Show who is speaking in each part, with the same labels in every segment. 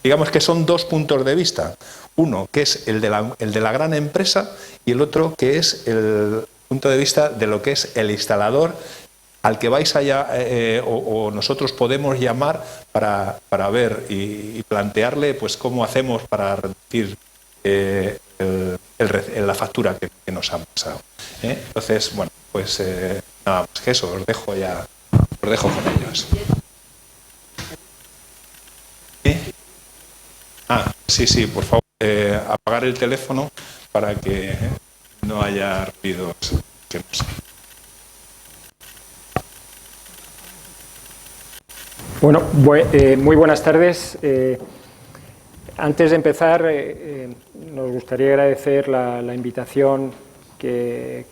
Speaker 1: digamos que son dos puntos de vista. Uno, que es el de la gran empresa, y el otro, que es el punto de vista de lo que es el instalador, al que vais allá o nosotros podemos llamar para ver y plantearle pues cómo hacemos para reducir la factura que nos han pasado. Entonces, bueno, pues nada más que eso, os dejo con ellos. ¿Sí? Sí, por favor, apagar el teléfono para que no haya ruidos que no sé.
Speaker 2: Bueno, muy buenas tardes. Antes de empezar, nos gustaría agradecer la invitación que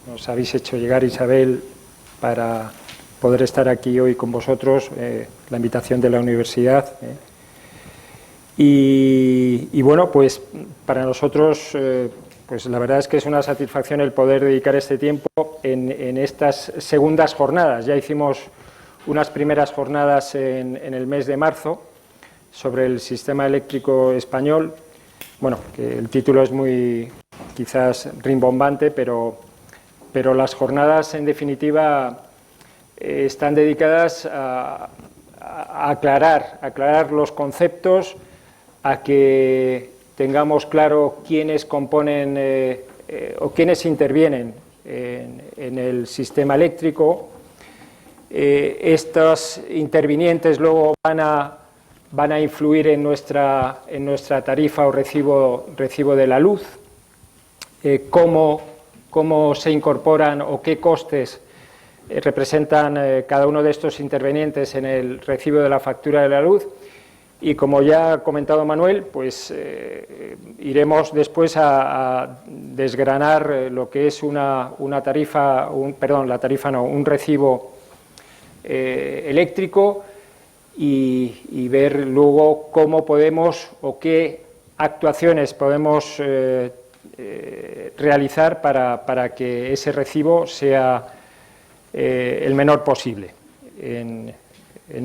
Speaker 2: nos habéis hecho llegar, Isabel, para poder estar aquí hoy con vosotros, la invitación de la universidad. Y bueno, pues para nosotros, pues la verdad es que es una satisfacción el poder dedicar este tiempo en estas segundas jornadas. Ya hicimos unas primeras jornadas en el mes de marzo sobre el sistema eléctrico español. Bueno, que el título es muy quizás rimbombante, pero las jornadas en definitiva están dedicadas a aclarar los conceptos, a que tengamos claro quiénes componen o quiénes intervienen en el sistema eléctrico. Estos intervinientes luego van a influir en nuestra tarifa o recibo de la luz, cómo se incorporan o qué costes representan cada uno de estos intervinientes en el recibo de la factura de la luz. Y como ya ha comentado Manuel, pues iremos después a desgranar lo que es un recibo eléctrico y ver luego cómo podemos o qué actuaciones podemos realizar para que ese recibo sea el menor posible en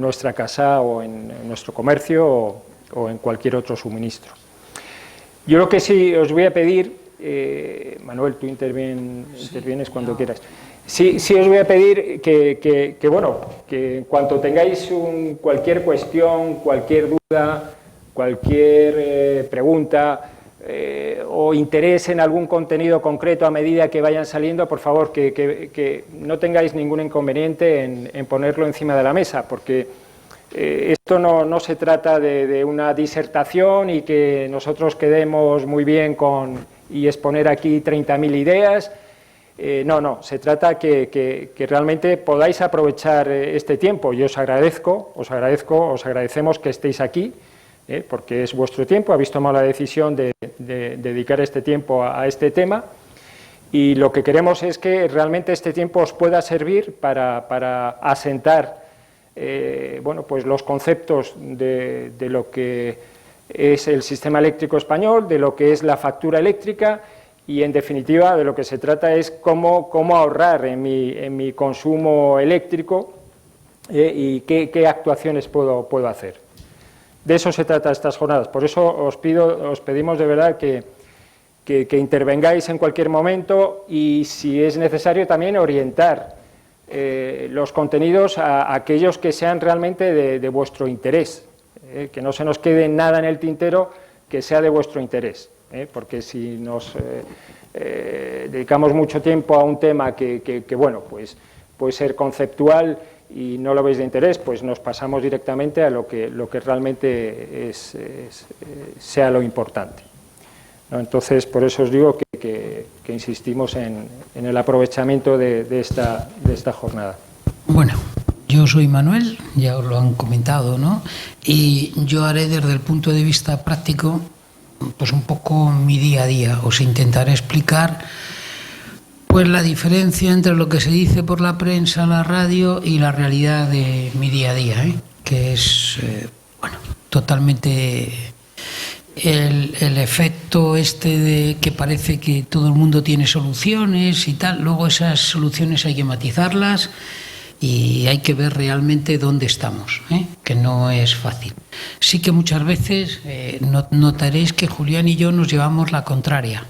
Speaker 2: nuestra casa o en nuestro comercio o en cualquier otro suministro. Yo lo que sí os voy a pedir, Manuel, tú intervienes cuando quieras. Sí, os voy a pedir que en cuanto tengáis cualquier cuestión, cualquier duda, cualquier pregunta o interés en algún contenido concreto a medida que vayan saliendo, por favor, que no tengáis ningún inconveniente en ponerlo encima de la mesa, porque esto no se trata de una disertación y que nosotros quedemos muy bien y exponer aquí 30.000 ideas. No, se trata que realmente podáis aprovechar este tiempo. Yo os agradecemos que estéis aquí, porque es vuestro tiempo, habéis tomado la decisión de dedicar este tiempo a este tema, y lo que queremos es que realmente este tiempo os pueda servir para asentar pues los conceptos de lo que es el sistema eléctrico español, de lo que es la factura eléctrica, y en definitiva de lo que se trata es cómo ahorrar en mi consumo eléctrico y qué actuaciones puedo hacer. De eso se trata estas jornadas. Por eso os pedimos de verdad que intervengáis en cualquier momento y, si es necesario, también orientar los contenidos a aquellos que sean realmente de vuestro interés, que no se nos quede nada en el tintero que sea de vuestro interés, porque si nos dedicamos mucho tiempo a un tema que bueno, pues puede ser conceptual y no lo veis de interés, pues nos pasamos directamente a lo que realmente sea lo importante, ¿no? Entonces, por eso os digo que insistimos en el aprovechamiento de esta jornada.
Speaker 3: Bueno, yo soy Manuel, ya os lo han comentado, ¿no? Y yo haré desde el punto de vista práctico, pues un poco mi día a día. Os intentaré explicar pues la diferencia entre lo que se dice por la prensa, la radio y la realidad de mi día a día, que es totalmente el efecto de que parece que todo el mundo tiene soluciones y tal. Luego esas soluciones hay que matizarlas y hay que ver realmente dónde estamos, que no es fácil. Sí que muchas veces notaréis que Julián y yo nos llevamos la contraria.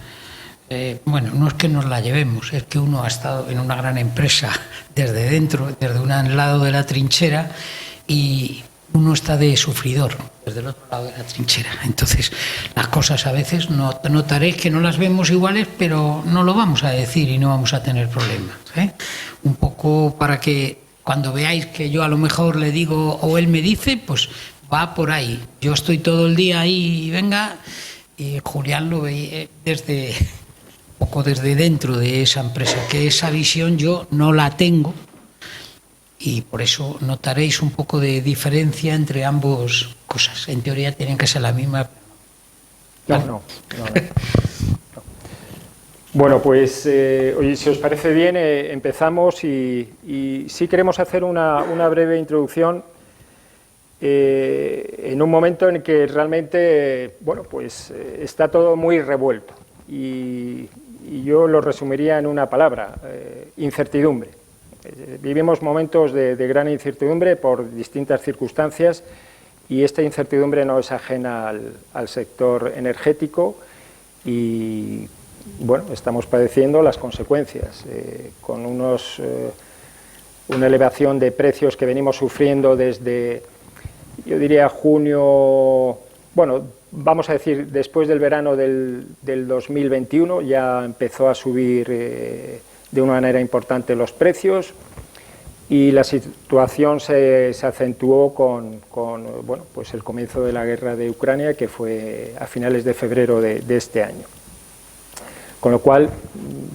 Speaker 3: Bueno, no es que nos la llevemos, es que uno ha estado en una gran empresa desde dentro, desde un lado de la trinchera, y uno está de sufridor desde el otro lado de la trinchera. Entonces, las cosas a veces notaréis que no las vemos iguales, pero no lo vamos a decir y no vamos a tener problemas. Un poco para que cuando veáis que yo a lo mejor le digo o él me dice, pues va por ahí. Yo estoy todo el día ahí, venga, y Julián lo ve desde dentro de esa empresa, que esa visión yo no la tengo, y por eso notaréis un poco de diferencia entre ambas cosas. En teoría tienen que ser la misma.
Speaker 2: No. Bueno, pues oye, si os parece bien, empezamos y sí queremos hacer una breve introducción en un momento en que realmente, bueno, pues está todo muy revuelto y yo lo resumiría en una palabra: incertidumbre. Vivimos momentos de gran incertidumbre por distintas circunstancias, y esta incertidumbre no es ajena al sector energético, y bueno, estamos padeciendo las consecuencias con una elevación de precios que venimos sufriendo desde, yo diría, junio, bueno, vamos a decir, después del verano del 2021 ya empezó a subir de una manera importante los precios, y la situación se acentuó con bueno, pues el comienzo de la guerra de Ucrania, que fue a finales de febrero de este año. Con lo cual,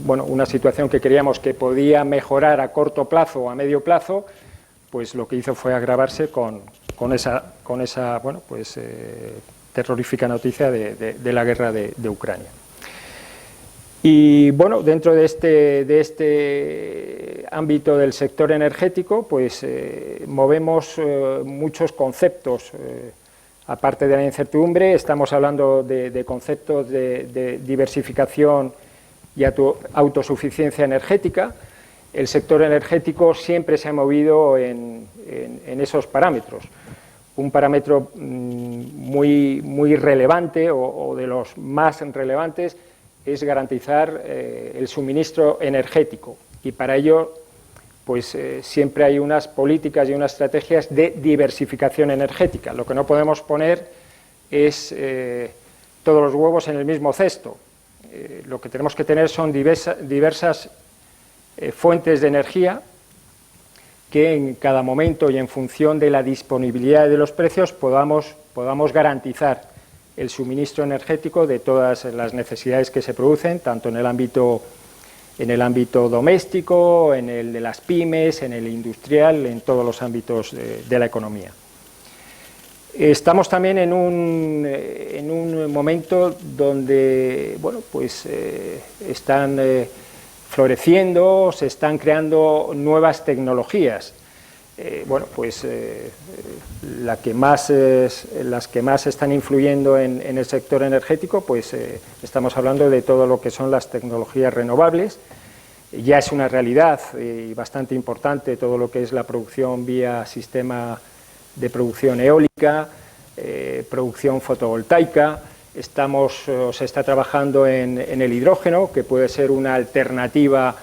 Speaker 2: bueno, una situación que creíamos que podía mejorar a corto plazo o a medio plazo, pues lo que hizo fue agravarse con esa bueno, pues terrorífica noticia de la guerra de Ucrania. Y bueno, dentro de este ámbito del sector energético, pues movemos muchos conceptos. Aparte de la incertidumbre, estamos hablando de conceptos de diversificación y autosuficiencia energética. El sector energético siempre se ha movido en esos parámetros. Un parámetro muy relevante, o de los más relevantes, es garantizar el suministro energético, y para ello pues siempre hay unas políticas y unas estrategias de diversificación energética. Lo que no podemos poner es todos los huevos en el mismo cesto. Lo que tenemos que tener son diversas fuentes de energía que en cada momento y en función de la disponibilidad de los precios podamos garantizar el suministro energético de todas las necesidades que se producen, tanto en el ámbito doméstico, en el de las pymes, en el industrial, en todos los ámbitos de la economía. Estamos también en un momento donde, bueno, pues están floreciendo, se están creando nuevas tecnologías. Bueno, pues las que más están influyendo en el sector energético, pues estamos hablando de todo lo que son las tecnologías renovables. Ya es una realidad y bastante importante todo lo que es la producción vía sistema de producción eólica, producción fotovoltaica. Se está trabajando en el hidrógeno, que puede ser una alternativa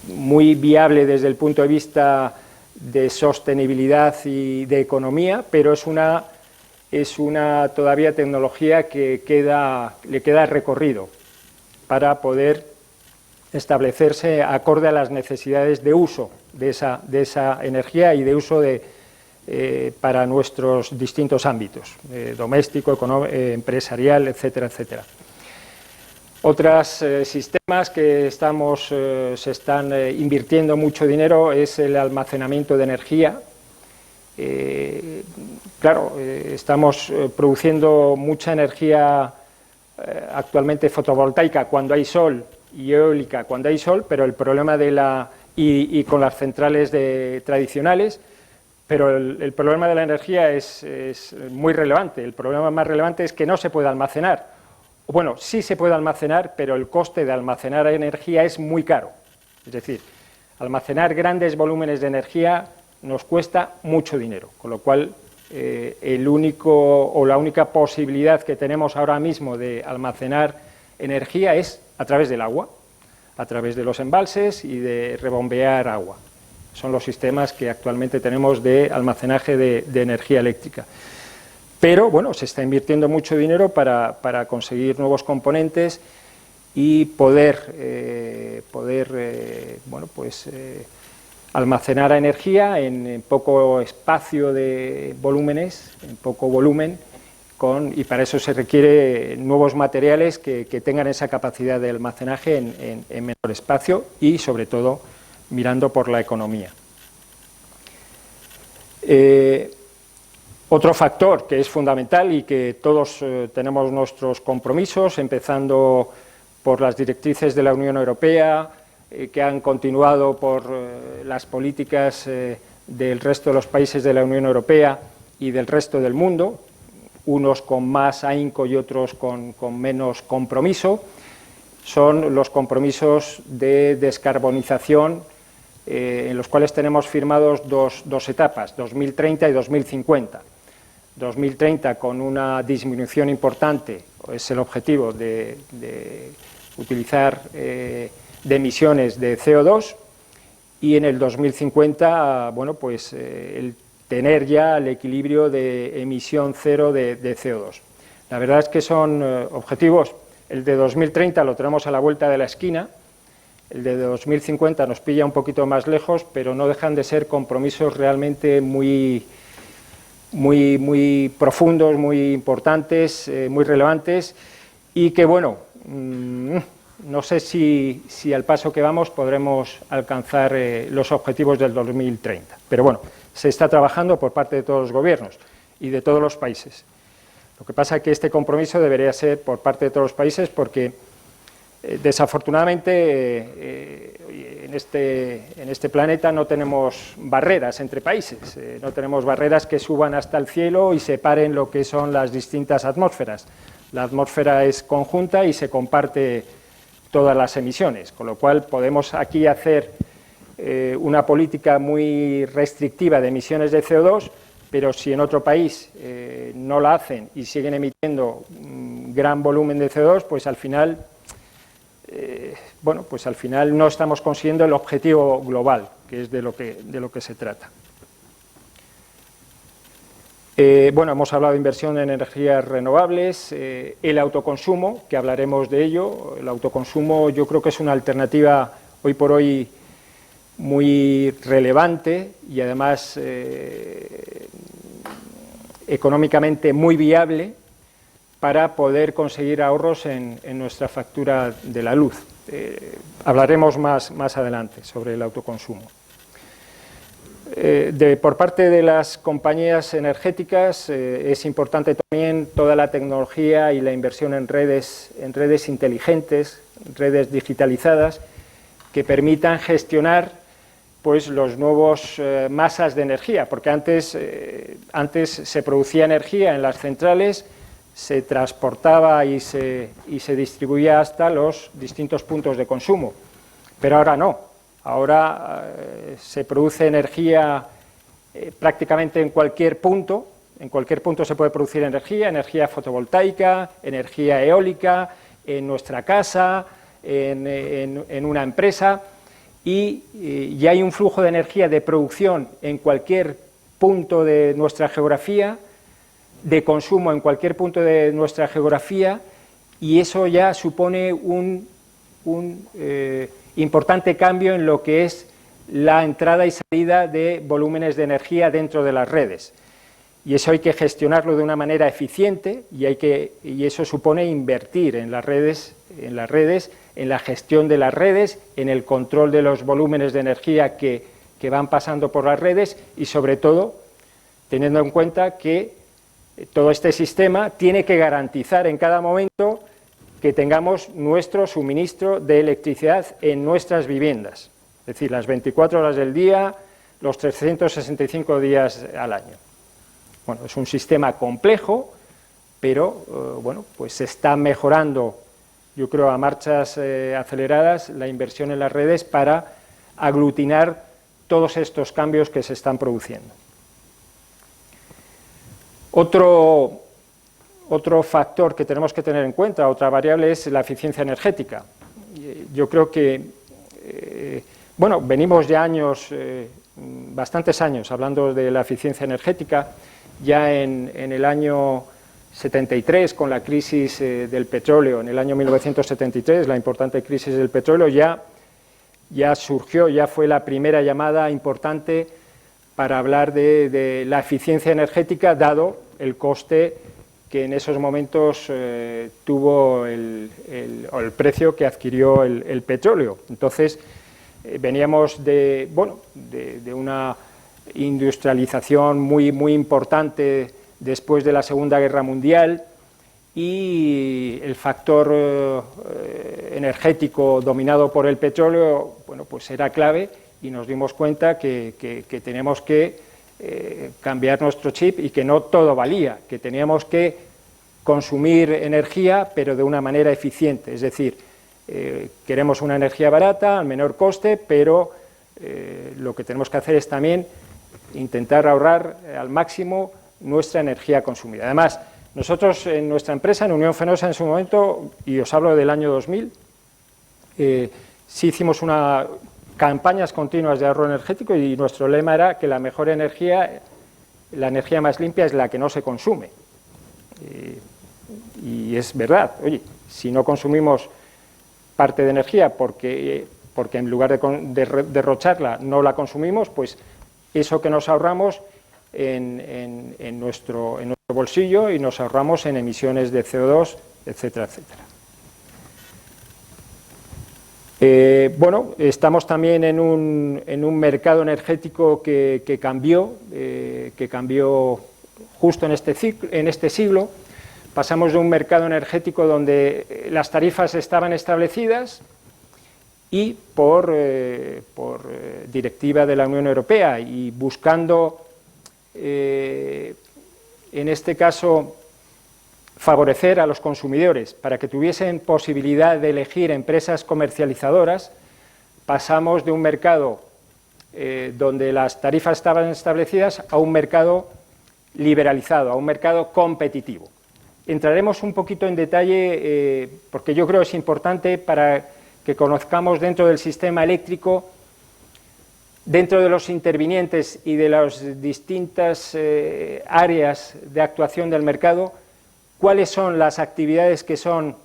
Speaker 2: muy viable desde el punto de vista de sostenibilidad y de economía, pero es una todavía tecnología que le queda recorrido para poder establecerse acorde a las necesidades de uso de esa energía y de uso para nuestros distintos ámbitos, doméstico, empresarial, etcétera, etcétera. Otros sistemas que se están invirtiendo mucho dinero es el almacenamiento de energía. Claro, estamos produciendo mucha energía actualmente fotovoltaica cuando hay sol y eólica cuando hay sol, pero el problema y con las centrales tradicionales, pero el problema de la energía es muy relevante. El problema más relevante es que no se puede almacenar. Bueno, sí se puede almacenar, pero el coste de almacenar energía es muy caro. Es decir, almacenar grandes volúmenes de energía nos cuesta mucho dinero, con lo cual la única posibilidad que tenemos ahora mismo de almacenar energía es a través del agua, a través de los embalses y de rebombear agua. Son los sistemas que actualmente tenemos de almacenaje de energía eléctrica. Pero, bueno, se está invirtiendo mucho dinero para conseguir nuevos componentes y poder almacenar energía en poco espacio de volúmenes, en poco volumen, y para eso se requiere nuevos materiales que tengan esa capacidad de almacenaje en menor espacio y, sobre todo, mirando por la economía. Otro factor que es fundamental y que todos tenemos nuestros compromisos, empezando por las directrices de la Unión Europea, que han continuado por las políticas del resto de los países de la Unión Europea y del resto del mundo, unos con más ahínco y otros con menos compromiso, son los compromisos de descarbonización, en los cuales tenemos firmados dos etapas, 2030 y 2050. 2030 con una disminución importante, es el objetivo de utilizar de emisiones de CO2, y en el 2050, bueno, pues el tener ya el equilibrio de emisión cero de CO2. La verdad es que son objetivos, el de 2030 lo tenemos a la vuelta de la esquina, el de 2050 nos pilla un poquito más lejos, pero no dejan de ser compromisos realmente muy profundos, muy importantes, muy relevantes, y que, bueno, no sé si al paso que vamos podremos alcanzar los objetivos del 2030, pero bueno, se está trabajando por parte de todos los gobiernos y de todos los países. Lo que pasa es que este compromiso debería ser por parte de todos los países porque desafortunadamente en este planeta no tenemos barreras entre países, no tenemos barreras que suban hasta el cielo y separen lo que son las distintas atmósferas. La atmósfera es conjunta y se comparte todas las emisiones, con lo cual podemos aquí hacer una política muy restrictiva de emisiones de CO2, pero si en otro país no la hacen y siguen emitiendo gran volumen de CO2, pues al final no estamos consiguiendo el objetivo global, que es de lo que se trata. Hemos hablado de inversión en energías renovables, el autoconsumo, que hablaremos de ello. El autoconsumo yo creo que es una alternativa hoy por hoy muy relevante y además económicamente muy viable para poder conseguir ahorros en nuestra factura de la luz. Hablaremos más adelante sobre el autoconsumo. Por parte de las compañías energéticas es importante también toda la tecnología y la inversión en redes inteligentes, redes digitalizadas, que permitan gestionar pues los nuevos masas de energía, porque antes se producía energía en las centrales, se transportaba y se distribuía hasta los distintos puntos de consumo, pero ahora no. Ahora se produce energía prácticamente en cualquier punto se puede producir energía fotovoltaica, energía eólica, en nuestra casa, en una empresa, y hay un flujo de energía de producción en cualquier punto de nuestra geografía, de consumo en cualquier punto de nuestra geografía, y eso ya supone un importante cambio en lo que es la entrada y salida de volúmenes de energía dentro de las redes. Y eso hay que gestionarlo de una manera eficiente y eso supone invertir en las redes, en la gestión de las redes, en el control de los volúmenes de energía que van pasando por las redes y, sobre todo, teniendo en cuenta que todo este sistema tiene que garantizar en cada momento que tengamos nuestro suministro de electricidad en nuestras viviendas, es decir, las 24 horas del día, los 365 días al año. Bueno, es un sistema complejo, pero pues se está mejorando, yo creo, a marchas aceleradas la inversión en las redes para aglutinar todos estos cambios que se están produciendo. Otro factor que tenemos que tener en cuenta, otra variable, es la eficiencia energética. Yo creo que, bueno, venimos ya bastantes años hablando de la eficiencia energética. Ya en el año 73, con la crisis del petróleo, en el año 1973, la importante crisis del petróleo, ya surgió, ya fue la primera llamada importante para hablar de la eficiencia energética, dado el coste que en esos momentos tuvo el precio que adquirió el petróleo. Entonces, veníamos de una industrialización muy importante después de la Segunda Guerra Mundial, y el factor energético dominado por el petróleo, bueno, pues era clave, y nos dimos cuenta que teníamos que cambiar nuestro chip y que no todo valía, que teníamos que consumir energía, pero de una manera eficiente. Es decir, queremos una energía barata, al menor coste, pero lo que tenemos que hacer es también intentar ahorrar al máximo nuestra energía consumida. Además, nosotros en nuestra empresa, en Unión Fenosa, en su momento, y os hablo del año 2000, sí hicimos campañas continuas de ahorro energético, y nuestro lema era que la mejor energía, la energía más limpia, es la que no se consume. Y es verdad, oye, si no consumimos parte de energía porque en lugar de derrocharla no la consumimos, pues eso que nos ahorramos en nuestro bolsillo, y nos ahorramos en emisiones de CO2, etcétera, etcétera. Bueno, estamos también en un mercado energético que cambió justo en este siglo. Pasamos de un mercado energético donde las tarifas estaban establecidas, y por directiva de la Unión Europea, y buscando, en este caso, favorecer a los consumidores para que tuviesen posibilidad de elegir empresas comercializadoras, pasamos de un mercado donde las tarifas estaban establecidas a un mercado liberalizado, a un mercado competitivo. Entraremos un poquito en detalle, porque yo creo que es importante para que conozcamos dentro del sistema eléctrico, dentro de los intervinientes y de las distintas áreas de actuación del mercado, cuáles son las actividades que son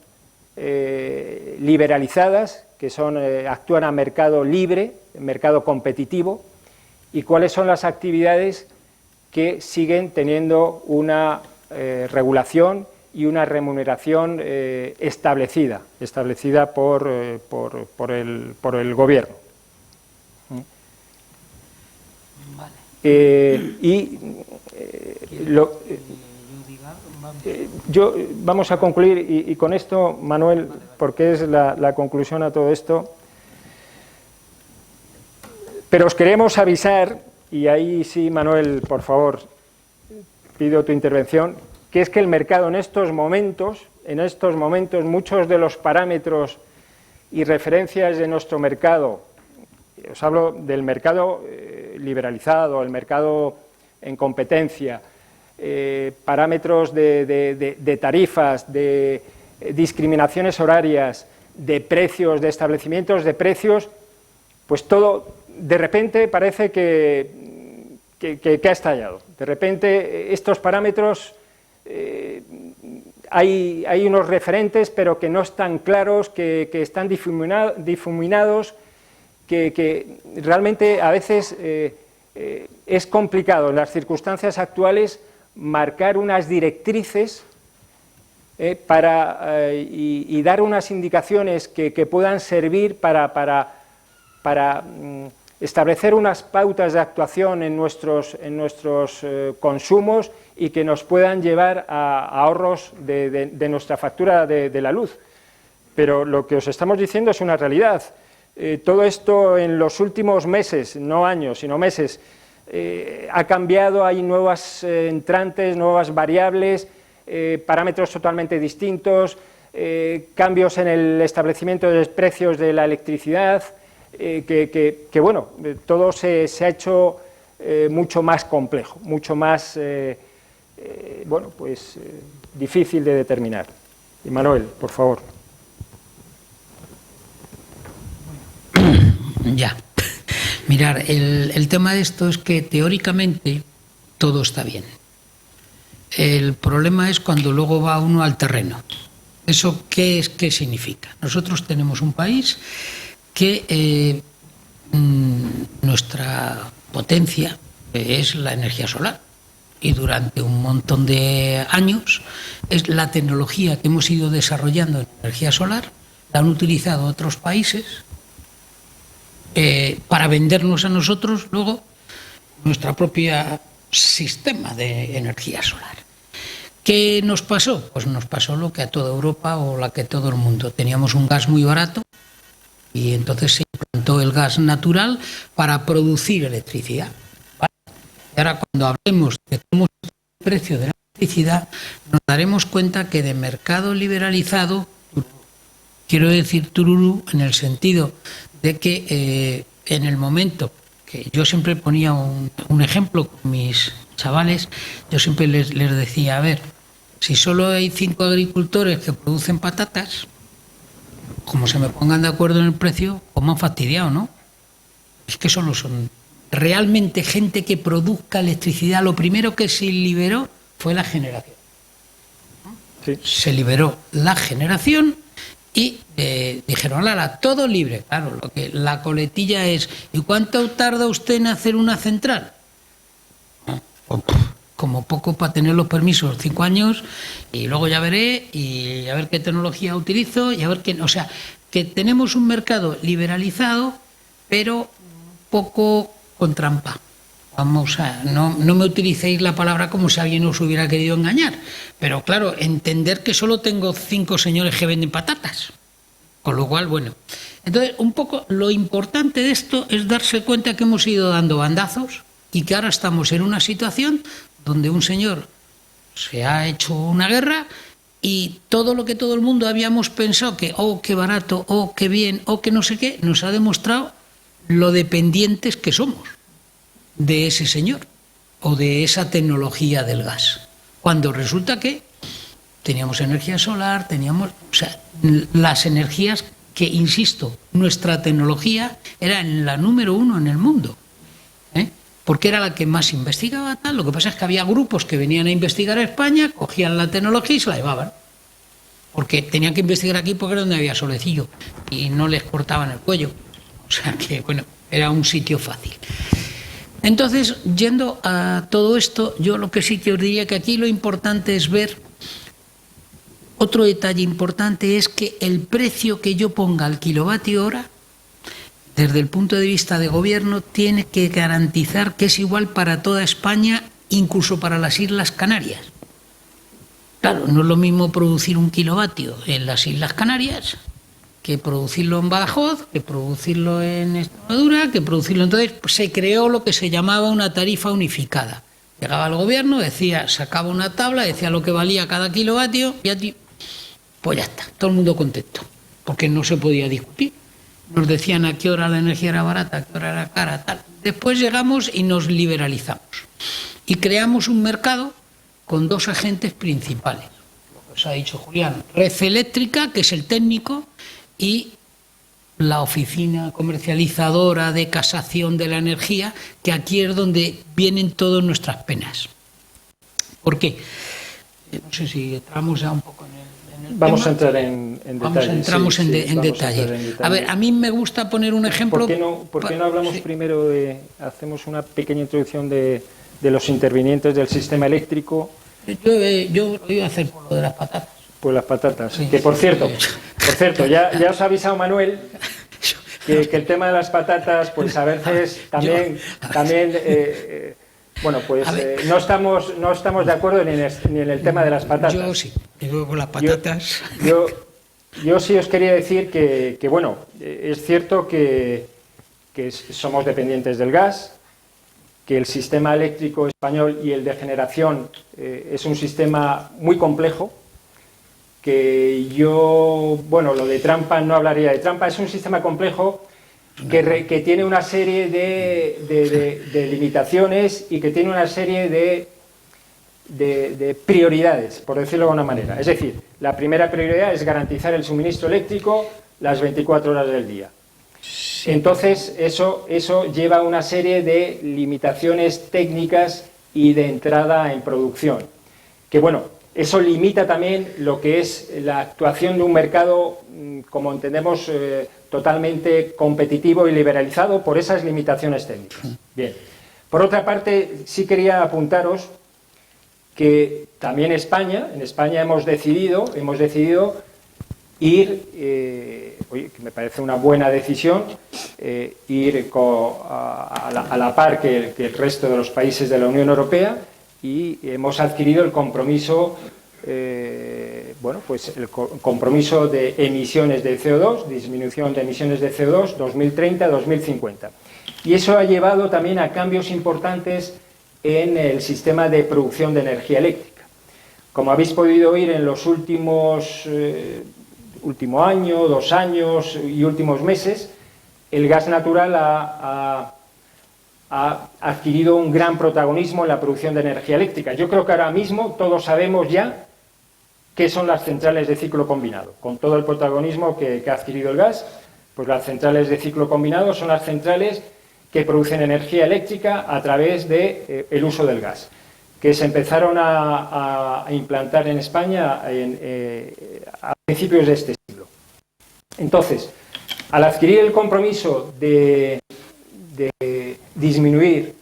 Speaker 2: liberalizadas, que actúan a mercado libre, mercado competitivo, y cuáles son las actividades que siguen teniendo una regulación y una remuneración establecida por el gobierno. Vamos a concluir, y con esto, Manuel, porque es la conclusión a todo esto, pero os queremos avisar, y ahí sí, Manuel, por favor, pido tu intervención, que es que el mercado en estos momentos, muchos de los parámetros y referencias de nuestro mercado, os hablo del mercado liberalizado, el mercado en competencia, parámetros de tarifas, de discriminaciones horarias, de precios, de establecimientos de precios, pues todo de repente parece que ha estallado. De repente estos parámetros, hay unos referentes, pero que no están claros, que están difuminados, que realmente a veces es complicado en las circunstancias actuales marcar unas directrices y dar unas indicaciones que puedan servir para establecer unas pautas de actuación en nuestros consumos, y que nos puedan llevar a ahorros de nuestra factura de la luz. Pero lo que os estamos diciendo es una realidad. Todo esto en los últimos meses, no años, sino meses, ha cambiado, hay nuevas entrantes, nuevas variables, parámetros totalmente distintos, cambios en el establecimiento de precios de la electricidad, bueno, todo se ha hecho mucho más complejo, mucho más, bueno, pues difícil de determinar. Y Manuel, por favor.
Speaker 3: Ya. Mirar, el tema de esto es que teóricamente todo está bien. El problema es cuando luego va uno al terreno. ¿Eso qué significa? Nosotros tenemos un país que nuestra potencia es la energía solar. Y durante un montón de años es la tecnología que hemos ido desarrollando en energía solar, la han utilizado otros países para vendernos a nosotros luego nuestro propio sistema de energía solar. ¿Qué nos pasó? Pues nos pasó lo que a toda Europa o lo que a todo el mundo. Teníamos un gas muy barato y entonces se implantó el gas natural para producir electricidad. Y ahora cuando hablemos de cómo es el precio de la electricidad, nos daremos cuenta que de mercado liberalizado, quiero decir tururú en el sentido de que en el momento que yo siempre ponía un ejemplo con mis chavales, yo siempre les decía, a ver, si solo hay 5 agricultores que producen patatas, como se me pongan de acuerdo en el precio, pues me han fastidiado, ¿no? Es que solo son realmente gente que produzca electricidad. Lo primero que se liberó fue la generación.
Speaker 2: Sí.
Speaker 3: Se liberó la generación y dijeron, ¡hala, todo libre! Claro, la coletilla es, ¿y cuánto tarda usted en hacer una central? Como poco para tener los permisos, 5 años, y luego ya veré, y a ver qué tecnología utilizo, y a ver qué... O sea, que tenemos un mercado liberalizado, pero poco con trampa. Vamos a... No me utilicéis la palabra como si alguien os hubiera querido engañar, pero claro, entender que solo tengo 5 señores que venden patatas. Con lo cual, bueno... Entonces, un poco lo importante de esto es darse cuenta que hemos ido dando bandazos y que ahora estamos en una situación donde un señor se ha hecho una guerra y todo lo que todo el mundo habíamos pensado que, oh, qué barato, oh, qué bien, oh, que no sé qué, nos ha demostrado lo dependientes que somos de ese señor o de esa tecnología del gas. Cuando resulta que teníamos energía solar, teníamos, o sea, las energías que, insisto, nuestra tecnología era la número 1 en el mundo, porque era la que más investigaba, tal. Lo que pasa es que había grupos que venían a investigar a España, cogían la tecnología y se la llevaban, porque tenían que investigar aquí porque era donde había solecillo y no les cortaban el cuello. O sea que, bueno, era un sitio fácil. Entonces, yendo a todo esto, yo lo que sí que os diría que aquí lo importante es ver, otro detalle importante es que el precio que yo ponga al kilovatio hora, desde el punto de vista de gobierno, tiene que garantizar que es igual para toda España, incluso para las Islas Canarias. Claro, no es lo mismo producir 1 kilovatio en las Islas Canarias que producirlo en Badajoz, que producirlo en Extremadura, que producirlo... Entonces pues, se creó lo que se llamaba una tarifa unificada. Llegaba el gobierno, decía, sacaba una tabla, decía lo que valía cada kilovatio y a ti, pues ya está, todo el mundo contento, porque no se podía discutir. Nos decían a qué hora la energía era barata, a qué hora era cara, tal. Después llegamos y nos liberalizamos. Y creamos un mercado con 2 agentes principales. Lo que os ha dicho Julián, Red Eléctrica, que es el técnico, y la oficina comercializadora de casación de la energía, que aquí es donde vienen todas nuestras penas. ¿Por qué? No sé si entramos ya un poco en el
Speaker 2: Vamos
Speaker 3: tema.
Speaker 2: A entrar en detalle.
Speaker 3: Entramos en detalle. A ver, a mí me gusta poner un ejemplo...
Speaker 2: ¿Por qué no hablamos primero hacemos una pequeña introducción de los intervinientes del sistema eléctrico?
Speaker 3: Yo lo iba a hacer por lo de las patatas.
Speaker 2: Pues las patatas.
Speaker 3: Sí.
Speaker 2: Que por cierto, ya os ha avisado Manuel que el tema de las patatas, pues a veces también bueno, pues no estamos de acuerdo ni en el tema de las patatas.
Speaker 3: Yo sí, digo con las patatas.
Speaker 2: Yo sí os quería decir que bueno, es cierto que somos dependientes del gas, que el sistema eléctrico español y el de generación es un sistema muy complejo, que yo, bueno, lo de trampa no hablaría de trampa, es un sistema complejo que tiene una serie de limitaciones y que tiene una serie de prioridades, por decirlo de alguna manera. Es decir, la primera prioridad es garantizar el suministro eléctrico las 24 horas del día. Entonces, eso lleva a una serie de limitaciones técnicas y de entrada en producción. Que bueno, eso limita también lo que es la actuación de un mercado, como entendemos, totalmente competitivo y liberalizado por esas limitaciones técnicas. Bien. Por otra parte, sí quería apuntaros que también en España hemos decidido ir, oye, que me parece una buena decisión, ir a la par que el resto de los países de la Unión Europea, y hemos adquirido el compromiso, bueno, pues el compromiso de emisiones de CO2, disminución de emisiones de CO2 2030-2050. Y eso ha llevado también a cambios importantes en el sistema de producción de energía eléctrica. Como habéis podido oír en los último año, 2 años y últimos meses, el gas natural ha adquirido un gran protagonismo en la producción de energía eléctrica. Yo creo que ahora mismo todos sabemos ya qué son las centrales de ciclo combinado. Con todo el protagonismo que ha adquirido el gas, pues las centrales de ciclo combinado son las centrales que producen energía eléctrica a través del uso del gas, que se empezaron a implantar en España a principios de este siglo. Entonces, al adquirir el compromiso de disminuir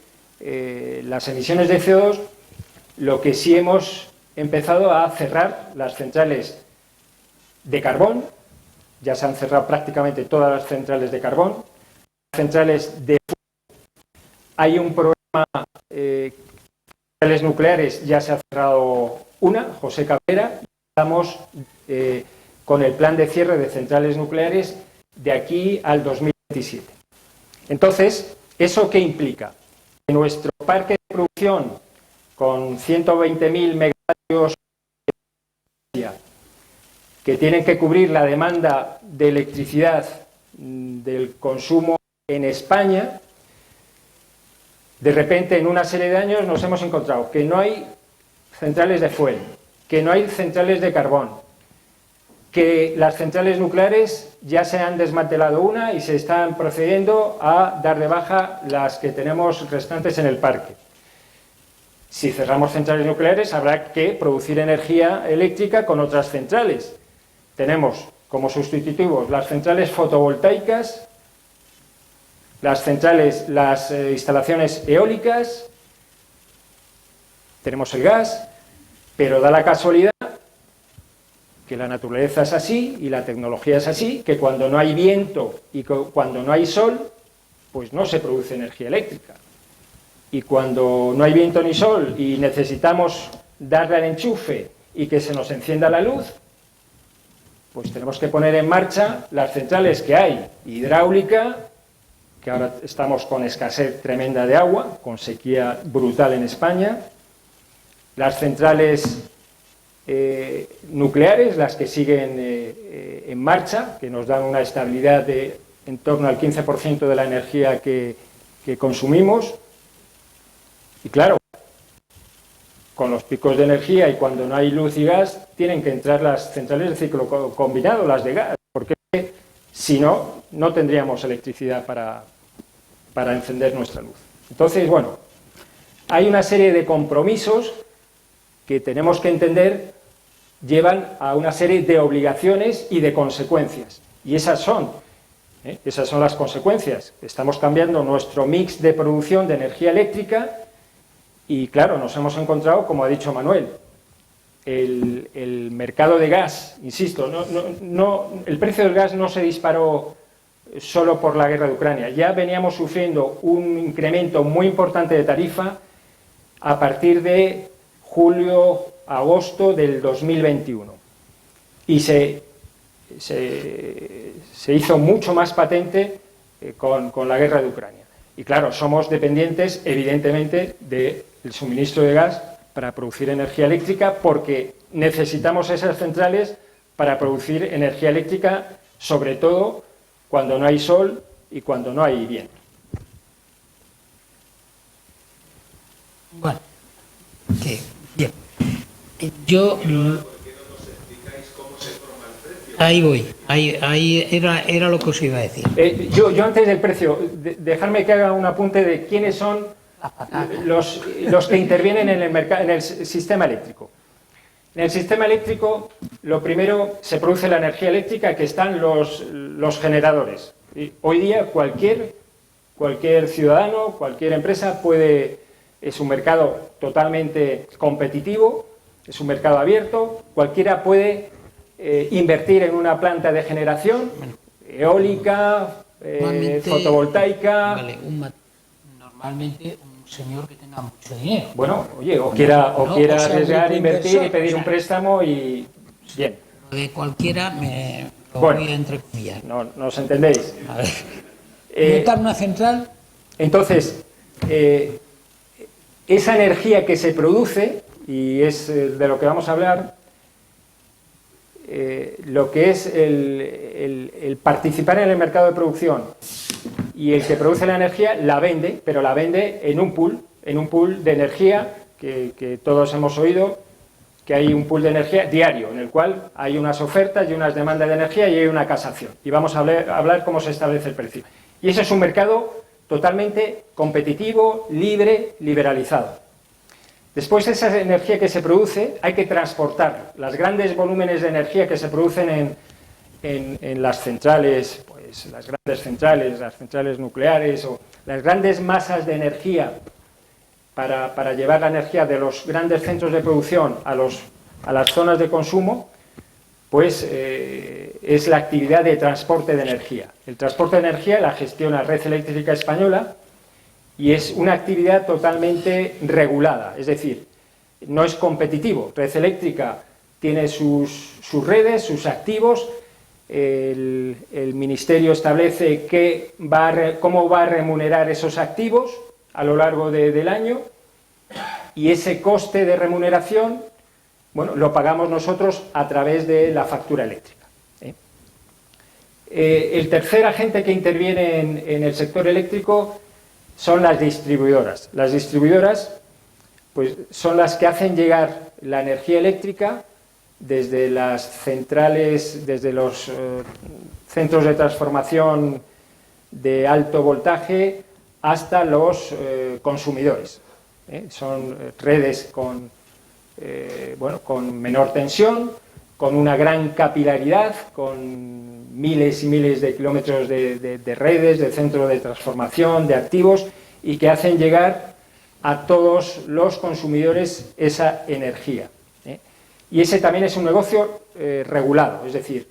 Speaker 2: las emisiones de CO2, lo que sí hemos empezado a cerrar las centrales de carbón, ya se han cerrado prácticamente todas las centrales de carbón, centrales de hay un problema, centrales nucleares, ya se ha cerrado una, José Cabrera, y estamos con el plan de cierre de centrales nucleares de aquí al 2027. Entonces, ¿eso qué implica? Que nuestro parque de producción, con 120.000 megavatios que tienen que cubrir la demanda de electricidad del consumo en España, de repente, en una serie de años, nos hemos encontrado que no hay centrales de fuel, que no hay centrales de carbón, que las centrales nucleares ya se han desmantelado una y se están procediendo a dar de baja las que tenemos restantes en el parque. Si cerramos centrales nucleares, habrá que producir energía eléctrica con otras centrales. Tenemos como sustitutivos las centrales fotovoltaicas, las instalaciones eólicas, tenemos el gas, pero da la casualidad que la naturaleza es así y la tecnología es así, que cuando no hay viento y cuando no hay sol, pues no se produce energía eléctrica. Y cuando no hay viento ni sol y necesitamos darle al enchufe y que se nos encienda la luz, pues tenemos que poner en marcha las centrales que hay, hidráulica, que ahora estamos con escasez tremenda de agua, con sequía brutal en España, las centrales nucleares, las que siguen en marcha, que nos dan una estabilidad de en torno al 15% de la energía que consumimos. Y claro, con los picos de energía y cuando no hay luz y gas, tienen que entrar las centrales de ciclo combinado, las de gas, porque si no, no tendríamos electricidad para encender nuestra luz. Entonces, bueno, hay una serie de compromisos que tenemos que entender llevan a una serie de obligaciones y de consecuencias. Y esas son las consecuencias. Estamos cambiando nuestro mix de producción de energía eléctrica y, claro, nos hemos encontrado, como ha dicho Manuel, el mercado de gas, insisto, el precio del gas no se disparó solo por la guerra de Ucrania. Ya veníamos sufriendo un incremento muy importante de tarifa a partir de julio-agosto del 2021. Y se hizo mucho más patente con la guerra de Ucrania. Y claro, somos dependientes, evidentemente, del suministro de gas para producir energía eléctrica, porque necesitamos esas centrales para producir energía eléctrica, sobre todo cuando no hay sol y cuando no hay viento.
Speaker 3: Bueno, bien. Yo... Ahí voy, ahí era lo que os iba a decir.
Speaker 2: Yo antes del precio, dejarme que haga un apunte de quiénes son los que intervienen en el mercado, en el sistema eléctrico. En el sistema eléctrico, lo primero, se produce la energía eléctrica, que están los generadores. Y hoy día cualquier ciudadano, cualquier empresa es un mercado totalmente competitivo, es un mercado abierto, cualquiera puede invertir en una planta de generación eólica, fotovoltaica.
Speaker 3: Vale, normalmente un señor que tenga mucho dinero.
Speaker 2: Bueno, oye, o quiera arriesgar, invertir y pedir un préstamo y bien.
Speaker 3: Lo de cualquiera lo voy a entrecomillar.
Speaker 2: No os entendéis.
Speaker 3: A ver. ¿Montar una central?
Speaker 2: Entonces, esa energía que se produce, y es de lo que vamos a hablar, lo que es el participar en el mercado de producción y el que produce la energía la vende, pero la vende en un pool de energía que todos hemos oído, que hay un pool de energía diario en el cual hay unas ofertas y unas demandas de energía y hay una casación. Y vamos a hablar cómo se establece el precio. Y ese es un mercado totalmente competitivo, libre, liberalizado. Después, esa energía que se produce hay que transportarla. Los grandes volúmenes de energía que se producen en las centrales, pues las grandes centrales, las centrales nucleares, o las grandes masas de energía para llevar la energía de los grandes centros de producción a las zonas de consumo, pues es la actividad de transporte de energía. El transporte de energía la gestiona Red Eléctrica Española, y es una actividad totalmente regulada, es decir, no es competitivo. Red Eléctrica tiene sus redes, sus activos, el Ministerio establece cómo va a remunerar esos activos a lo largo del año, y ese coste de remuneración, bueno, lo pagamos nosotros a través de la factura eléctrica. El tercer agente que interviene en el sector eléctrico son las distribuidoras. Las distribuidoras, pues, son las que hacen llegar la energía eléctrica desde las centrales, desde los centros de transformación de alto voltaje hasta los consumidores. Son redes con menor tensión, con una gran capilaridad, con miles y miles de kilómetros de redes, de centros de transformación, de activos, y que hacen llegar a todos los consumidores esa energía. Y ese también es un negocio regulado, es decir,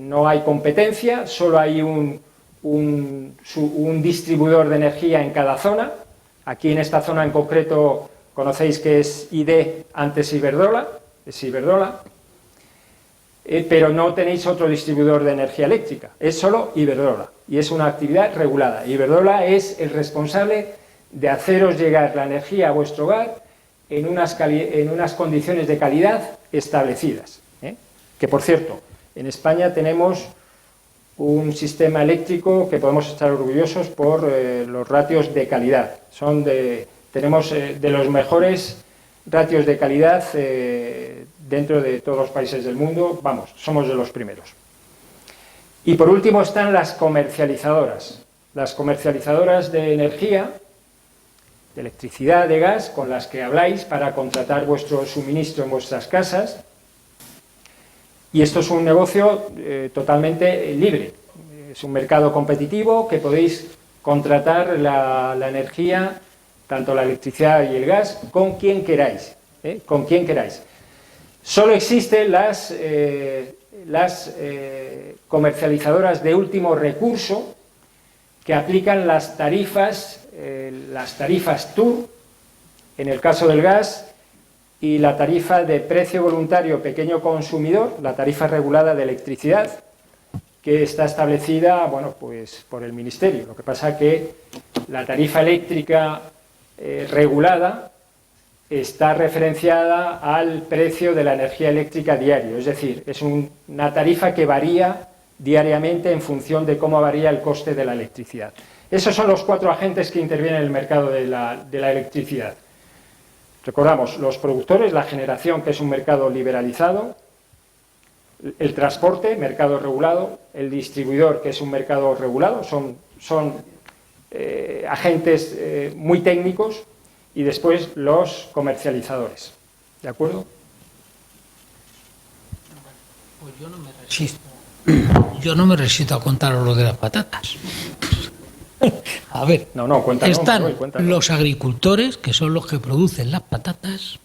Speaker 2: no hay competencia, solo hay un distribuidor de energía en cada zona. Aquí en esta zona en concreto conocéis que es ID, antes Iberdrola, es Iberdrola. Pero no tenéis otro distribuidor de energía eléctrica, es solo Iberdrola, y es una actividad regulada. Iberdrola es el responsable de haceros llegar la energía a vuestro hogar en unas condiciones de calidad establecidas. Que, por cierto, en España tenemos un sistema eléctrico que podemos estar orgullosos por los ratios de calidad. Tenemos de los mejores ratios de calidad dentro de todos los países del mundo, vamos, somos de los primeros. Y por último están las comercializadoras de energía, de electricidad, de gas, con las que habláis para contratar vuestro suministro en vuestras casas. Y esto es un negocio totalmente libre, es un mercado competitivo que podéis contratar la energía, tanto la electricidad y el gas, con quien queráis, con quien queráis. Solo existen las comercializadoras de último recurso que aplican las tarifas TUR, en el caso del gas, y la tarifa de precio voluntario pequeño consumidor, la tarifa regulada de electricidad, que está establecida, bueno, pues por el Ministerio. Lo que pasa que la tarifa eléctrica regulada está referenciada al precio de la energía eléctrica diario, es decir, es una tarifa que varía diariamente en función de cómo varía el coste de la electricidad. Esos son los 4 agentes que intervienen en el mercado de la electricidad. Recordamos, los productores, la generación, que es un mercado liberalizado, el transporte, mercado regulado, el distribuidor, que es un mercado regulado, son agentes muy técnicos, y después los comercializadores. ¿De acuerdo?
Speaker 3: Pues yo no me resisto. Yo no me resisto a contaros lo de las patatas. A ver,
Speaker 2: No, cuéntanos,
Speaker 3: están
Speaker 2: cuéntanos.
Speaker 3: los agricultores, que son los que producen las patatas,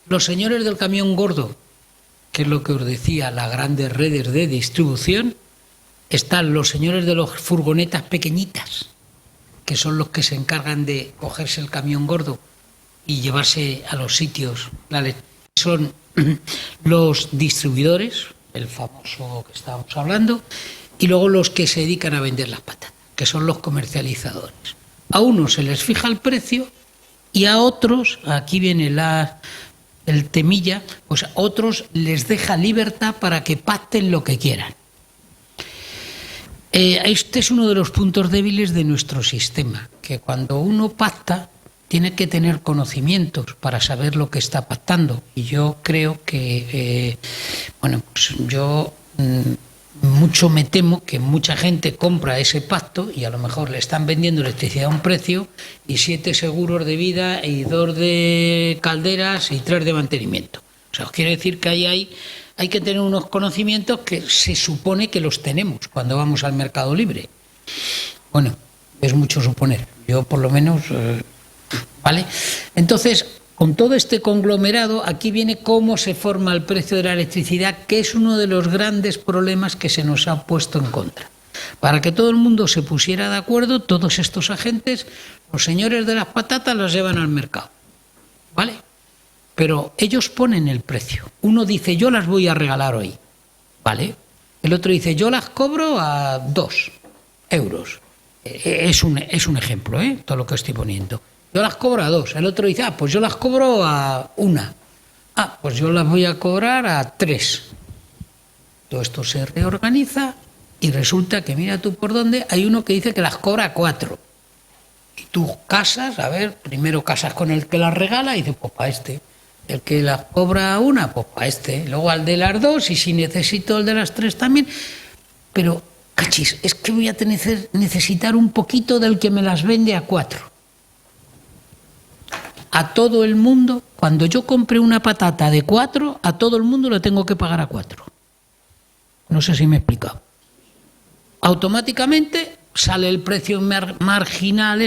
Speaker 3: los señores del camión gordo, que es lo que os decía, las grandes redes de distribución, están los señores de las furgonetas pequeñitas, que son los que se encargan de cogerse el camión gordo y llevarse a los sitios. Son los distribuidores, el famoso que estábamos hablando, y luego los que se dedican a vender las patatas, que son los comercializadores. A unos se les fija el precio y a otros, aquí viene el temilla, pues a otros les deja libertad para que pacten lo que quieran. Este es uno de los puntos débiles de nuestro sistema, que cuando uno pacta tiene que tener conocimientos para saber lo que está pactando. Y yo creo que, pues yo mucho me temo que mucha gente compra ese pacto y a lo mejor le están vendiendo electricidad a un precio y 7 seguros de vida y 2 de calderas y 3 de mantenimiento. O sea, os quiero decir que hay que tener unos conocimientos que se supone que los tenemos cuando vamos al mercado libre. Bueno, es mucho suponer. Yo por lo menos... ¿vale? Entonces, con todo este conglomerado, aquí viene cómo se forma el precio de la electricidad, que es uno de los grandes problemas que se nos ha puesto en contra. Para que todo el mundo se pusiera de acuerdo, todos estos agentes, los señores de las patatas las llevan al mercado, ¿vale? Pero ellos ponen el precio. Uno dice, yo las voy a regalar hoy, ¿vale? El otro dice, yo las cobro a 2 euros. Es un ejemplo, todo lo que estoy poniendo. Yo las cobro a 2. El otro dice, pues yo las cobro a 1. Pues yo las voy a cobrar a 3. Todo esto se reorganiza y resulta que, mira tú por dónde, hay uno que dice que las cobra a 4. Y tú casas, primero casas con el que las regala y dices, pues para este. El que las cobra a 1, pues para este. Luego al de las 2 y si necesito el de las 3 también. Pero, cachis, es que voy a necesitar un poquito del que me las vende a 4. A todo el mundo, cuando yo compre una patata de 4, a todo el mundo le tengo que pagar a 4. No sé si me he explicado. Automáticamente sale el precio marginal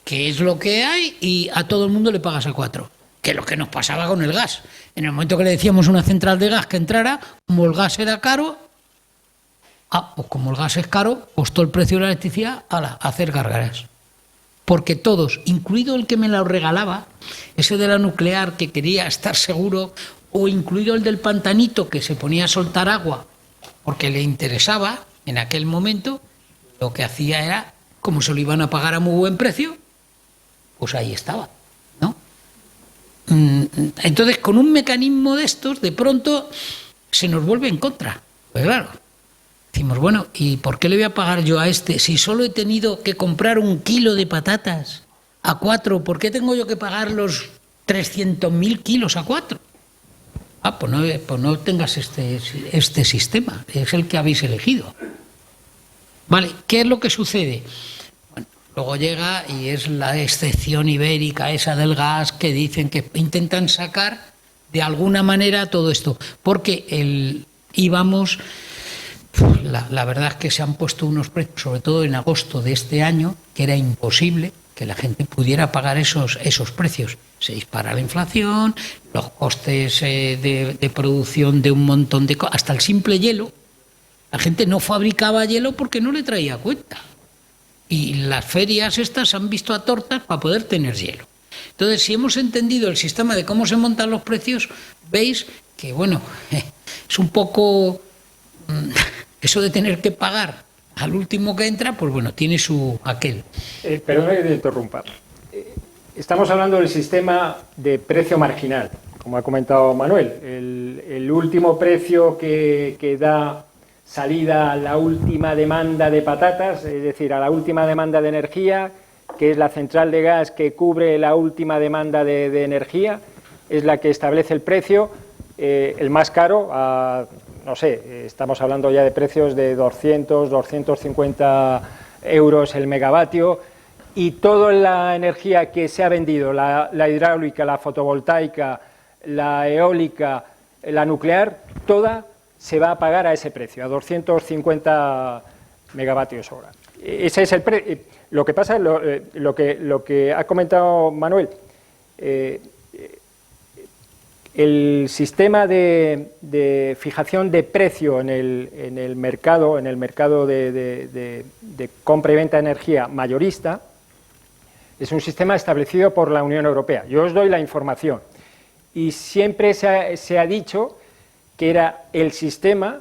Speaker 3: que es lo que hay, y a todo el mundo le pagas a 4. Que es lo que nos pasaba con el gas. En el momento que le decíamos a una central de gas que entrara, como el gas era caro, pues como el gas es caro, pues todo el precio de la electricidad a hacer gárgaras. Porque todos, incluido el que me la regalaba, ese de la nuclear que quería estar seguro, o incluido el del pantanito que se ponía a soltar agua porque le interesaba en aquel momento, lo que hacía era, como se lo iban a pagar a muy buen precio, pues ahí estaba, ¿no? Entonces, con un mecanismo de estos, de pronto se nos vuelve en contra. Pues claro. Decimos, bueno, ¿y por qué le voy a pagar yo a este si solo he tenido que comprar 1 kilo de patatas a 4? ¿Por qué tengo yo que pagar los 300.000 kilos a 4? Pues no tengas este sistema, es el que habéis elegido. Vale, ¿qué es lo que sucede? Bueno, luego llega y es la excepción ibérica esa del gas que dicen que intentan sacar de alguna manera todo esto, porque íbamos... La verdad es que se han puesto unos precios, sobre todo en agosto de este año, que era imposible que la gente pudiera pagar esos precios. Se dispara la inflación, los costes de producción de un montón de cosas, hasta el simple hielo. La gente no fabricaba hielo porque no le traía cuenta. Y las ferias estas han visto a tortas para poder tener hielo. Entonces, si hemos entendido el sistema de cómo se montan los precios, veis que, bueno, es un poco... Eso de tener que pagar al último que entra, pues bueno, tiene su aquel.
Speaker 2: Perdón que te interrumpa. Estamos hablando del sistema de precio marginal, como ha comentado Manuel. El último precio que salida a la última demanda de patatas, es decir, a la última demanda de energía, que es la central de gas que cubre la última demanda de energía, es la que establece el precio, el más caro, no sé, estamos hablando ya de precios de 200, 250 euros el megavatio, y toda la energía que se ha vendido, la hidráulica, la fotovoltaica, la eólica, la nuclear, toda se va a pagar a ese precio, a 250 megavatios hora. Ese es el precio. Lo que pasa, lo que ha comentado Manuel, el sistema de fijación de precio en el mercado de compra y venta de energía mayorista, es un sistema establecido por la Unión Europea. Yo os doy la información y siempre se ha dicho que era el sistema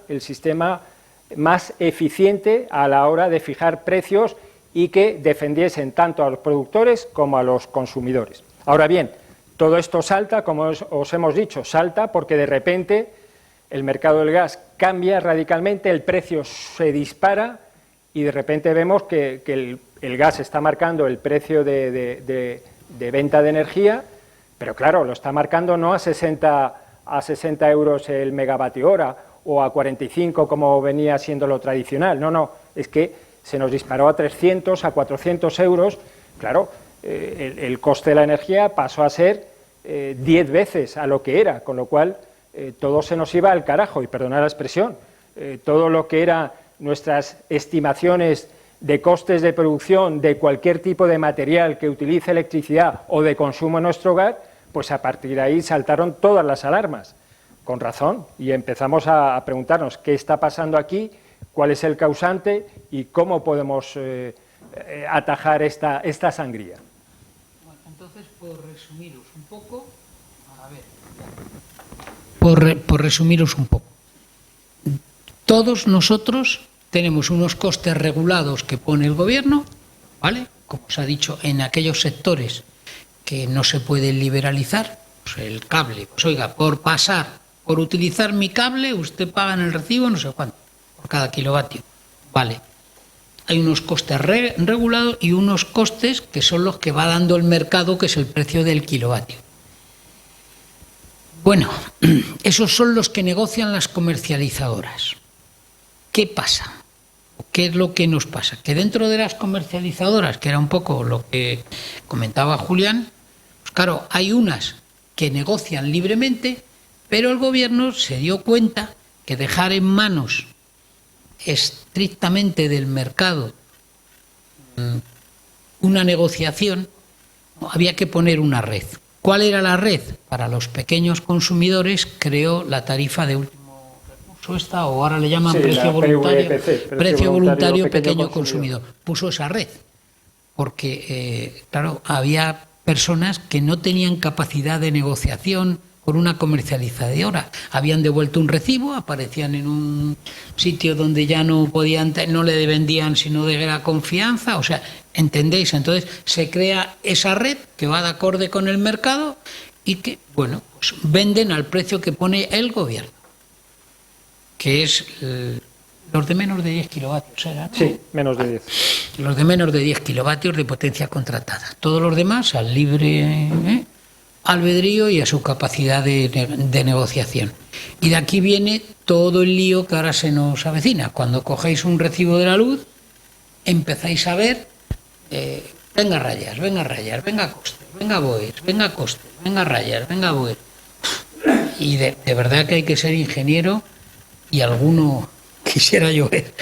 Speaker 2: más eficiente a la hora de fijar precios y que defendiesen tanto a los productores como a los consumidores. Ahora bien, todo esto salta, como os hemos dicho, salta porque de repente el mercado del gas cambia radicalmente, el precio se dispara y de repente vemos que el gas está marcando el precio de venta de energía, pero claro, lo está marcando no a 60 euros el megavatio hora o a 45 como venía siendo lo tradicional, no, es que se nos disparó a 300, a 400 euros, claro, el coste de la energía pasó a ser 10 veces a lo que era, con lo cual todo se nos iba al carajo, y perdonad la expresión, todo lo que era nuestras estimaciones de costes de producción de cualquier tipo de material que utilice electricidad o de consumo en nuestro hogar, pues a partir de ahí saltaron todas las alarmas, con razón, y empezamos a preguntarnos qué está pasando aquí, cuál es el causante y cómo podemos atajar esta sangría.
Speaker 3: Bueno, entonces, por resumiros un poco, por resumiros un poco, todos nosotros tenemos unos costes regulados que pone el gobierno, ¿vale? Como os ha dicho, en aquellos sectores que no se pueden liberalizar, pues el cable, pues oiga, por utilizar mi cable, usted paga en el recibo no sé cuánto, por cada kilovatio, vale. Hay unos costes regulados y unos costes que son los que va dando el mercado, que es el precio del kilovatio. Bueno, esos son los que negocian las comercializadoras. ¿Qué pasa? ¿Qué es lo que nos pasa? Que dentro de las comercializadoras, que era un poco lo que comentaba Julián, pues claro, hay unas que negocian libremente, pero el gobierno se dio cuenta que dejar en manos estrictamente del mercado una negociación, había que poner una red. ¿Cuál era la red? Para los pequeños consumidores creó la tarifa de último recurso o ahora le llaman precio voluntario, precio voluntario pequeño consumidor. Puso esa red, porque claro, había personas que no tenían capacidad de negociación con una comercializadora, habían devuelto un recibo, aparecían en un sitio donde ya no podían, no le vendían sino de la confianza, o sea, ¿entendéis? Entonces se crea esa red que va de acorde con el mercado y que, bueno, pues venden al precio que pone el gobierno, que es los de menos de 10 kilovatios, ¿era?
Speaker 2: Sí, menos de 10.
Speaker 3: Los de menos de 10 kilovatios de potencia contratada. Todos los demás al libre albedrío y a su capacidad de negociación. Y de aquí viene todo el lío que ahora se nos avecina. Cuando cogéis un recibo de la luz, empezáis a ver, venga rayas, venga costes, venga BOEs, venga costes, venga rayas, venga BOEs. Y de verdad que hay que ser ingeniero, y alguno quisiera yo ver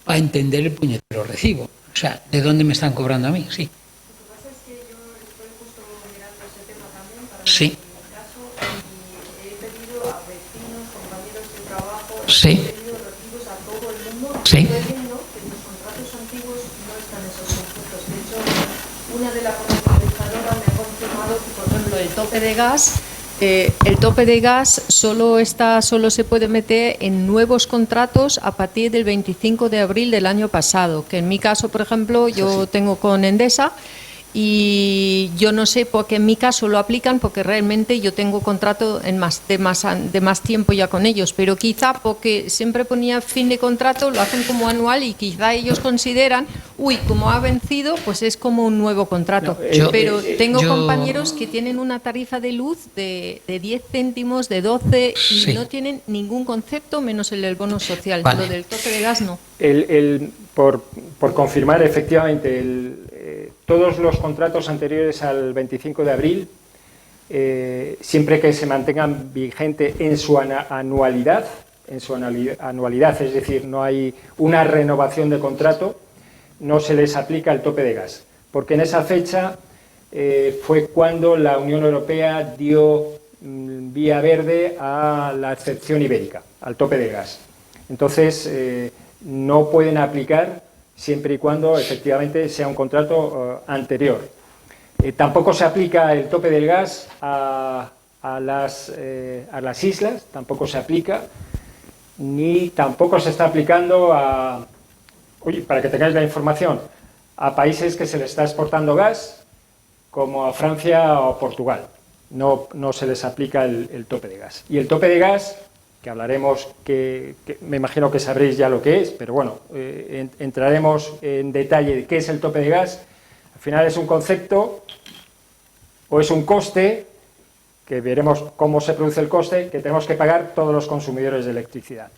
Speaker 3: para entender el puñetero recibo. O sea, ¿de dónde me están cobrando a mí? Sí. Sí.
Speaker 4: He pedido a vecinos, compañeros de trabajo,
Speaker 3: sí.
Speaker 4: He pedido recibos a todo el mundo.
Speaker 3: Sí.
Speaker 4: Estoy viendo que en los contratos antiguos no están esos conceptos. De hecho, una de las comercializadoras me ha confirmado que, por ejemplo, el tope de gas solo se puede meter en nuevos contratos a partir del 25 de abril del año pasado, que en mi caso, por ejemplo, yo tengo con Endesa. Y yo no sé por qué en mi caso lo aplican, porque realmente yo tengo contrato de más tiempo ya con ellos, pero quizá porque siempre ponía fin de contrato, lo hacen como anual y quizá ellos consideran, como ha vencido, pues es como un nuevo contrato. Pero tengo compañeros que tienen una tarifa de luz de 10 céntimos, de 12 y no tienen ningún concepto menos el del bono social. Vale. Lo del tope de gas no.
Speaker 2: Por confirmar, efectivamente, todos los contratos anteriores al 25 de abril, siempre que se mantengan vigente en su anualidad, es decir, no hay una renovación de contrato, no se les aplica el tope de gas, porque en esa fecha fue cuando la Unión Europea dio vía verde a la excepción ibérica, al tope de gas. Entonces, no pueden aplicar siempre y cuando efectivamente sea un contrato anterior. Tampoco se aplica el tope del gas a las islas, tampoco se aplica, ni tampoco se está aplicando para que tengáis la información, a países que se les está exportando gas, como a Francia o Portugal. No se les aplica el tope de gas. Y el tope de gas, que hablaremos, que me imagino que sabréis ya lo que es, pero bueno, entraremos en detalle de qué es el tope de gas. Al final es un concepto o es un coste, que veremos cómo se produce el coste, que tenemos que pagar todos los consumidores de electricidad.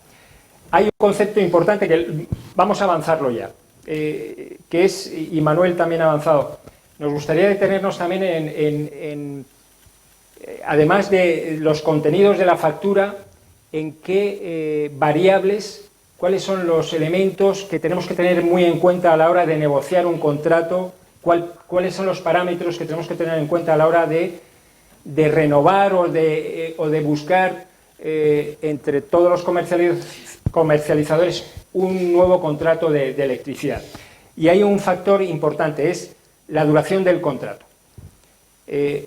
Speaker 2: Hay un concepto importante que vamos a avanzarlo ya, que es, y Manuel también ha avanzado, nos gustaría detenernos también además de los contenidos de la factura, en qué variables, cuáles son los elementos que tenemos que tener muy en cuenta a la hora de negociar un contrato, cuáles son los parámetros que tenemos que tener en cuenta a la hora de renovar o de buscar entre todos los comercializadores un nuevo contrato de electricidad. Y hay un factor importante, es la duración del contrato.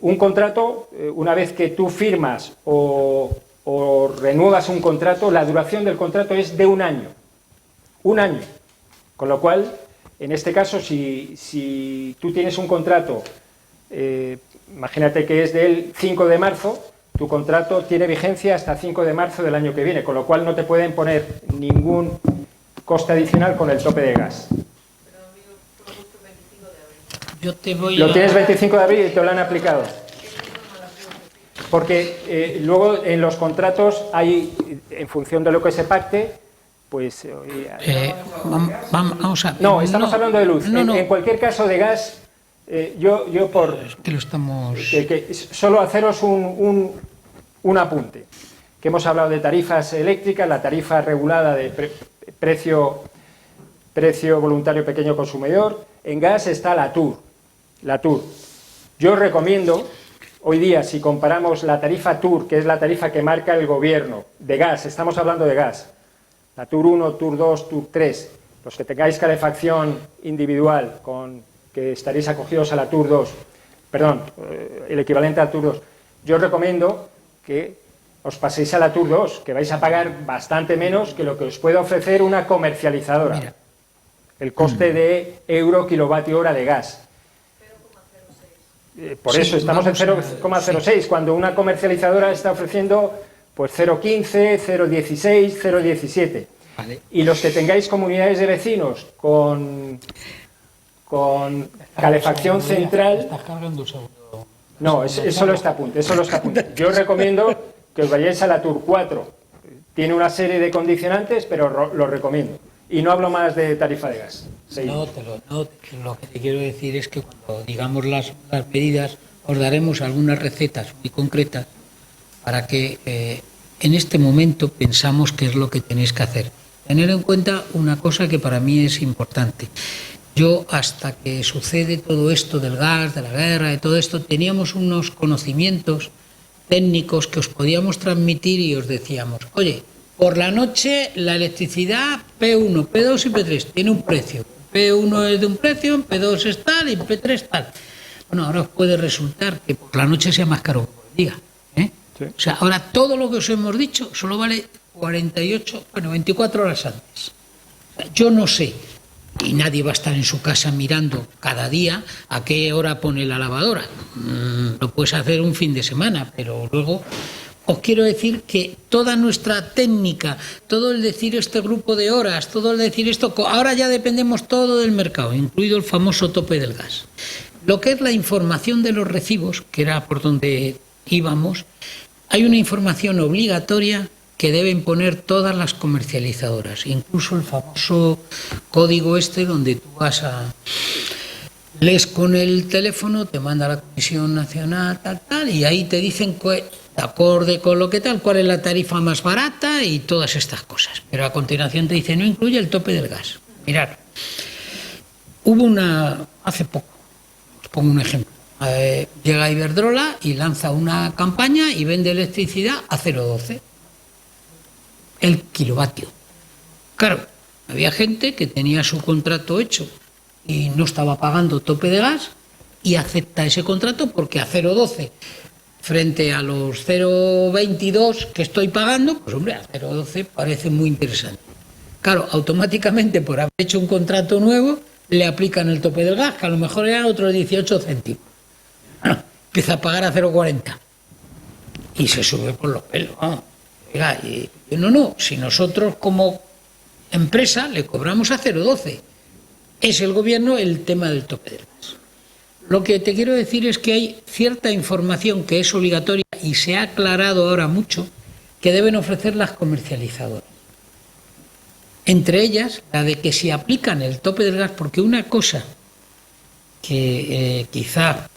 Speaker 2: Un contrato, una vez que tú firmas o renuevas un contrato, la duración del contrato es de un año. Un año. Con lo cual, en este caso, si tú tienes un contrato, imagínate que es del 5 de marzo, tu contrato tiene vigencia hasta 5 de marzo del año que viene, con lo cual no te pueden poner ningún coste adicional con el tope de gas. Lo tienes 25 de abril y te lo han aplicado. Porque luego en los contratos hay, en función de lo que se pacte, pues...
Speaker 3: vamos a...
Speaker 2: No, estamos hablando de luz. En cualquier caso de gas, yo por...
Speaker 3: Es que lo estamos...
Speaker 2: solo haceros un apunte. Que hemos hablado de tarifas eléctricas, la tarifa regulada de precio voluntario pequeño consumidor. En gas está la TUR. Yo recomiendo, hoy día, si comparamos la tarifa TUR, que es la tarifa que marca el gobierno, de gas, estamos hablando de gas, la TUR 1, TUR 2, TUR 3, los que tengáis calefacción individual, que estaréis acogidos a la TUR 2, perdón, el equivalente a TUR 2, yo os recomiendo que os paséis a la TUR 2, que vais a pagar bastante menos que lo que os puede ofrecer una comercializadora. Mira. El coste de euro kilovatio hora de gas. Por eso estamos en 0,06, cuando una comercializadora está ofreciendo pues 0,15, 0,16, 0,17. Vale. Y los que tengáis comunidades de vecinos con calefacción central...
Speaker 3: ¿Estás cargando un segundo?
Speaker 2: No, eso solo está a punto. Yo os recomiendo que os vayáis a la TUR 4. Tiene una serie de condicionantes, pero lo recomiendo. Y no hablo más de tarifa de gas.
Speaker 3: No, lo que te quiero decir es que cuando digamos las medidas, os daremos algunas recetas muy concretas para que en este momento pensamos qué es lo que tenéis que hacer. Tener en cuenta una cosa que para mí es importante. Yo, hasta que sucede todo esto del gas, de la guerra, de todo esto, teníamos unos conocimientos técnicos que os podíamos transmitir y os decíamos, oye, por la noche la electricidad P1, P2 y P3 tiene un precio. P1 es de un precio, P2 es tal y P3 tal. Bueno, ahora os puede resultar que por la noche sea más caro que por el día. Sí. O sea, ahora todo lo que os hemos dicho solo vale 24 horas antes. Yo no sé y nadie va a estar en su casa mirando cada día a qué hora pone la lavadora. Lo puedes hacer un fin de semana, pero luego os quiero decir que toda nuestra técnica, todo el decir este grupo de horas, todo el decir esto, ahora ya dependemos todo del mercado, incluido el famoso tope del gas. Lo que es la información de los recibos, que era por donde íbamos, hay una información obligatoria que deben poner todas las comercializadoras, incluso el famoso código donde tú vas a... lees con el teléfono, te manda la Comisión Nacional, tal, y ahí te dicen de acorde con lo que tal, cuál es la tarifa más barata y todas estas cosas. Pero a continuación te dice, no incluye el tope del gas. Mirad, hace poco, os pongo un ejemplo, llega Iberdrola y lanza una campaña y vende electricidad a 0,12 el kilovatio. Claro, había gente que tenía su contrato hecho y no estaba pagando tope de gas y acepta ese contrato porque a 0,12 frente a los 0,22 que estoy pagando, pues hombre, a 0,12 parece muy interesante. Claro, automáticamente por haber hecho un contrato nuevo le aplican el tope del gas, que a lo mejor eran otros 18 céntimos. Bueno, empieza a pagar a 0,40 y se sube por los pelos. Oiga, no, si nosotros como empresa le cobramos a 0,12, es el gobierno el tema del tope del gas. Lo que te quiero decir es que hay cierta información que es obligatoria y se ha aclarado ahora mucho que deben ofrecer las comercializadoras. Entre ellas, la de que si aplican el tope del gas, porque una cosa que quizá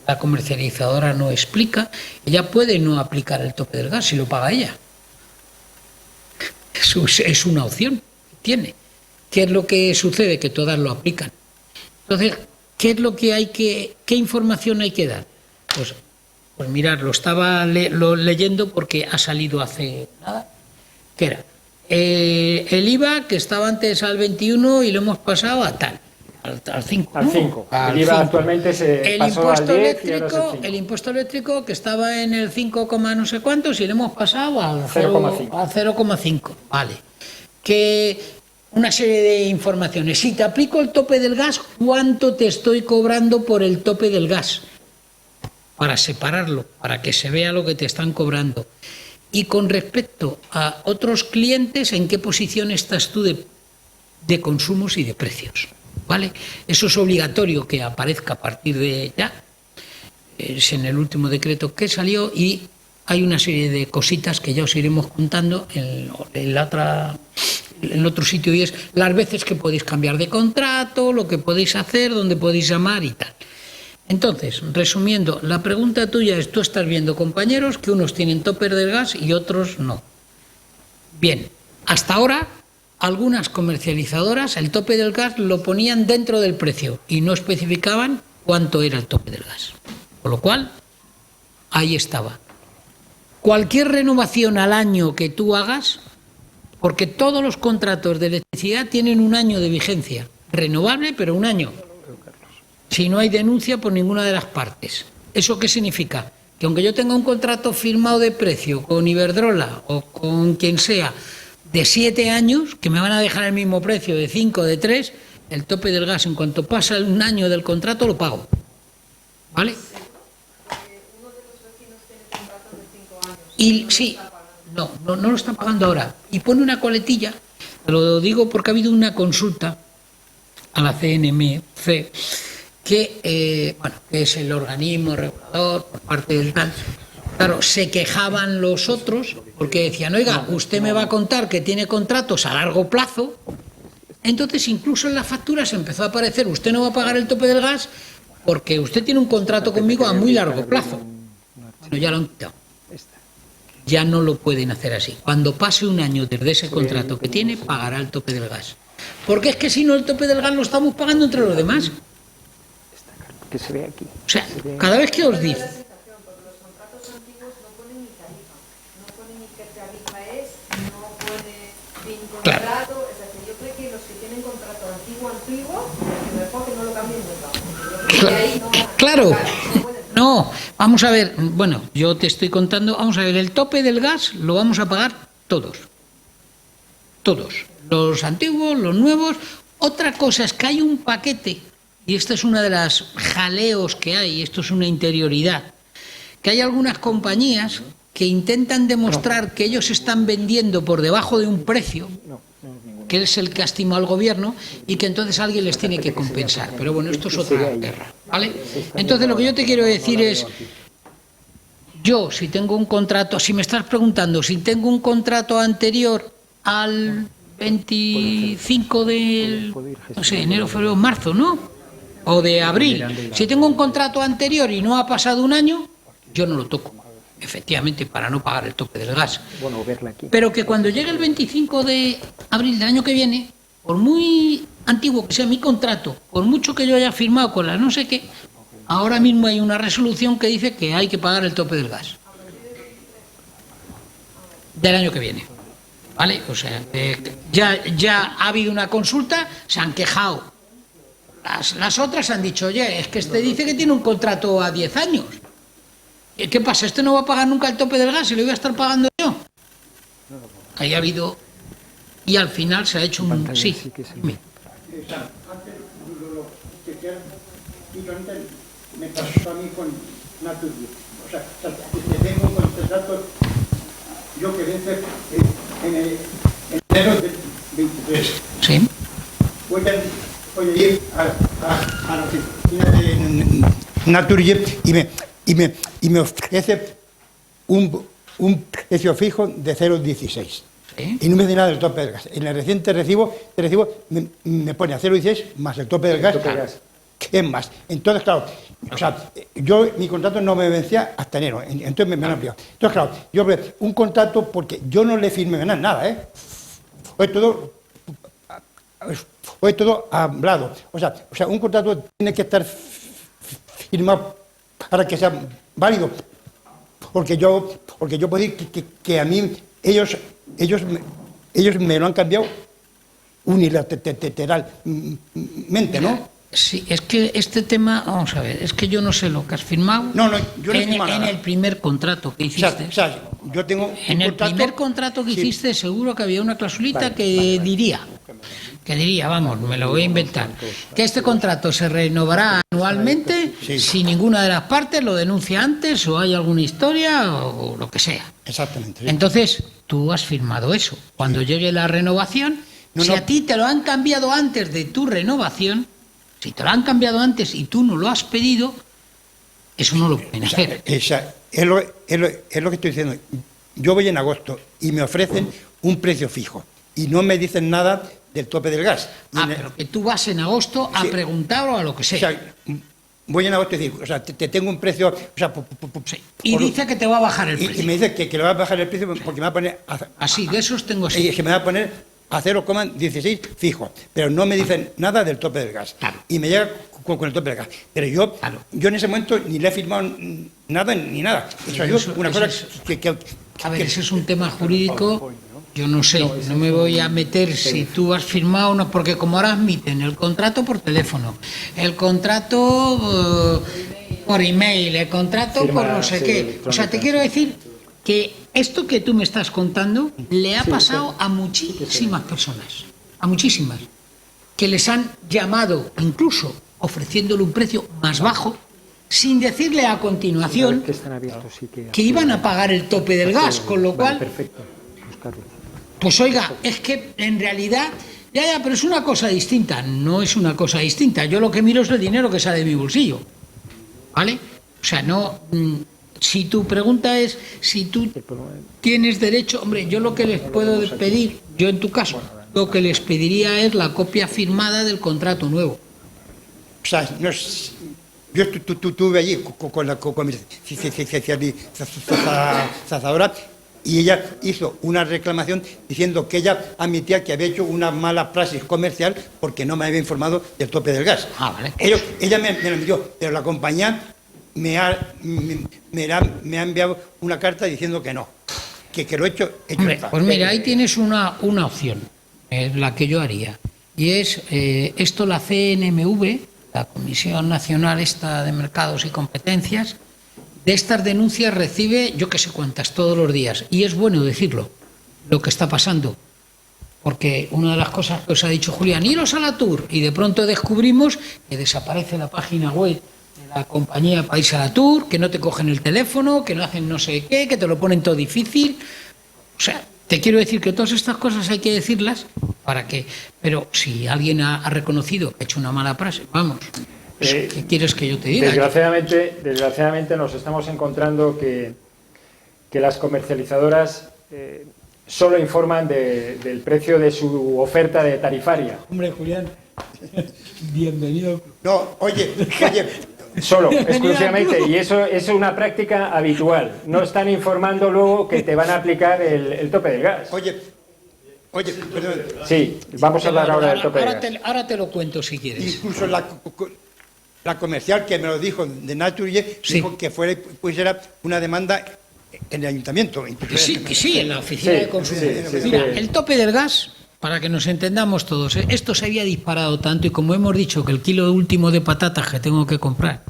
Speaker 3: la comercializadora no explica, ella puede no aplicar el tope del gas si lo paga ella. Eso es una opción que tiene. ¿Qué es lo que sucede? Que todas lo aplican. Entonces, ¿qué es lo que qué información hay que dar? Pues mirad, lo estaba leyendo porque ha salido hace nada, que era el IVA que estaba antes al 21 y lo hemos pasado a tal, al 5.
Speaker 2: Al 5. El IVA actualmente se pasó al 10 y ahora es el 5.
Speaker 3: El impuesto eléctrico que estaba en el 5, no sé cuántos y lo hemos pasado al 0,5. Vale. Que una serie de informaciones. Si te aplico el tope del gas, ¿cuánto te estoy cobrando por el tope del gas? Para separarlo, para que se vea lo que te están cobrando. Y con respecto a otros clientes, ¿en qué posición estás tú de consumos y de precios? ¿Vale? Eso es obligatorio que aparezca a partir de ya. Es en el último decreto que salió y hay una serie de cositas que ya os iremos contando en otro sitio, y es las veces que podéis cambiar de contrato, lo que podéis hacer, dónde podéis llamar y tal. Entonces, resumiendo, la pregunta tuya es, tú estás viendo compañeros que unos tienen tope del gas y otros no. Bien, hasta ahora algunas comercializadoras el tope del gas lo ponían dentro del precio y no especificaban cuánto era el tope del gas. Con lo cual, ahí estaba. Cualquier renovación al año que tú hagas, porque todos los contratos de electricidad tienen un año de vigencia, renovable, pero un año. Si no hay denuncia por ninguna de las partes. ¿Eso qué significa? Que aunque yo tenga un contrato firmado de precio con Iberdrola o con quien sea de 7 años, que me van a dejar el mismo precio de 5, de 3, el tope del gas, en cuanto pasa un año del contrato, lo pago. ¿Vale?
Speaker 4: Uno de los vecinos tiene contrato de 5 años.
Speaker 3: Y sí, no lo está pagando ahora. Y pone una coletilla, lo digo porque ha habido una consulta a la CNMC, que es el organismo regulador por parte del tal. Claro, se quejaban los otros porque decían, oiga, usted me va a contar que tiene contratos a largo plazo. Entonces incluso en las facturas empezó a aparecer, usted no va a pagar el tope del gas porque usted tiene un contrato conmigo a muy largo plazo. Bueno, ya lo han quitado. Ya no lo pueden hacer así. Cuando pase un año desde ese contrato que tiene, pagará el tope del gas. Porque es que si no, el tope del gas lo estamos pagando entre los demás.
Speaker 2: Que se ve aquí.
Speaker 3: O sea, cada vez que os dice...
Speaker 4: Porque los contratos antiguos no ponen ni tarifa, no ponen ni qué tarifa es, no pone vinculado, es decir, yo creo que los que tienen contrato antiguo, que mejor que no lo cambien nunca.
Speaker 3: Claro, no, vamos a ver, bueno, yo te estoy contando, vamos a ver, el tope del gas lo vamos a pagar todos, los antiguos, los nuevos, Otra cosa es que hay un paquete, y esta es una de las jaleos que hay, esto es una interioridad, que hay algunas compañías que intentan demostrar que ellos están vendiendo por debajo de un precio, que es el que ha estimado el gobierno, y que entonces alguien les tiene que compensar. Pero bueno, esto es otra guerra, ¿vale? Entonces lo que yo te quiero decir es, yo si tengo un contrato, si me estás preguntando, si tengo un contrato anterior al 25 de, no sé, enero, febrero, marzo, ¿no? O de abril, si tengo un contrato anterior y no ha pasado un año, yo no lo toco, efectivamente, para no pagar el tope del gas. Pero que cuando llegue el 25 de abril del año que viene, por muy antiguo que sea mi contrato, por mucho que yo haya firmado con la no sé qué, ahora mismo hay una resolución que dice que hay que pagar el tope del gas del año que viene, ¿vale? O sea, ya ha habido una consulta, se han quejado. Las otras han dicho, oye, es que este dice que tiene un contrato a 10 años. ¿Qué pasa? ¿Este no va a pagar nunca el tope del gas y lo voy a estar pagando yo? Ahí ha habido... Y al final se ha hecho un... Sí.
Speaker 5: Me pasó a mí con Naturgy. O sea, tengo un contrato yo que vence en enero del 23.
Speaker 3: Sí.
Speaker 5: Voy a ir a la oficina de Naturgy y me ofrece un precio fijo de 0,16.
Speaker 3: ¿Sí?
Speaker 5: Y no me dice nada del tope del gas. En el reciente recibo me pone a 0,16 más el tope del gas. ¿Qué más? Entonces, claro, o sea, mi contrato no me vencía hasta enero, entonces me han ampliado. Entonces, claro, yo un contrato porque yo no le firmé nada, ¿eh? Fue todo hablado. O sea, un contrato tiene que estar firmado para que sea válido, porque yo puedo decir que a mí ellos me lo han cambiado unilateralmente, ¿no?
Speaker 3: Sí, es que este tema, vamos a ver, es que yo no sé lo que has firmado.
Speaker 5: No, yo no he firmado
Speaker 3: en
Speaker 5: nada.
Speaker 3: el primer contrato que hiciste.
Speaker 5: O sea, yo tengo
Speaker 3: en el primer contrato que hiciste seguro que había una clausulita que diría, vamos, me lo voy a inventar, que este contrato se renovará anualmente si ninguna de las partes lo denuncia antes o hay alguna historia o lo que sea.
Speaker 5: Exactamente. Sí.
Speaker 3: Entonces, tú has firmado eso. Cuando llegue la renovación, si a ti te lo han cambiado antes de tu renovación, si te lo han cambiado antes y tú no lo has pedido, eso no lo pueden hacer.
Speaker 5: Es lo que estoy diciendo. Yo voy en agosto y me ofrecen un precio fijo y no me dicen nada del tope del gas.
Speaker 3: Pero que tú vas en agosto a preguntar o a lo que sea.
Speaker 5: O sea, voy en agosto y digo, o sea, te tengo un precio... O sea,
Speaker 3: y dice que te va a bajar el precio.
Speaker 5: Y me dice que le va a bajar el precio porque me va a poner...
Speaker 3: Así, de esos tengo así.
Speaker 5: Y que me va a poner a 0,16 fijo, pero no me dicen nada del tope del gas.
Speaker 3: Claro.
Speaker 5: Y me llega con el tope del gas. Pero yo en ese momento ni le he firmado nada ni nada.
Speaker 3: A ver, ese es un tema jurídico, yo no sé, no me voy a meter si tú has firmado o no, porque como ahora admiten el contrato por teléfono, el contrato por email, el contrato por no sé qué. O sea, te quiero decir que esto que tú me estás contando le ha pasado a muchísimas personas, a muchísimas, que les han llamado incluso ofreciéndole un precio más bajo, sin decirle a continuación que iban a pagar el tope del gas, con lo cual, pues oiga, es que en realidad, pero es una cosa distinta, no es una cosa distinta, yo lo que miro es el dinero que sale de mi bolsillo, ¿vale? O sea, no... Si tu pregunta es si tú tienes derecho, hombre, yo lo que les puedo pedir, yo en tu caso, lo que les pediría es la copia firmada del contrato nuevo.
Speaker 5: O sea, no es, yo estuve allí con mi cazadora y ella hizo una reclamación diciendo que ella admitía que había hecho una mala praxis comercial porque no me había informado del tope del gas.
Speaker 3: Vale.
Speaker 5: Ella me lo envió, pero la compañía me ha enviado una carta diciendo que no, que lo he hecho.
Speaker 3: Hombre, pues mira, ahí tienes una opción, la que yo haría, y es esto la CNMV, la Comisión Nacional de Mercados y Competencias, de estas denuncias recibe yo que sé cuántas todos los días, y es bueno decirlo, lo que está pasando. Porque una de las cosas que os ha dicho Julián, iros a la Tour, y de pronto descubrimos que desaparece la página web de la compañía para irse a la Tour, que no te cogen el teléfono, que no hacen no sé qué, que te lo ponen todo difícil. O sea, te quiero decir que todas estas cosas hay que decirlas para que... Pero si alguien ha reconocido que ha hecho una mala frase, vamos, ¿qué quieres que yo te diga?
Speaker 2: Desgraciadamente nos estamos encontrando que las comercializadoras solo informan del precio de su oferta de tarifaria.
Speaker 3: Hombre, Julián, bienvenido.
Speaker 5: No, oye,
Speaker 2: Solo, exclusivamente, y eso es una práctica habitual. No están informando luego que te van a aplicar el tope del gas.
Speaker 5: Oye, perdón.
Speaker 2: Sí, vamos a hablar ahora del tope del gas.
Speaker 3: Ahora te lo cuento si quieres.
Speaker 5: Incluso la comercial que me lo dijo de Naturgy,
Speaker 3: Sí.
Speaker 5: dijo que pusiera una demanda en el ayuntamiento.
Speaker 3: Sí, en la oficina de consumo. Mira, el tope del gas, para que nos entendamos todos, esto se había disparado tanto, y como hemos dicho que el kilo último de patatas que tengo que comprar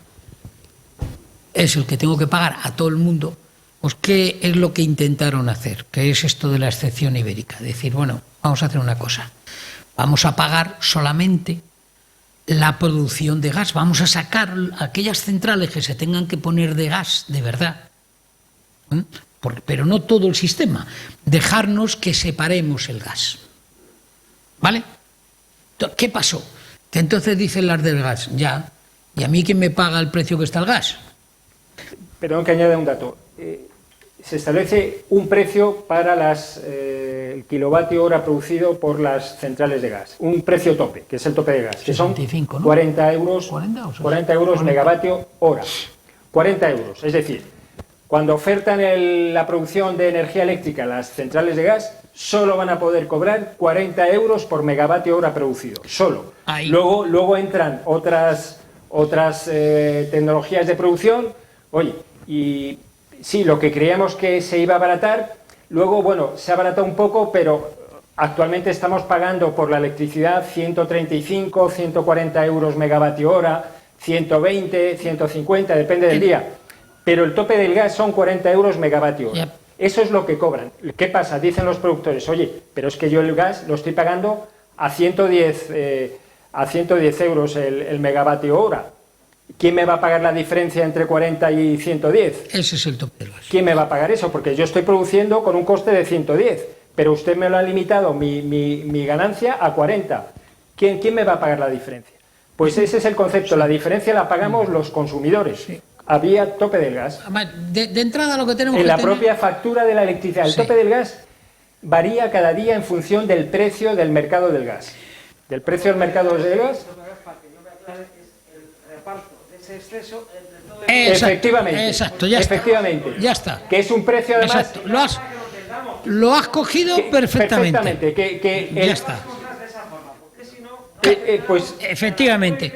Speaker 3: es el que tengo que pagar a todo el mundo, pues ¿qué es lo que intentaron hacer? Que es esto de la excepción ibérica. Decir, bueno, vamos a hacer una cosa. Vamos a pagar solamente la producción de gas. Vamos a sacar aquellas centrales que se tengan que poner de gas, de verdad. Pero no todo el sistema. Dejarnos que separemos el gas. ¿Vale? ¿Qué pasó? Que entonces dicen las del gas, ya, ¿y a mí quién me paga el precio que está el gas?
Speaker 2: Perdón que añada un dato. Se establece un precio para el kilovatio hora producido por las centrales de gas. Un precio tope, que es el tope de gas, que son
Speaker 3: 65, ¿no?
Speaker 2: 40 euros, 40 euros megavatio hora. 40 euros, es decir, cuando ofertan la producción de energía eléctrica las centrales de gas, solo van a poder cobrar 40 euros por megavatio hora producido, solo.
Speaker 3: Ahí.
Speaker 2: Luego entran otras tecnologías de producción, oye, y sí, lo que creíamos que se iba a abaratar, luego, bueno, se ha abaratado un poco, pero actualmente estamos pagando por la electricidad 135, 140 euros megavatio hora, 120, 150, depende del día. Pero el tope del gas son 40 euros megavatio hora. Eso es lo que cobran. ¿Qué pasa? Dicen los productores, oye, pero es que yo el gas lo estoy pagando a 110 euros el megavatio hora. ¿Quién me va a pagar la diferencia entre 40 y 110?
Speaker 3: Ese es el tope del gas.
Speaker 2: ¿Quién me va a pagar eso? Porque yo estoy produciendo con un coste de 110, pero usted me lo ha limitado mi ganancia a 40. ¿Quién me va a pagar la diferencia? Pues ese es el concepto. La diferencia la pagamos los consumidores. Había tope del gas.
Speaker 3: De entrada lo que tenemos
Speaker 2: En
Speaker 3: que
Speaker 2: la
Speaker 3: tener...
Speaker 2: propia factura de la electricidad. El tope del gas varía cada día en función del precio del mercado del gas. Del precio del mercado del gas. Efectivamente.
Speaker 3: Exacto, ya
Speaker 2: efectivamente.
Speaker 3: está. Ya está.
Speaker 2: Que es un precio además...
Speaker 3: Exacto. Lo has cogido perfectamente. Ya está.
Speaker 2: Pues
Speaker 3: efectivamente.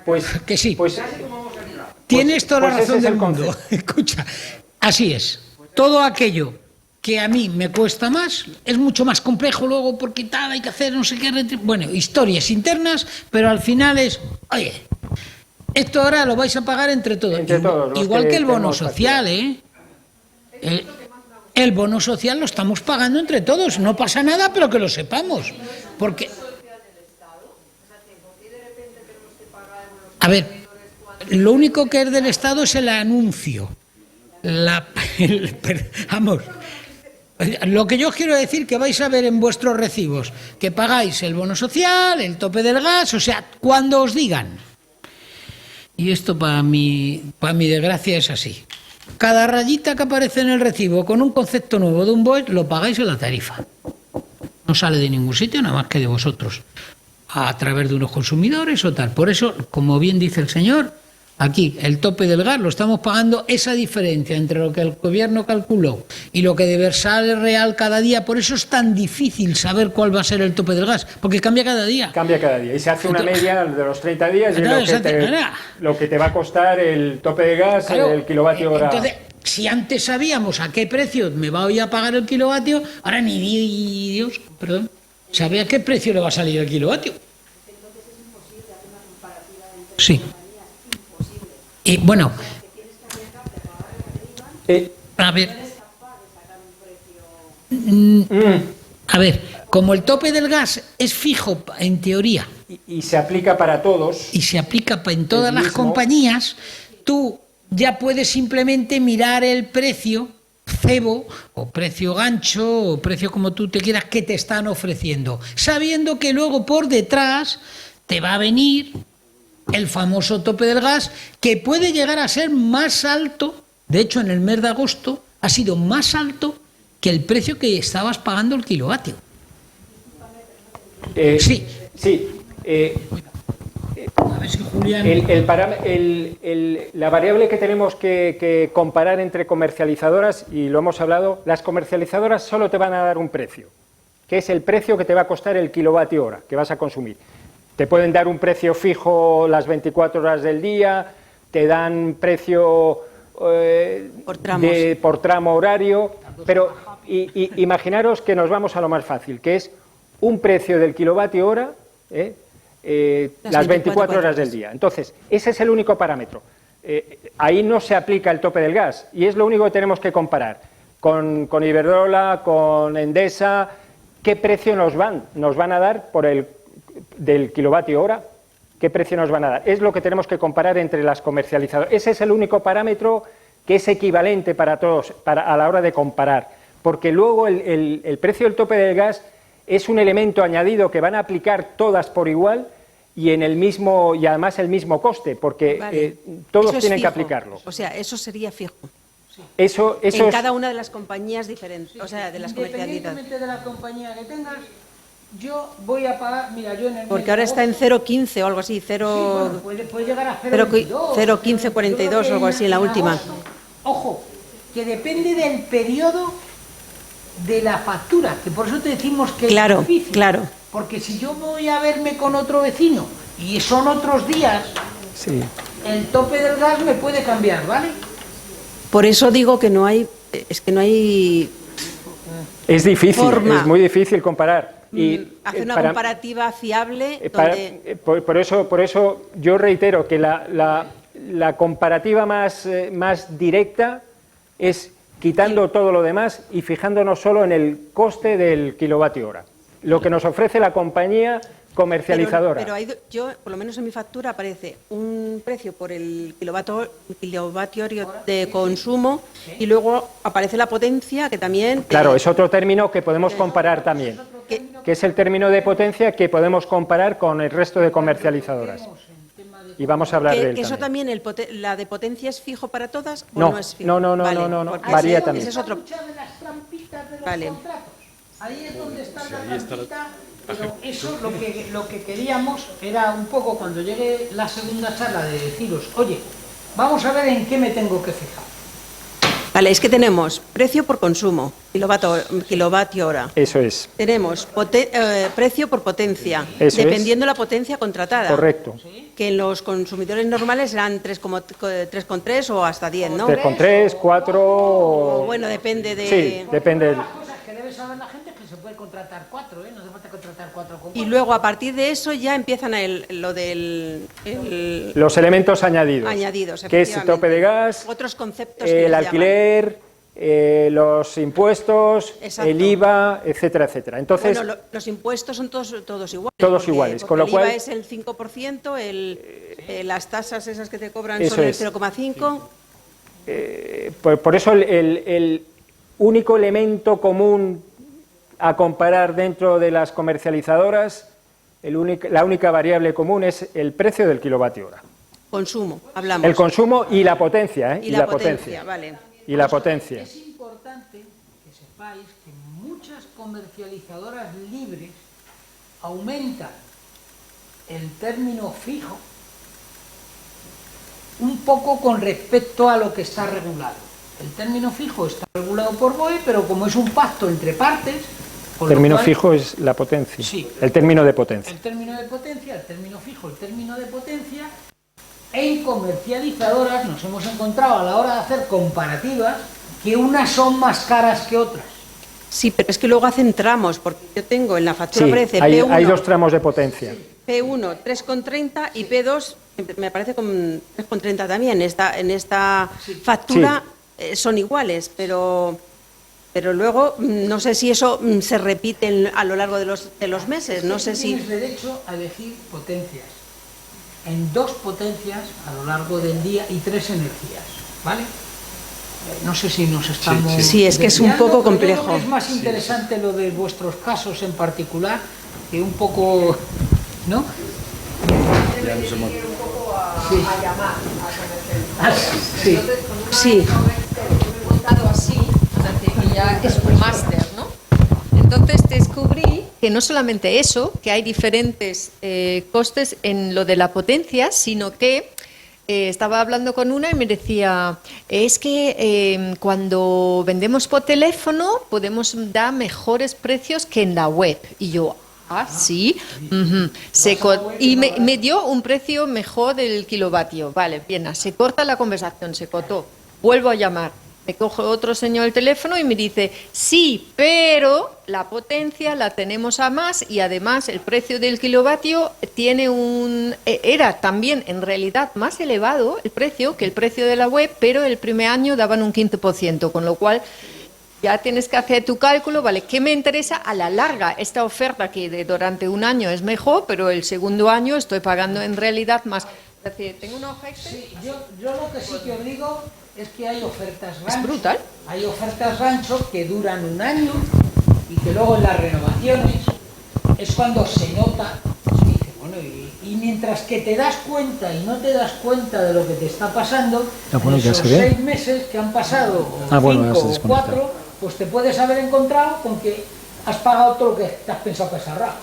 Speaker 2: Pues
Speaker 3: que sí.
Speaker 2: Pues,
Speaker 3: tienes toda la razón del mundo.
Speaker 2: concepto.
Speaker 3: Escucha, así es. Todo aquello que a mí me cuesta más es mucho más complejo luego porque tal, hay que hacer no sé qué. Bueno, historias internas, pero al final es, oye, esto ahora lo vais a pagar entre todos. Igual que el bono social, ¿eh? El bono social lo estamos pagando entre todos. No pasa nada, pero que lo sepamos. Porque... A ver, lo único que es del Estado es el anuncio. Vamos, lo que yo quiero decir que vais a ver en vuestros recibos que pagáis el bono social, el tope del gas, o sea, cuando os digan. Y esto para mi desgracia es así. Cada rayita que aparece en el recibo con un concepto nuevo de un BOE lo pagáis en la tarifa. No sale de ningún sitio, nada más que de vosotros, a través de unos consumidores o tal. Por eso, como bien dice el señor, aquí el tope del gas lo estamos pagando, esa diferencia entre lo que el gobierno calculó y lo que debe ser real cada día. Por eso es tan difícil saber cuál va a ser el tope del gas, porque cambia cada día.
Speaker 2: Cambia cada día y se hace una media de los 30 días y lo que te va a costar el tope de gas, claro, el kilovatio hora.
Speaker 3: Entonces, si antes sabíamos a qué precio me va a pagar el kilovatio, ahora ni Dios, perdón, sabe a qué precio le va a salir el kilovatio.
Speaker 6: Entonces es imposible hacer una comparativa entre
Speaker 3: sí.
Speaker 6: Imposible.
Speaker 3: Y bueno, a ver, Como el tope del gas es fijo en teoría
Speaker 2: Y se aplica para todos.
Speaker 3: y se aplica en todas las
Speaker 2: mismo.
Speaker 3: compañías, tú ya puedes simplemente mirar el precio cebo o precio gancho o precio como tú te quieras que te están ofreciendo, sabiendo que luego por detrás te va a venir el famoso tope del gas, que puede llegar a ser más alto. De hecho, en el mes de agosto ha sido más alto que el precio que estabas pagando el kilovatio. Sí.
Speaker 2: Sí.
Speaker 3: A ver si Julián...
Speaker 2: La variable que tenemos que comparar entre comercializadoras, y lo hemos hablado, las comercializadoras solo te van a dar un precio, que es el precio que te va a costar el kilovatio hora que vas a consumir. Te pueden dar un precio fijo las 24 horas del día, te dan precio por tramo horario, pero imaginaros que nos vamos a lo más fácil, que es un precio del kilovatio hora, las 24 horas del día. Entonces, ese es el único parámetro. Ahí no se aplica el tope del gas y es lo único que tenemos que comparar con Iberdrola, con Endesa. ¿Qué precio nos van a dar del kilovatio hora? ¿Qué precio nos van a dar? Es lo que tenemos que comparar entre las comercializadoras. Ese es el único parámetro que es equivalente para todos a la hora de comparar, porque luego el precio del tope del gas es un elemento añadido que van a aplicar todas por igual y además el mismo coste, porque
Speaker 7: Vale.
Speaker 2: todos
Speaker 7: Eso es
Speaker 2: tienen que
Speaker 7: fijo.
Speaker 2: aplicarlo.
Speaker 7: O sea, eso sería fijo.
Speaker 2: Eso
Speaker 7: En
Speaker 2: es,
Speaker 7: cada una de las compañías diferentes, o sea, de las comercializadoras.
Speaker 3: Independientemente de la compañía que tengas, yo voy a pagar, mira, yo en el
Speaker 7: Porque ahora está en 0,15 o algo así, 0,
Speaker 3: puede llegar a
Speaker 7: 0,1542 o algo así en la última.
Speaker 3: Ojo, que depende del periodo de la factura, que por eso te decimos que
Speaker 7: Claro,
Speaker 3: es difícil.
Speaker 7: claro.
Speaker 3: Porque si yo voy a verme con otro vecino y son otros días,
Speaker 2: sí.
Speaker 3: el tope del gas me puede cambiar, ¿vale?
Speaker 7: Por eso digo que no hay, es que no hay
Speaker 2: Es difícil,
Speaker 7: forma.
Speaker 2: es muy difícil comparar.
Speaker 7: hacer una
Speaker 2: para-
Speaker 7: comparativa fiable
Speaker 2: Para-
Speaker 7: donde...
Speaker 2: por eso yo reitero que la comparativa más directa es quitando todo lo demás y fijándonos solo en el coste del kilovatio hora. Lo que nos ofrece la compañía comercializadora.
Speaker 7: Pero yo, por lo menos en mi factura, aparece un precio por el kilovatio hora de consumo y luego aparece la potencia, que también...
Speaker 2: Claro, es otro término que podemos comparar también, que es el término de potencia que podemos comparar con el resto de comercializadoras. Y vamos a hablar de él
Speaker 7: que eso
Speaker 2: también.
Speaker 7: la de potencia es fijo para todas o
Speaker 2: No,
Speaker 7: no es fijo.
Speaker 2: no,
Speaker 7: Vale,
Speaker 2: no,
Speaker 7: porque
Speaker 2: varía
Speaker 7: ese
Speaker 2: también.
Speaker 7: es otro.
Speaker 3: Muchas de las trampitas de los
Speaker 7: Vale.
Speaker 3: contratos. Ahí es donde está la trampita, pero eso lo que queríamos era un poco cuando llegue la segunda charla de deciros, oye, vamos a ver en qué me tengo que fijar.
Speaker 7: Vale, es que tenemos precio por consumo, kilovatio hora.
Speaker 2: Eso es,
Speaker 7: Tenemos precio por potencia,
Speaker 2: Eso
Speaker 7: dependiendo la potencia contratada.
Speaker 2: correcto.
Speaker 7: Que en los consumidores normales eran 3,3 o hasta 10, ¿no?
Speaker 2: 3,3, 4...
Speaker 7: O bueno, depende de...
Speaker 2: Sí, depende.
Speaker 3: Las cosas que debe saber la gente es que se puede contratar 4, ¿eh? No hace falta contratar 4
Speaker 7: Y luego a partir de eso ya empiezan lo del...
Speaker 2: Los elementos añadidos.
Speaker 7: Añadidos,
Speaker 2: que es el
Speaker 7: efectivamente.
Speaker 2: tope de gas,
Speaker 7: Otros conceptos que
Speaker 2: el
Speaker 7: les
Speaker 2: alquiler, los impuestos,
Speaker 7: Exacto.
Speaker 2: el IVA, etcétera, etcétera. Entonces,
Speaker 7: Bueno, los impuestos son todos iguales.
Speaker 2: Todos iguales, con lo
Speaker 7: el
Speaker 2: cual-
Speaker 7: IVA es el 5%, las tasas esas que te cobran
Speaker 2: Eso
Speaker 7: son el
Speaker 2: es.
Speaker 7: 0,5%.
Speaker 2: por eso el único elemento común a comparar dentro de las comercializadoras, la única variable común es el precio del kilovatio hora.
Speaker 7: Consumo, hablamos.
Speaker 2: El consumo y la potencia, ¿eh?
Speaker 7: y la potencia, vale.
Speaker 2: Y la potencia.
Speaker 3: Es importante que sepáis que muchas comercializadoras libres aumentan el término fijo un poco con respecto a lo que está regulado. El término fijo está regulado por BOE, pero como es un pacto entre partes...
Speaker 2: El
Speaker 3: con lo
Speaker 2: término
Speaker 3: cual-
Speaker 2: fijo es la potencia.
Speaker 3: Sí.
Speaker 2: El término de potencia.
Speaker 3: El término de potencia, el término fijo, el término de potencia, en comercializadoras nos hemos encontrado a la hora de hacer comparativas que unas son más caras que otras.
Speaker 7: Sí, pero es que luego hacen tramos, porque yo tengo en la factura
Speaker 2: Sí,
Speaker 7: aparece
Speaker 2: hay
Speaker 7: P1,
Speaker 2: dos tramos de potencia.
Speaker 7: P1 3,30 y P2 me aparece con 3,30 también. En esta factura son iguales, pero Pero luego, no sé si eso se repite a lo largo de los meses, no sé si...
Speaker 3: Tienes derecho a elegir potencias, en 2 potencias a lo largo del día y 3 energías, ¿vale? No sé si nos estamos...
Speaker 7: Sí, es que es un poco complejo.
Speaker 3: Yo creo que es más interesante lo de vuestros casos en particular, que un poco... ¿no?
Speaker 4: A llamar a conocer.
Speaker 3: Sí.
Speaker 4: Entonces, con una
Speaker 7: Sí.
Speaker 4: preguntado así, que ya es un máster, ¿no? Entonces descubrí que no solamente eso, que hay diferentes costes en lo de la potencia, sino que estaba hablando con una y me decía, es que cuando vendemos por teléfono podemos dar mejores precios que en la web. Y yo, sí. Y me dio un precio mejor del kilovatio. Vale, bien, se corta la conversación, se cortó. Vuelvo a llamar. Me coge otro señor el teléfono y me dice, sí, pero la potencia la tenemos a más y además el precio del kilovatio era también en realidad más elevado el precio que el precio de la web, pero el primer año daban un 15%, con lo cual ya tienes que hacer tu cálculo, ¿vale? ¿Qué me interesa a la larga? Esta oferta que durante un año es mejor, pero el segundo año estoy pagando en realidad más. Es decir, tengo una hoja Excel.
Speaker 3: Sí, yo lo que sí que os digo es que hay ofertas rancho.
Speaker 4: Es brutal.
Speaker 3: Hay ofertas rancho que duran un año y que luego en las renovaciones es cuando se nota. Se dice, bueno, y mientras que te das cuenta y no te das cuenta de lo que te está pasando, en esos 6 meses que han pasado, o 5 o 4, pues te puedes haber encontrado con que has pagado todo lo que te has pensado que has ahorrado.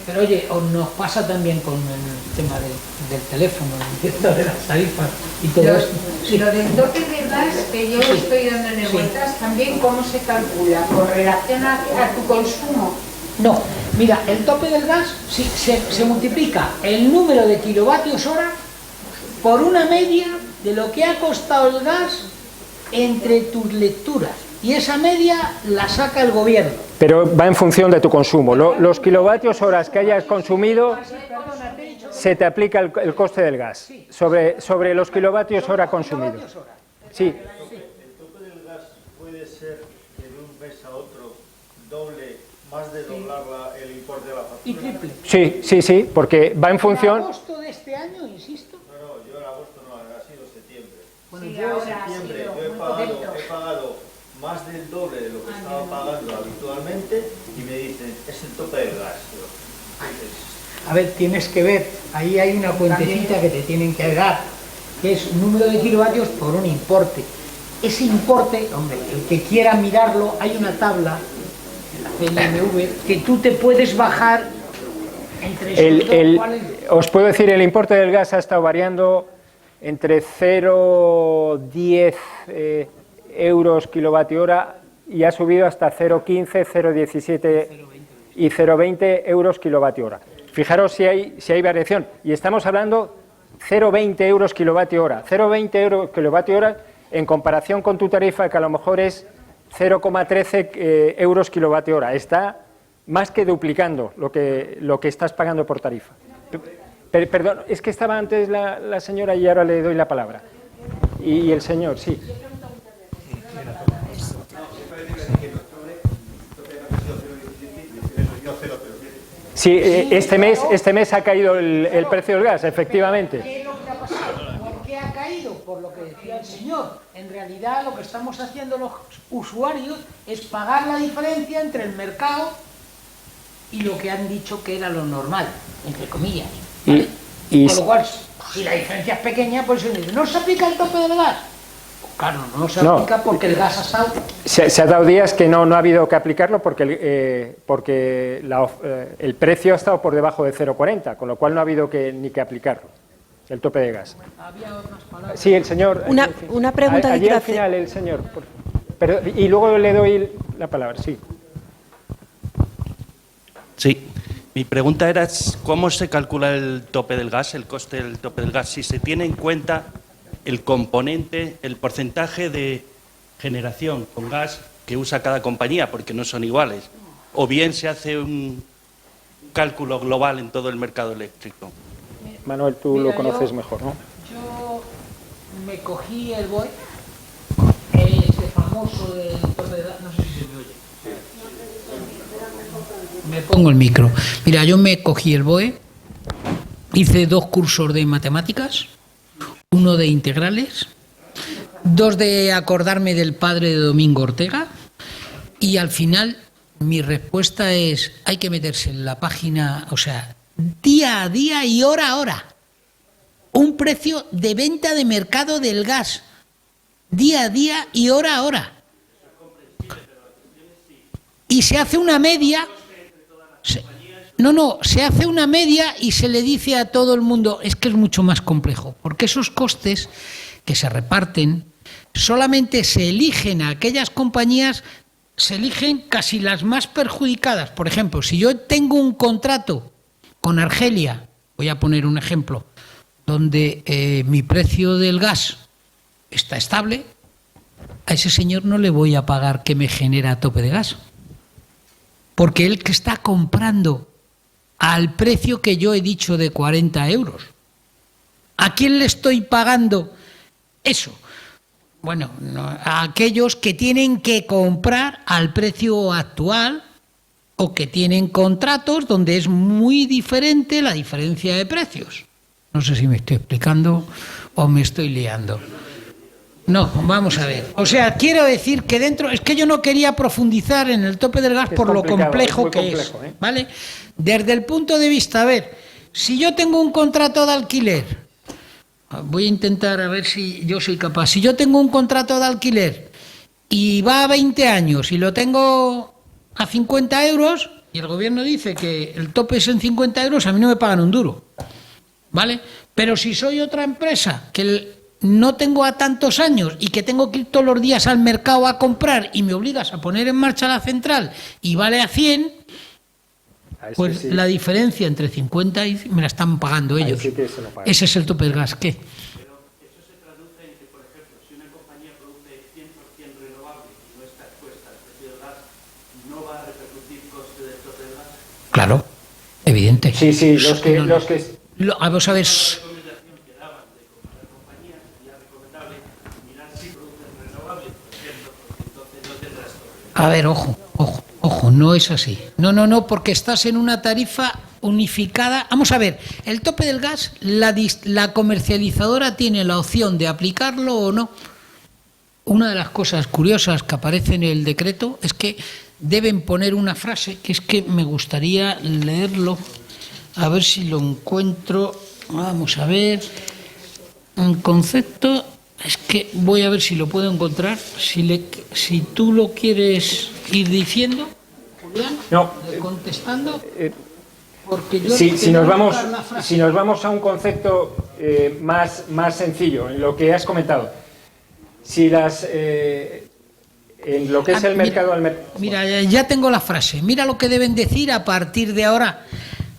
Speaker 3: Pero oye, nos pasa también con el tema del teléfono, de las tarifas y todo esto.
Speaker 8: Sí. Lo del tope de gas, que yo estoy dándole vueltas, también cómo se calcula, con relación a tu consumo.
Speaker 3: No, mira, el tope del gas se multiplica el número de kilovatios hora por una media de lo que ha costado el gas entre tus lecturas. Y esa media la saca el gobierno.
Speaker 2: Pero va en función de tu consumo. Los kilovatios horas que hayas consumido, se te aplica el coste del gas sobre los kilovatios hora consumidos. Sí.
Speaker 9: ¿El tope del gas puede ser que de un mes a otro doble, más de doblar el importe de la factura?
Speaker 3: Y triple.
Speaker 2: Sí, porque va en función...
Speaker 3: En agosto de este año, insisto.
Speaker 9: No, yo en agosto no, ha sido septiembre.
Speaker 3: Bueno,
Speaker 8: Sí,
Speaker 3: yo
Speaker 8: ahora
Speaker 9: En septiembre
Speaker 8: ha sido
Speaker 9: yo
Speaker 8: muy
Speaker 9: he pagado más del doble de lo que estaba pagando habitualmente y me dicen, es el tope del gas.
Speaker 3: A ver, tienes que ver, ahí hay una cuentecita que te tienen que dar, que es un número de kilovatios por un importe. Ese importe, hombre, el que quiera mirarlo, hay una tabla en la CNMV que tú te puedes bajar entre
Speaker 2: os puedo decir, el importe del gas ha estado variando entre 0,10 euros kilovatio hora y ha subido hasta 0,15, 0,17 y 0,20 euros kilovatio hora. Fijaros si hay variación, y estamos hablando 0,20 euros kilovatio hora. 0,20 euros kilovatio hora en comparación con tu tarifa, que a lo mejor es 0,13 euros kilovatio hora. Está más que duplicando lo que estás pagando por tarifa. Perdón, es que estaba antes la señora y ahora le doy la palabra. Y el señor, sí. Sí, este mes ha caído el precio del gas, efectivamente.
Speaker 3: ¿Qué es lo que ha pasado? ¿Por qué ha caído? Por lo que decía el señor. En realidad lo que estamos haciendo los usuarios es pagar la diferencia entre el mercado y lo que han dicho que era lo normal, entre comillas. ¿Vale? Con lo cual, si la diferencia es pequeña, pues no se aplica el tope del gas. Claro, no se aplica porque el gas ha estado...
Speaker 2: Se ha dado días que no ha habido que aplicarlo porque el precio ha estado por debajo de 0,40, con lo cual no ha habido ni que aplicarlo, el tope de gas.
Speaker 3: Había otras palabras.
Speaker 2: Sí, el señor...
Speaker 7: Una pregunta que
Speaker 2: allí
Speaker 7: quiero
Speaker 2: al
Speaker 7: hacer.
Speaker 2: final, el señor. Y luego le doy la palabra, sí.
Speaker 10: Sí. Mi pregunta era cómo se calcula el tope del gas, el coste del tope del gas, si se tiene en cuenta el componente, el porcentaje de generación con gas que usa cada compañía, porque no son iguales, o bien se hace un cálculo global en todo el mercado eléctrico.
Speaker 2: Manuel, tú lo conoces mejor, ¿no?
Speaker 3: Yo me cogí el BOE, que es famoso del tope de gas, no sé si se me oye. Me pongo el micro. Mira, yo me cogí el BOE, hice 2 cursos de matemáticas, 1 de integrales, 2 de acordarme del padre de Domingo Ortega, y al final mi respuesta es, hay que meterse en la página, o sea, día a día y hora a hora. Un precio de venta de mercado del gas, día a día y hora a hora. Y se hace una media. Se hace una media y se le dice a todo el mundo, es que es mucho más complejo, porque esos costes que se reparten solamente se eligen a aquellas compañías, se eligen casi las más perjudicadas. Por ejemplo, si yo tengo un contrato con Argelia, voy a poner un ejemplo, donde mi precio del gas está estable, a ese señor no le voy a pagar que me genera tope de gas, porque él que está comprando al precio que yo he dicho de 40 euros. ¿A quién le estoy pagando eso? Bueno, a aquellos que tienen que comprar al precio actual o que tienen contratos donde es muy diferente la diferencia de precios. No sé si me estoy explicando o me estoy liando. No, vamos a ver. O sea, quiero decir que dentro... Es que yo no quería profundizar en el tope del gas por lo complejo que es, ¿vale? Desde el punto de vista, a ver, si yo tengo un contrato de alquiler, voy a intentar a ver si yo soy capaz. Si yo tengo un contrato de alquiler y va a 20 años y lo tengo a 50 euros y el gobierno dice que el tope es en 50 euros, a mí no me pagan un duro, ¿vale? Pero si soy otra empresa que no tengo a tantos años y que tengo que ir todos los días al mercado a comprar y me obligas a poner en marcha la central y vale a 100, pues sí, la diferencia entre 50 y me la están pagando ellos. Sí, ese es el tope del gas. ¿Qué?
Speaker 10: Pero eso se traduce en que, por ejemplo, si una compañía produce 100% renovable y no está expuesta al precio del gas, ¿no va a repercutir coste del tope del gas?
Speaker 3: Claro, evidente.
Speaker 2: Sí,
Speaker 3: vamos a ver. A ver, ojo, no es así. No, porque estás en una tarifa unificada. Vamos a ver, el tope del gas, la comercializadora tiene la opción de aplicarlo o no. Una de las cosas curiosas que aparece en el decreto es que deben poner una frase, que es que me gustaría leerlo, a ver si lo encuentro. Vamos a ver, un concepto... Es que voy a ver si lo puedo encontrar. Si tú lo quieres ir diciendo, Julián, contestando, porque yo
Speaker 2: si nos vamos a un concepto más sencillo, en lo que has comentado, si en lo que es el mercado...
Speaker 3: Mira, ya tengo la frase. Mira lo que deben decir a partir de ahora.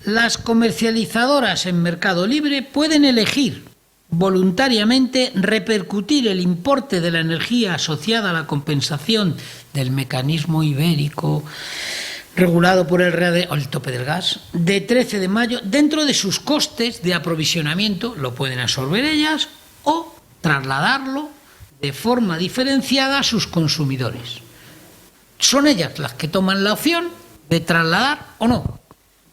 Speaker 3: Las comercializadoras en mercado libre pueden elegir voluntariamente repercutir el importe de la energía asociada a la compensación del mecanismo ibérico regulado por el tope del gas de 13 de mayo dentro de sus costes de aprovisionamiento, lo pueden absorber ellas o trasladarlo de forma diferenciada a sus consumidores. Son ellas las que toman la opción de trasladar o no,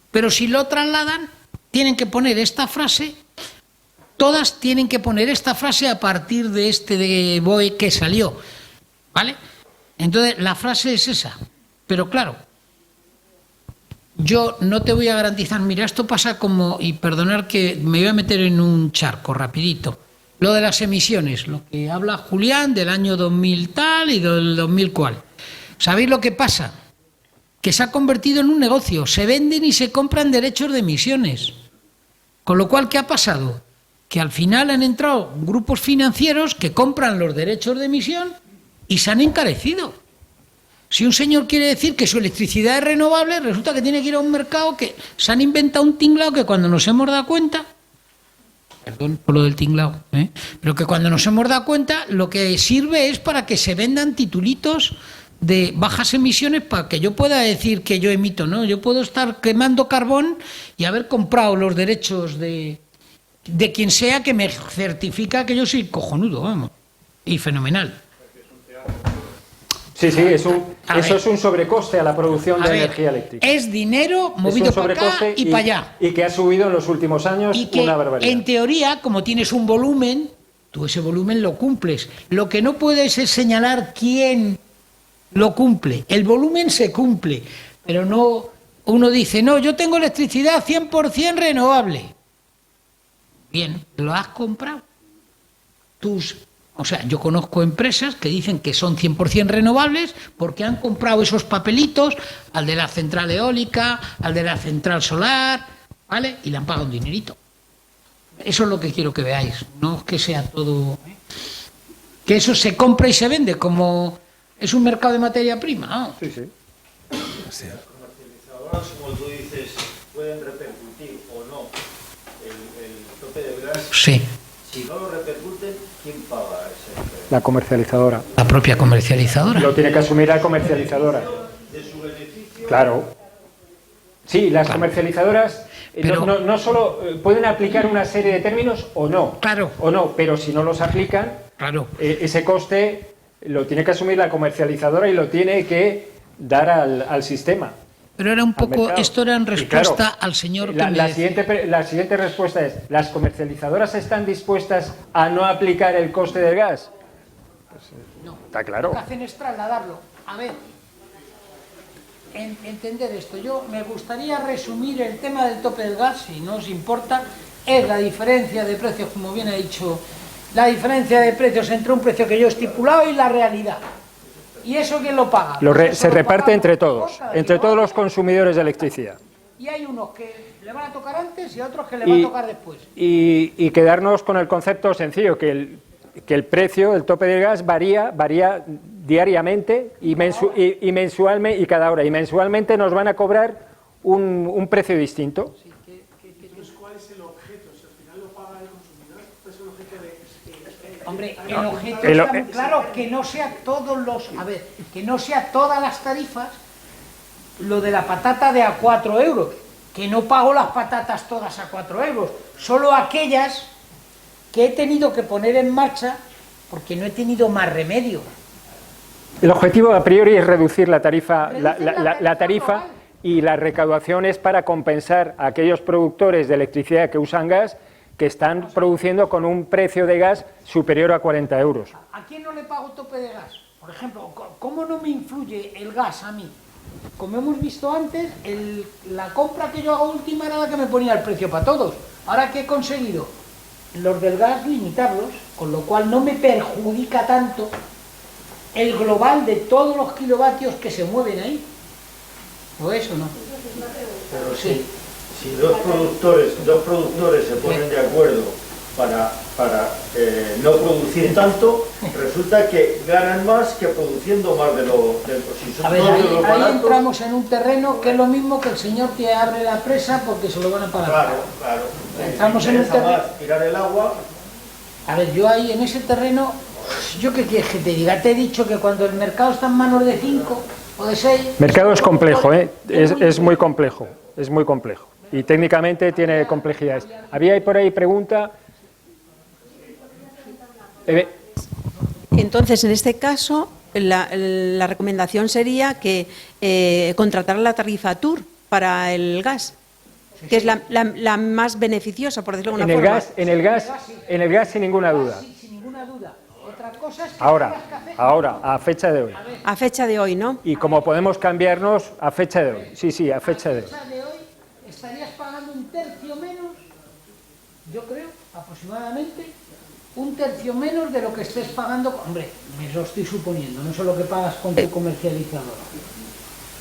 Speaker 3: pero si lo trasladan tienen que poner esta frase. Todas tienen que poner esta frase a partir de de BOE que salió, ¿vale? Entonces, la frase es esa. Pero claro, yo no te voy a garantizar, mira, esto pasa como, y perdonar que me voy a meter en un charco rapidito, lo de las emisiones, lo que habla Julián del año 2000 tal y del 2000 cual. ¿Sabéis lo que pasa? Que se ha convertido en un negocio, se venden y se compran derechos de emisiones. Con lo cual, ¿qué ha pasado? Que al final han entrado grupos financieros que compran los derechos de emisión y se han encarecido. Si un señor quiere decir que su electricidad es renovable, resulta que tiene que ir a un mercado que se han inventado un tinglao que cuando nos hemos dado cuenta, perdón por lo del tinglao, pero que cuando nos hemos dado cuenta lo que sirve es para que se vendan titulitos de bajas emisiones para que yo pueda decir que yo emito, ¿no? Yo puedo estar quemando carbón y haber comprado los derechos de quien sea que me certifica que yo soy cojonudo, vamos, y fenomenal.
Speaker 2: Sí, eso es un sobrecoste a la producción de energía eléctrica.
Speaker 3: Es dinero movido para acá y para allá.
Speaker 2: Y que ha subido en los últimos años
Speaker 3: y que,
Speaker 2: una barbaridad.
Speaker 3: En teoría, como tienes un volumen, tú ese volumen lo cumples. Lo que no puedes es señalar quién lo cumple. El volumen se cumple, pero no. Uno dice, no, yo tengo electricidad 100% renovable. Bien, ¿lo has comprado? O sea, yo conozco empresas que dicen que son 100% renovables porque han comprado esos papelitos al de la central eólica, al de la central solar, ¿vale? Y le han pagado un dinerito. Eso es lo que quiero que veáis, no es que sea todo... Que eso se compra y se vende, como es un mercado de materia prima, ¿no?
Speaker 2: Sí.
Speaker 9: Las comercializadoras, como tú dices, pueden repercutir o no el tope del gas.
Speaker 3: Sí.
Speaker 9: Si no lo repercuten, ¿quién paga ese precio?
Speaker 2: La comercializadora.
Speaker 3: La propia comercializadora.
Speaker 2: Lo tiene que asumir la comercializadora.
Speaker 9: De su beneficio.
Speaker 2: Claro. Sí, las comercializadoras no solo pueden aplicar una serie de términos o no.
Speaker 3: Claro.
Speaker 2: O no, pero si no los aplican,
Speaker 3: claro,
Speaker 2: ese coste lo tiene que asumir la comercializadora y lo tiene que dar al sistema.
Speaker 3: Pero era un poco, esto era en respuesta
Speaker 2: claro,
Speaker 3: al señor que
Speaker 2: la siguiente respuesta es, ¿las comercializadoras están dispuestas a no aplicar el coste del gas? Pues,
Speaker 3: no.
Speaker 2: Está claro.
Speaker 3: Lo que hacen es trasladarlo. A ver, entender esto. Yo me gustaría resumir el tema del tope del gas, si no os importa, es la diferencia de precios, como bien ha dicho, la diferencia de precios entre un precio que yo he estipulado y la realidad. ¿Y eso quién lo paga?
Speaker 2: Se reparte entre todos los consumidores de electricidad.
Speaker 3: Y hay unos que le van a tocar antes y otros que le van a tocar después.
Speaker 2: Y quedarnos con el concepto sencillo, que el precio, el tope del gas varía diariamente y mensualmente y cada hora. Y mensualmente nos van a cobrar un precio distinto.
Speaker 11: Sí, entonces, ¿cuál es el objeto? Si al final lo paga el consumidor, ¿cuál es el objeto de...?
Speaker 3: Hombre, el objeto está muy claro, que no sea que no sea todas las tarifas lo de la patata de a 4 euros, que no pago las patatas todas a 4 euros, solo aquellas que he tenido que poner en marcha porque no he tenido más remedio.
Speaker 2: El objetivo a priori es reducir la tarifa, la tarifa y la recaudación es para compensar a aquellos productores de electricidad que usan gas que están produciendo con un precio de gas superior a 40 euros.
Speaker 3: ¿A quién no le pago tope de gas? Por ejemplo, ¿cómo no me influye el gas a mí? Como hemos visto antes, la compra que yo hago última era la que me ponía el precio para todos. Ahora, ¿qué he conseguido? Los del gas limitarlos, con lo cual no me perjudica tanto el global de todos los kilovatios que se mueven ahí. ¿O eso no?
Speaker 9: Pero sí. Si dos productores se ponen de acuerdo para no producir tanto, resulta que ganan más que produciendo más de lo si son
Speaker 3: ahí entramos en un terreno que es lo mismo que el señor que abre la presa porque se lo van a pagar.
Speaker 9: Claro.
Speaker 3: Entramos en un terreno.
Speaker 9: Tirar el agua.
Speaker 3: A ver, yo ahí en ese terreno, ¿yo qué quieres que te diga? Te he dicho que cuando el mercado está en manos de 5 o de 6...
Speaker 2: El mercado es complejo, es muy complejo, es muy complejo. Y técnicamente tiene complejidades. Había por ahí pregunta.
Speaker 7: Entonces, en este caso, la recomendación sería que contratar la tarifa TUR para el gas, que es la más beneficiosa, por decirlo de alguna forma.
Speaker 2: En el gas sin ninguna duda.
Speaker 3: Sin ninguna duda. Otra cosa es que
Speaker 2: ahora, a fecha de hoy.
Speaker 7: A fecha de hoy, ¿no?
Speaker 2: Y como podemos cambiarnos a fecha de hoy. Sí, a fecha de hoy.
Speaker 3: Estarías pagando un tercio menos, yo creo, aproximadamente, un tercio menos de lo que estés pagando. Hombre, me lo estoy suponiendo, no sé lo que pagas con tu comercializadora.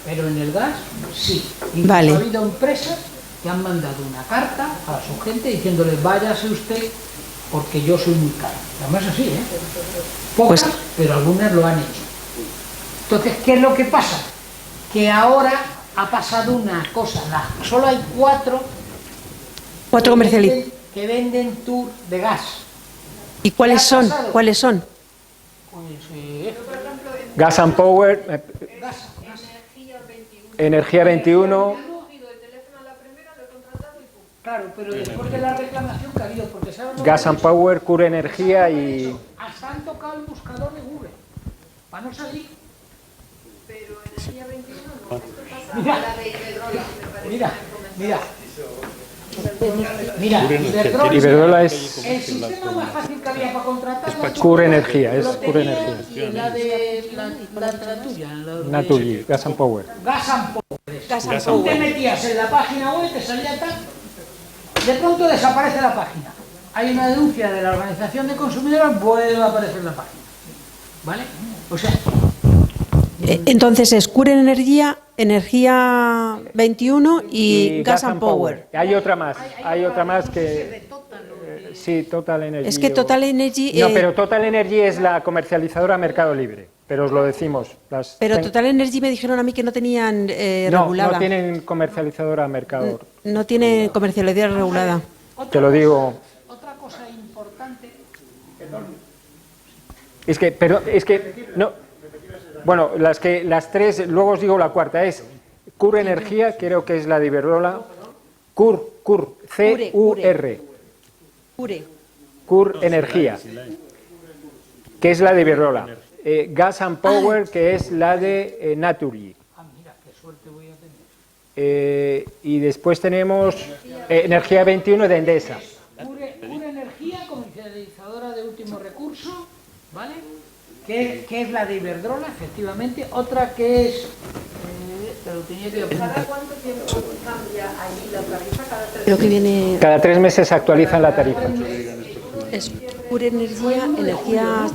Speaker 3: Pero en el gas, sí.
Speaker 7: Vale.
Speaker 3: Ha habido empresas que han mandado una carta a su gente diciéndole váyase usted porque yo soy muy caro. Además así, ¿eh? Pocas, pero algunas lo han hecho. Entonces, ¿qué es lo que pasa? Que ahora ha pasado una cosa, solo hay 4
Speaker 7: comercializadores
Speaker 3: que venden tour de gas.
Speaker 7: ¿Y cuáles son? ¿Cuáles son?
Speaker 3: Pues,
Speaker 2: Gas and Power, Energía 21.
Speaker 3: Claro, pero después de la reclamación que ha habido, porque ¿sabes?
Speaker 2: Gas and Power, Cura Energía y...
Speaker 3: Hasta han tocado el buscador de Google, para no salir.
Speaker 2: Iberdrola es
Speaker 12: El sistema más fácil que había para contratar
Speaker 2: Cure Energía, es Cure Energía.
Speaker 12: la de la tuya,
Speaker 2: Naturgy, Gas and Power.
Speaker 12: Gas and Power. Tú te metías en la página web, te salía tal, de pronto desaparece la página. Hay una denuncia de la organización de consumidores, vuelve a aparecer la página. ¿Vale? O sea...
Speaker 7: Entonces es Cure Energía, Energía 21 y Gas and Power.
Speaker 2: Hay otra más que... sí, Total Energy.
Speaker 7: Es que Total Energy...
Speaker 2: No, pero Total Energy es la comercializadora Mercado Libre, pero os lo decimos.
Speaker 7: Pero Total Energy me dijeron a mí que no tenían regulada.
Speaker 2: No tienen comercializadora Mercado.
Speaker 7: No tienen comercialidad regulada.
Speaker 2: Te lo digo.
Speaker 12: Otra cosa importante...
Speaker 2: Es que no... Bueno, las tres, luego os digo la cuarta, es Cure Energía, creo que es la de Iberdrola, Cure, C-U-R, Cure Energía, que es la de Iberdrola, Gas and Power, que es la de Naturgy, y después tenemos Energía 21 de Endesa.
Speaker 12: Cure Energía, comercializadora de último recurso, ¿vale? Que es la de Iberdrola, efectivamente. Otra que es... te lo tenía que apuntar.
Speaker 6: ¿Cada cuánto tiempo cambia ahí la tarifa?
Speaker 7: Creo que viene...
Speaker 2: Cada 3 meses actualizan la tarifa.
Speaker 7: Es Cure Energía,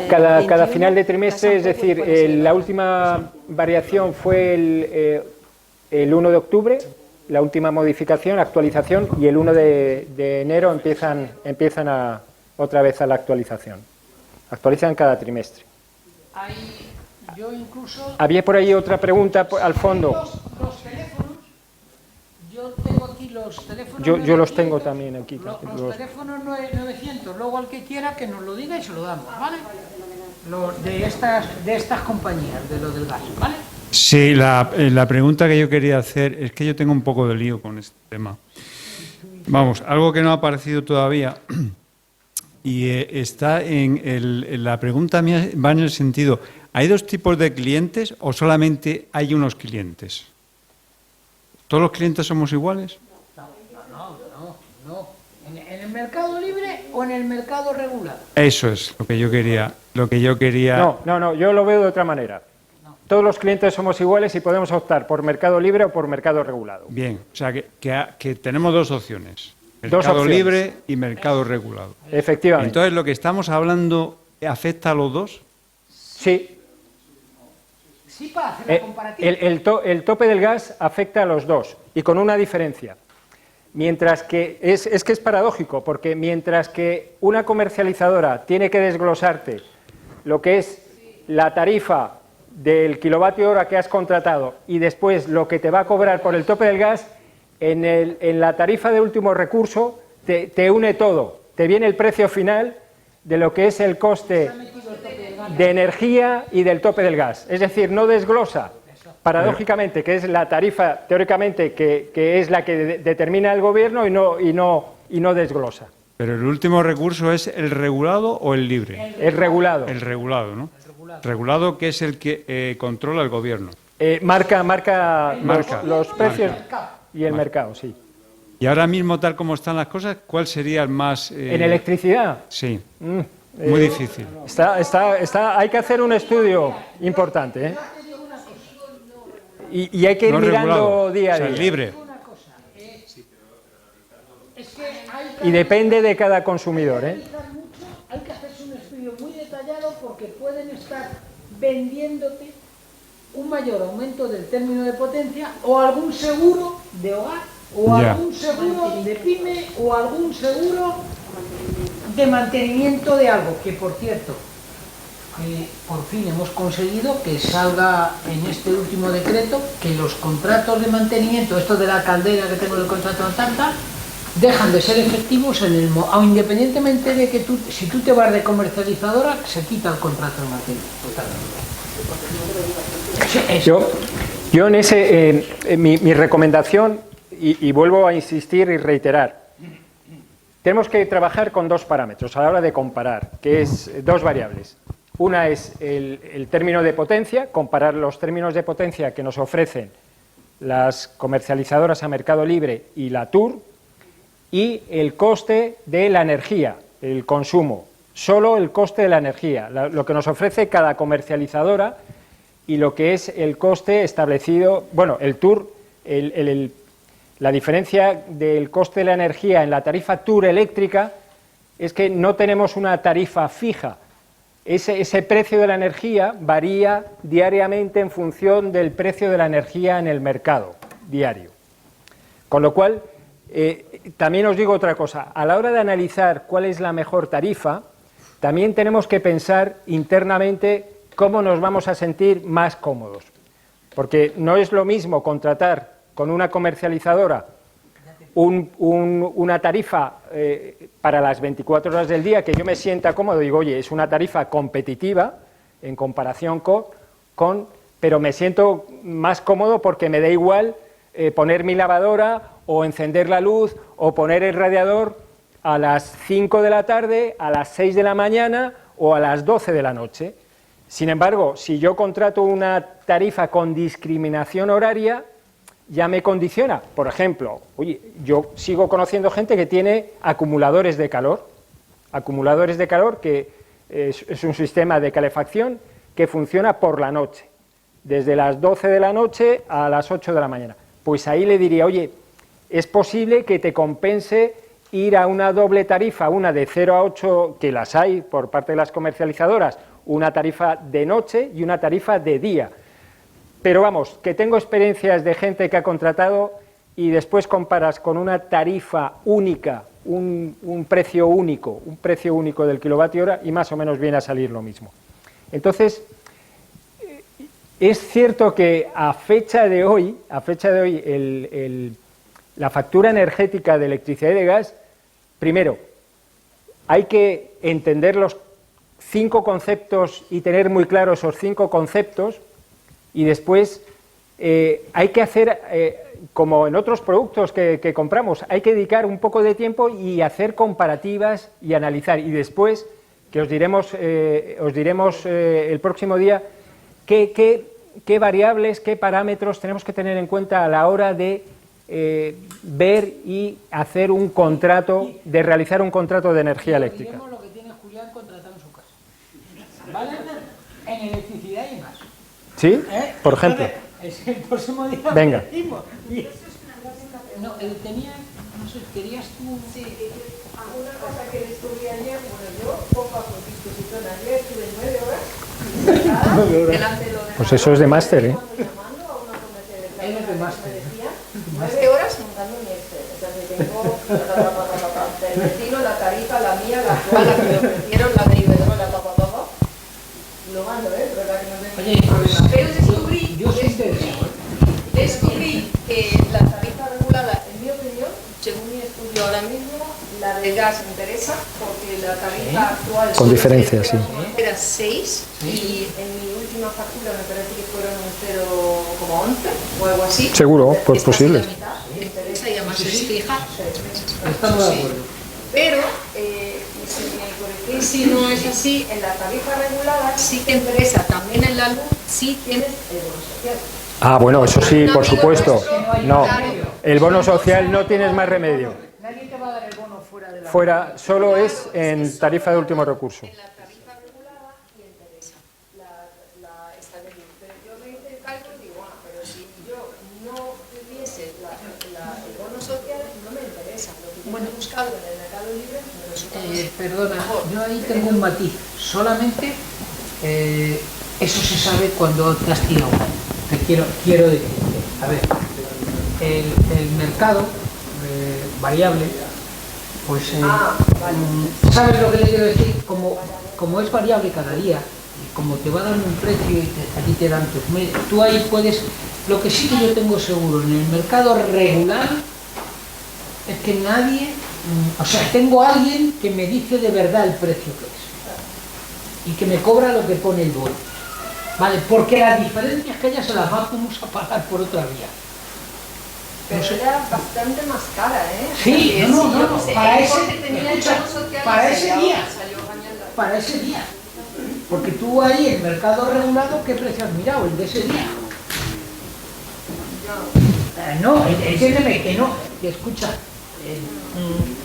Speaker 2: Cada final de trimestre, es decir, la última variación fue el 1 de octubre, la última modificación, actualización, y el 1 de enero empiezan otra vez a la actualización. Actualizan cada trimestre.
Speaker 12: Yo incluso...
Speaker 2: Había por ahí otra pregunta al fondo.
Speaker 12: Los teléfonos, yo tengo aquí los teléfonos...
Speaker 2: Yo los tengo también aquí.
Speaker 12: Los teléfonos 900, luego al que quiera que nos lo diga y se lo damos, ¿vale? De estas compañías, de lo del gas, ¿vale?
Speaker 13: Sí, la pregunta que yo quería hacer es que yo tengo un poco de lío con este tema. Vamos, algo que no ha aparecido todavía... Y está la pregunta mía va en el sentido, ¿hay dos tipos de clientes o solamente hay unos clientes? ¿Todos los clientes somos iguales?
Speaker 12: No. ¿En el mercado libre o en el mercado regulado?
Speaker 13: Eso es lo que yo quería.
Speaker 2: No, yo lo veo de otra manera. Todos los clientes somos iguales y podemos optar por mercado libre o por mercado regulado.
Speaker 13: Bien, o sea que tenemos dos opciones. Mercado libre y mercado regulado.
Speaker 2: Efectivamente.
Speaker 13: Entonces, ¿lo que estamos hablando afecta a los dos?
Speaker 2: Sí.
Speaker 12: Sí, para hacer la comparativa.
Speaker 2: El tope del gas afecta a los dos, y con una diferencia. Mientras que, es que es paradójico, porque mientras que una comercializadora tiene que desglosarte lo que es la tarifa del kilovatio hora que has contratado y después lo que te va a cobrar por el tope del gas, en la tarifa de último recurso te une todo, te viene el precio final de lo que es el coste de energía y del tope del gas. Es decir, no desglosa, paradójicamente, que es la tarifa, teóricamente, que es la que determina el gobierno y no desglosa.
Speaker 13: Pero el último recurso es el regulado o el libre.
Speaker 2: El regulado.
Speaker 13: El regulado, ¿no? Regulado, que es el que controla el gobierno.
Speaker 2: Marca los precios. Y el mercado, sí.
Speaker 13: Y ahora mismo, tal como están las cosas, ¿cuál sería el más...?
Speaker 2: ¿En electricidad?
Speaker 13: Sí, muy difícil.
Speaker 2: Hay que hacer un estudio importante, ¿eh? Y hay que ir mirando día a día.
Speaker 13: O sea, libre.
Speaker 2: Y depende de cada consumidor, ¿eh?
Speaker 12: Hay que hacerse un estudio muy detallado porque pueden estar vendiéndote un mayor aumento del término de potencia o algún seguro de hogar o algún seguro de pyme o algún seguro de mantenimiento de algo, que por cierto, por fin hemos conseguido que salga en este último decreto que los contratos de mantenimiento, esto de la caldera que tengo el contrato de tanta, dejan de ser efectivos independientemente de que si tú te vas de comercializadora, se quita el contrato de mantenimiento totalmente.
Speaker 2: Yo en mi recomendación, y vuelvo a insistir y reiterar, tenemos que trabajar con dos parámetros a la hora de comparar, que es dos variables. Una es el término de potencia, comparar los términos de potencia que nos ofrecen las comercializadoras a mercado libre y la TUR, y el coste de la energía, el consumo, solo el coste de la energía, lo que nos ofrece cada comercializadora y lo que es el coste establecido, bueno, el TUR, la diferencia del coste de la energía en la tarifa TUR eléctrica es que no tenemos una tarifa fija. Ese precio de la energía varía diariamente en función del precio de la energía en el mercado diario. Con lo cual, también os digo otra cosa, a la hora de analizar cuál es la mejor tarifa, también tenemos que pensar internamente cómo nos vamos a sentir más cómodos. Porque no es lo mismo contratar con una comercializadora una tarifa para las 24 horas del día que yo me sienta cómodo, digo, oye, es una tarifa competitiva en comparación con, pero me siento más cómodo porque me da igual poner mi lavadora o encender la luz o poner el radiador a las 5 de la tarde, a las 6 de la mañana o a las 12 de la noche. Sin embargo, si yo contrato una tarifa con discriminación horaria, ya me condiciona. Por ejemplo, oye, yo sigo conociendo gente que tiene acumuladores de calor que es un sistema de calefacción que funciona por la noche, desde las 12 de la noche a las 8 de la mañana. Pues ahí le diría, oye, es posible que te compense ir a una doble tarifa, una de 0 a 8, que las hay por parte de las comercializadoras, una tarifa de noche y una tarifa de día. Pero vamos, que tengo experiencias de gente que ha contratado y después comparas con una tarifa única, un precio único del kilovatio hora y más o menos viene a salir lo mismo. Entonces, es cierto que a fecha de hoy la factura energética de electricidad y de gas, primero, hay que entender los 5 conceptos y tener muy claros esos 5 conceptos. Y después hay que hacer, como en otros productos que compramos, hay que dedicar un poco de tiempo y hacer comparativas y analizar. Y después, que os diremos el próximo día, qué variables, qué parámetros tenemos que tener en cuenta a la hora de ver y hacer un contrato, de realizar un contrato de energía eléctrica.
Speaker 12: Diremos lo que tiene Julián contratado en su casa. ¿Vale? En electricidad y más.
Speaker 2: ¿Sí? Por ejemplo.
Speaker 12: Entonces, el próximo día
Speaker 2: venga.
Speaker 12: No, tenía, no sé, querías tú...
Speaker 6: Sí, una cosa que descubrí ayer, bueno, yo poco a disposición, ayer estuve 9 horas delante de lo de...
Speaker 2: Pues eso es de máster, ¿eh?
Speaker 12: Él es de máster.
Speaker 6: 9 horas montando mi Excel, o sea, que tengo el vecino, la tarifa, la mía, la actual, la que me ofrecieron, la de Iberdrola, lo mando, ¿verdad que no tengo problema? Pero descubrí que la tarifa regulada, en mi opinión, según mi estudio ahora mismo, la de gas me interesa, porque la tarifa actual...
Speaker 2: Con diferencia, sí.
Speaker 6: Era 6, y en mi última factura me parece que fueron un 0,11 o algo así.
Speaker 2: Seguro, pues posible.
Speaker 6: Me interesa y además es fija.
Speaker 12: Estamos de acuerdo.
Speaker 6: Pero, si me corregís, si no es así, en la tarifa regulada sí te interesa, también en la luz sí tienes el bono social.
Speaker 2: Ah, bueno, eso sí, por supuesto. No, el bono social no tienes más remedio.
Speaker 12: Nadie te va a dar el bono fuera de la...
Speaker 2: Fuera, solo es en tarifa de último recurso.
Speaker 6: En la tarifa regulada me interesa la estabilidad. Pero yo me hice el cálculo y digo, bueno, pero si yo no tuviese el bono social, no me interesa. Lo que yo he buscado en el mercado libre me resulta
Speaker 12: perdona, yo ahí tengo un matiz. Solamente eso se sabe cuando te has tirado. Te quiero decirte, a ver, el mercado variable, pues, ¿sabes lo que le quiero decir? Como es variable cada día, y como te va dando un precio y a ti te dan tus medios, tú ahí puedes, lo que sí que yo tengo seguro en el mercado regular es que nadie, o sea, tengo a alguien que me dice de verdad el precio que es y que me cobra lo que pone el bono. Vale, porque las diferencias que ella se las vamos a pagar por otra vía.
Speaker 6: Pero no sé. Era bastante más cara, ¿eh?
Speaker 12: Sí, para ese día. Porque tú ahí, el mercado regulado, ¿qué precio has mirado? El de ese día. No, entiéndeme que no, que escucha,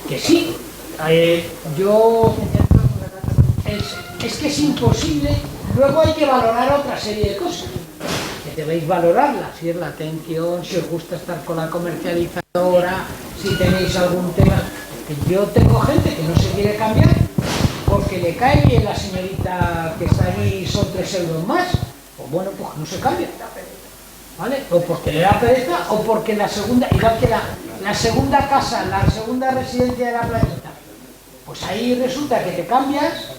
Speaker 12: que sí. Yo... Es que es imposible, luego hay que valorar otra serie de cosas, que debéis valorarlas, si es la atención, si os gusta estar con la comercializadora, si tenéis algún tema. Que yo tengo gente que no se quiere cambiar porque le cae bien la señorita que está ahí, son 3 euros más, pues bueno, pues no se cambia, ¿vale? O porque le da pereza, o porque la segunda, igual que la segunda casa, la segunda residencia de la playita, pues ahí resulta que te cambias.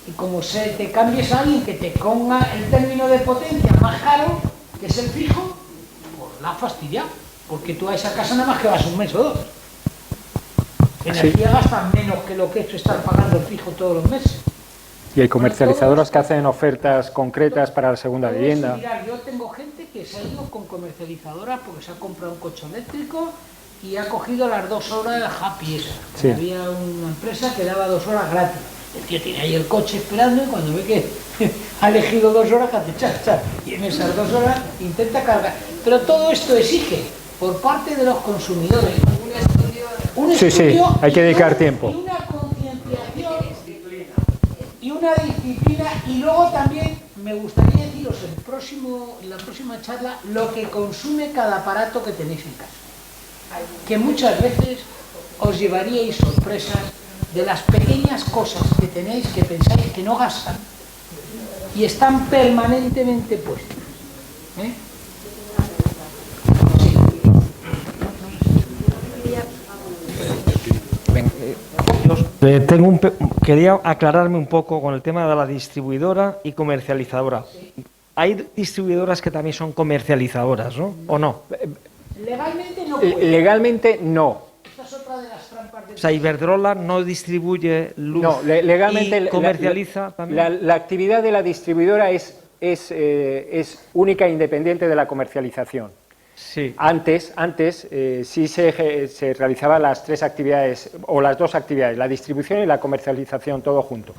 Speaker 12: Y como se te cambies a alguien que te ponga el término de potencia más caro, que es el fijo, pues la has fastidiado, porque tú a esa casa nada más que vas un mes o 2. Energía gastan menos que lo que tú estás pagando el fijo todos los meses.
Speaker 2: Y hay comercializadoras que hacen ofertas concretas para la segunda vivienda.
Speaker 12: Mirar, yo tengo gente que se ha ido con comercializadoras porque se ha comprado un coche eléctrico y ha cogido las 2 horas Happy esa.
Speaker 2: Sí.
Speaker 12: Había una empresa que daba 2 horas gratis. El tío tiene ahí el coche esperando y cuando ve que ha elegido 2 horas, hace chas. Y en esas 2 horas intenta cargar. Pero todo esto exige, por parte de los consumidores, un estudio,
Speaker 2: Sí, hay que dedicar tiempo.
Speaker 12: Y una concienciación y una disciplina. Y luego también me gustaría deciros en la próxima charla lo que consume cada aparato que tenéis en casa. Que muchas veces os llevaríais sorpresas de las pequeñas cosas que tenéis que pensáis que no gastan y están permanentemente puestas.
Speaker 14: Quería aclararme un poco con el tema de la distribuidora y comercializadora. Hay distribuidoras que también son comercializadoras, ¿no? ¿O no?
Speaker 12: Legalmente no puede.
Speaker 2: Legalmente no.
Speaker 12: Esta es otra de las trampas de...
Speaker 14: O sea, Iberdrola no distribuye luz,
Speaker 2: No, legalmente
Speaker 14: y comercializa también.
Speaker 2: La actividad de la distribuidora es única e independiente de la comercialización.
Speaker 14: Sí.
Speaker 2: Antes sí se realizaban las 3 actividades, o las 2 actividades, la distribución y la comercialización, todo junto.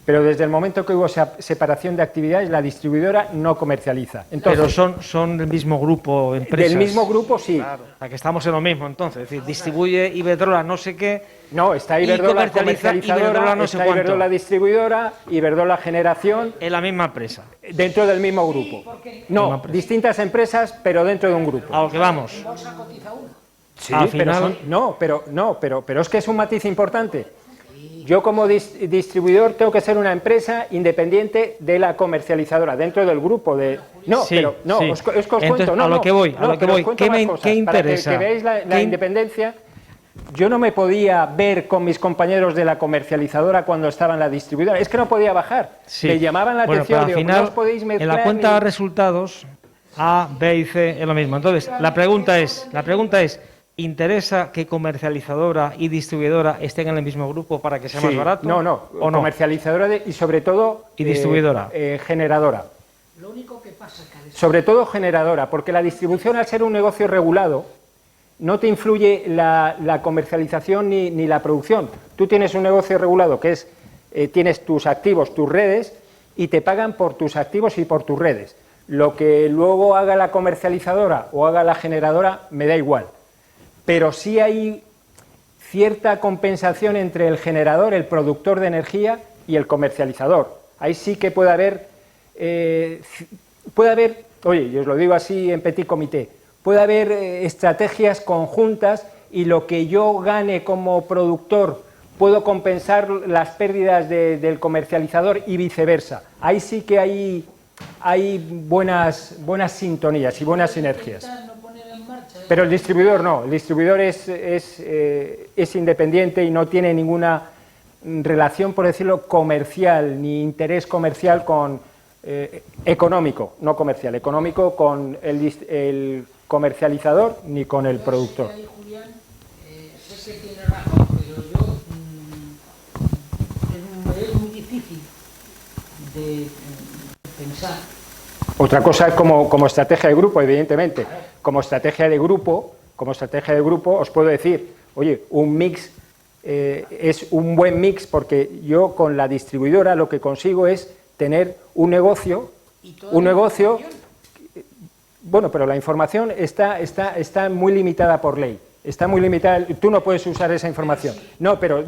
Speaker 2: Pero desde el momento que hubo separación de actividades, la distribuidora no comercializa. Entonces,
Speaker 14: pero son del mismo grupo, empresas.
Speaker 2: Del mismo grupo, sí.
Speaker 14: Claro, o sea, que estamos en lo mismo, entonces. Es decir, distribuye Iberdrola no sé qué.
Speaker 2: No, está Iberdrola comercializadora,
Speaker 14: Iberdrola no sé
Speaker 2: está
Speaker 14: cuánto.
Speaker 2: Iberdrola distribuidora, Iberdrola generación.
Speaker 14: En la misma empresa.
Speaker 2: Dentro del mismo grupo. No, distintas empresas, pero dentro de un grupo.
Speaker 14: A lo que vamos.
Speaker 2: Sí,
Speaker 14: al
Speaker 2: pero
Speaker 14: final...
Speaker 2: pero es que es un matiz importante. Yo como distribuidor tengo que ser una empresa independiente de la comercializadora, dentro del grupo de... No,
Speaker 14: sí,
Speaker 2: pero no,
Speaker 14: sí.
Speaker 2: os cuento,
Speaker 14: Entonces,
Speaker 2: no,
Speaker 14: a lo que voy, ¿qué interesa?
Speaker 2: Para que veáis la independencia, yo no me podía ver con mis compañeros de la comercializadora cuando estaba en la distribuidora, es que no podía bajar,
Speaker 14: Sí.
Speaker 2: me llamaban la
Speaker 14: Bueno,
Speaker 2: atención,
Speaker 14: pero al
Speaker 2: digo,
Speaker 14: final,
Speaker 2: no os podéis mezclar
Speaker 14: en la cuenta de
Speaker 2: ni...
Speaker 14: resultados, A, B y C es lo mismo. Entonces, la pregunta es, ¿interesa que comercializadora y distribuidora estén en el mismo grupo para que sea más barato?
Speaker 2: No,
Speaker 14: ¿o no?
Speaker 2: comercializadora y sobre todo...
Speaker 14: Y distribuidora.
Speaker 2: Generadora.
Speaker 12: Lo único que pasa es que...
Speaker 2: Sobre todo generadora, porque la distribución, al ser un negocio regulado, no te influye la comercialización ni la producción. Tú tienes un negocio regulado que es, tienes tus activos, tus redes, y te pagan por tus activos y por tus redes. Lo que luego haga la comercializadora o haga la generadora, me da igual. Pero sí hay cierta compensación entre el generador, el productor de energía, y el comercializador. Ahí sí que puede haber, oye, yo os lo digo así en petit comité, puede haber estrategias conjuntas y lo que yo gane como productor puedo compensar las pérdidas del comercializador y viceversa. Ahí sí que hay buenas sintonías y buenas sinergias. Pero el distribuidor no, el distribuidor es independiente y no tiene ninguna relación, por decirlo, comercial, ni interés comercial con económico, no comercial, económico con el comercializador ni con el productor.
Speaker 12: Julián, sé que tiene razón, pero yo es muy difícil de pensar.
Speaker 2: Otra cosa es como estrategia de grupo, evidentemente. Como estrategia de grupo os puedo decir, oye, un mix es un buen mix porque yo con la distribuidora lo que consigo es tener un negocio, bueno, pero la información está muy limitada por ley, está muy limitada, tú no puedes usar esa información. No, pero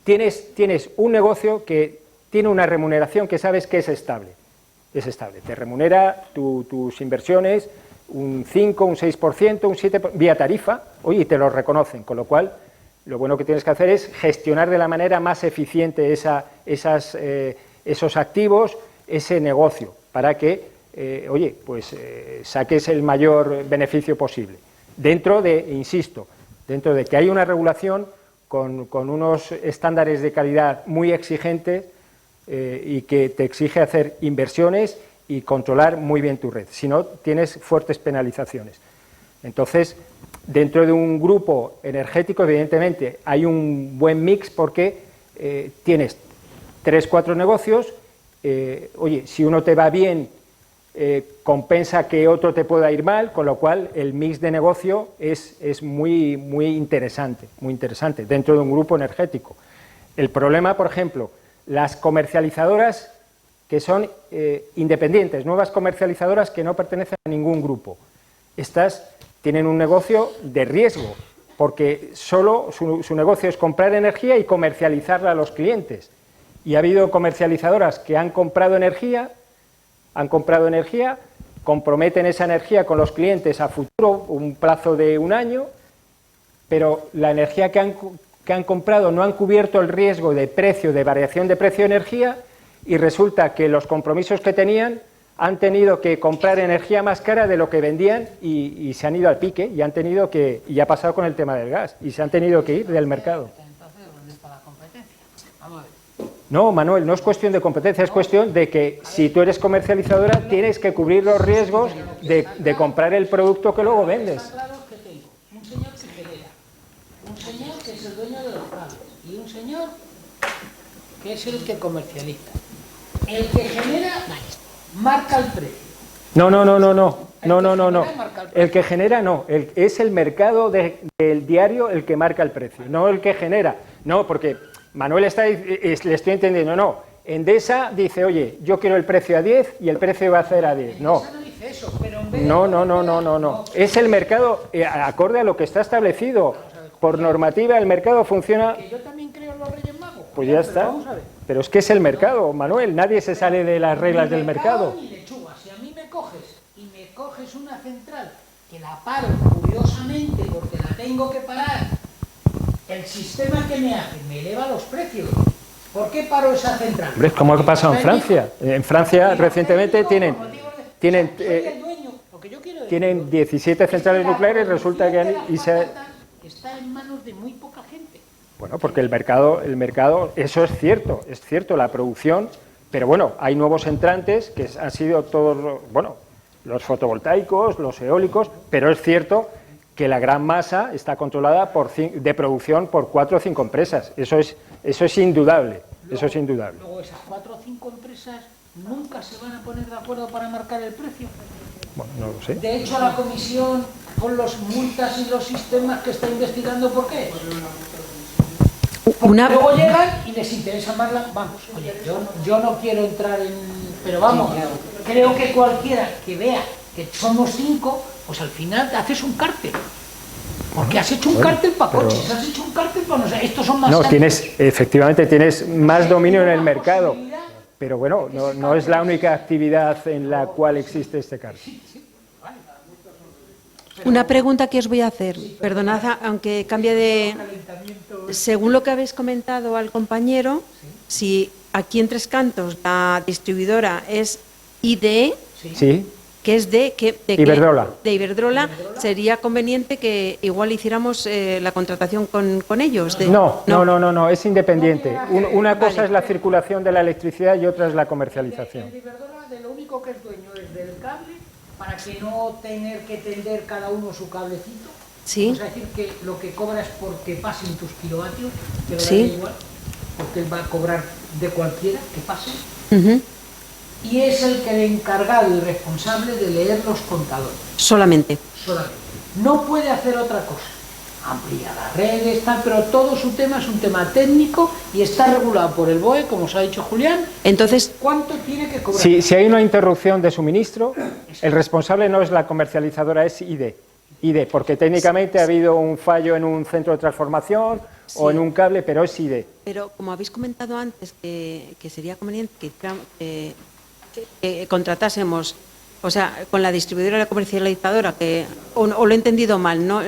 Speaker 2: tienes un negocio que tiene una remuneración que sabes que es estable, te remunera tus inversiones un 5, un 6%, un 7%, vía tarifa, oye, y te lo reconocen, con lo cual lo bueno que tienes que hacer es gestionar de la manera más eficiente esos activos, ese negocio, para que, saques el mayor beneficio posible. Dentro de que hay una regulación con unos estándares de calidad muy exigentes y que te exige hacer inversiones y controlar muy bien tu red, si no tienes fuertes penalizaciones. Entonces, dentro de un grupo energético, evidentemente, hay un buen mix porque tienes 3, 4 negocios, si uno te va bien, compensa que otro te pueda ir mal, con lo cual el mix de negocio es muy interesante dentro de un grupo energético. El problema, por ejemplo, las comercializadoras que son independientes, nuevas comercializadoras que no pertenecen a ningún grupo. Estas tienen un negocio de riesgo, porque solo su negocio es comprar energía y comercializarla a los clientes. Y ha habido comercializadoras que han comprado energía, comprometen esa energía con los clientes a futuro, un plazo de 1 año, pero la energía que han comprado no han cubierto el riesgo de precio, de variación de precio de energía, y resulta que los compromisos que tenían han tenido que comprar energía más cara de lo que vendían y se han ido al pique y ha pasado con el tema del gas y se han tenido que ir del mercado.
Speaker 12: Entonces, ¿dónde está la competencia? Vamos a ver.
Speaker 2: No, Manuel, no es cuestión de competencia, es cuestión de que si tú eres comercializadora tienes que cubrir los riesgos de comprar el producto que luego vendes.
Speaker 12: Está claro que tengo un señor que genera, un señor que es el dueño de los cables y un señor que es el que comercializa. El que genera marca el precio.
Speaker 2: No. El que genera no, es el mercado del diario el que marca el precio, no el que genera. No, porque Manuel le estoy entendiendo, no. Endesa dice, oye, yo quiero el precio a 10 y el precio va a ser a 10. No.
Speaker 12: Endesa no dice eso, pero en vez de...
Speaker 2: No. Es el mercado acorde a lo que está establecido. Por normativa el mercado funciona...
Speaker 12: Que yo también creo en los Reyes Magos.
Speaker 2: Pues ya está. Pero es que es el mercado, Manuel, nadie se sale de las reglas del mercado.
Speaker 12: Ni lechuga. Si a mí me coges una central que la paro curiosamente porque la tengo que parar, el sistema que me hace me eleva los precios. ¿Por qué paro esa central?
Speaker 2: Hombre, ¿cómo ha pasado en Francia? En Francia recientemente tienen 17 centrales nucleares, resulta que
Speaker 12: está en manos de muy poca gente.
Speaker 2: Bueno, porque el mercado, eso es cierto, la producción, pero bueno, hay nuevos entrantes que han sido todos, los fotovoltaicos, los eólicos, pero es cierto que la gran masa está controlada de producción por 4 o 5 empresas, eso es indudable,
Speaker 12: Luego esas 4 o 5 empresas nunca se van a poner de acuerdo para marcar el precio.
Speaker 2: Bueno, no lo sé.
Speaker 12: De hecho, la comisión, con los multas y los sistemas que está investigando, ¿por qué? Luego llegan y les interesa más Vamos, oye, yo no quiero entrar en... Pero vamos, creo que cualquiera que vea que somos 5, pues al final haces un cártel. Porque has hecho un cártel para coches, has hecho un cártel para... estos son más...
Speaker 2: No, efectivamente tienes más dominio en el mercado. Pero bueno, no es la única actividad en la cual existe este cártel.
Speaker 7: Una pregunta que os voy a hacer, perdonad, aunque cambie de... Según lo que habéis comentado al compañero, si aquí en Tres Cantos la distribuidora es IDE,
Speaker 2: sí,
Speaker 7: que es de Iberdrola, sería conveniente que igual hiciéramos la contratación con ellos.
Speaker 2: No, es independiente. Una cosa es la circulación de la electricidad y otra es la comercialización.
Speaker 12: El de Iberdrola, de lo único que es dueño es del cable, para que no tener que tender cada uno su cablecito.
Speaker 7: Sí.
Speaker 12: Es decir, que lo que cobra es porque pasen tus kilovatios, que lo da igual, porque él va a cobrar de cualquiera que pase. Y es el encargado y responsable de leer los contadores.
Speaker 7: Solamente.
Speaker 12: No puede hacer otra cosa. amplía las redes, tal, pero todo su tema es un tema técnico y está regulado por el BOE, como os ha dicho Julián.
Speaker 7: Entonces,
Speaker 12: ¿cuánto tiene que cobrar?
Speaker 2: Si hay una interrupción de suministro, el responsable no es la comercializadora, es IDE, porque técnicamente ha habido un fallo en un centro de transformación o en un cable, pero es IDE.
Speaker 7: pero como habéis comentado antes, que sería conveniente que contratásemos, o sea, con la distribuidora y la comercializadora, o lo he entendido mal, no.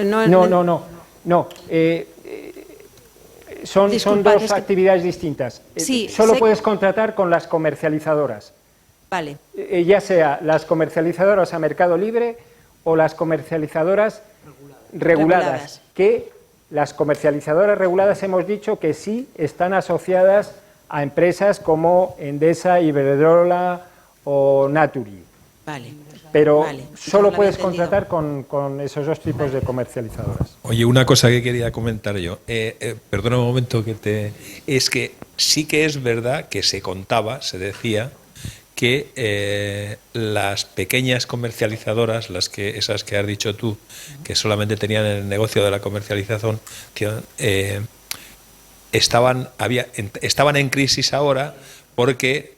Speaker 2: Son dos actividades distintas.
Speaker 7: Sí,
Speaker 2: solo puedes contratar con las comercializadoras.
Speaker 7: Vale.
Speaker 2: Ya sea las comercializadoras a mercado libre o las comercializadoras reguladas. Que las comercializadoras reguladas hemos dicho que sí están asociadas a empresas como Endesa, Iberdrola o Naturgy.
Speaker 7: Vale.
Speaker 2: Pero solo puedes contratar con esos dos tipos de comercializadoras.
Speaker 1: Oye, una cosa que quería comentar yo, perdona un momento es que sí que es verdad que se decía que las pequeñas comercializadoras, esas que has dicho tú, que solamente tenían el negocio de la comercialización, estaban en crisis ahora porque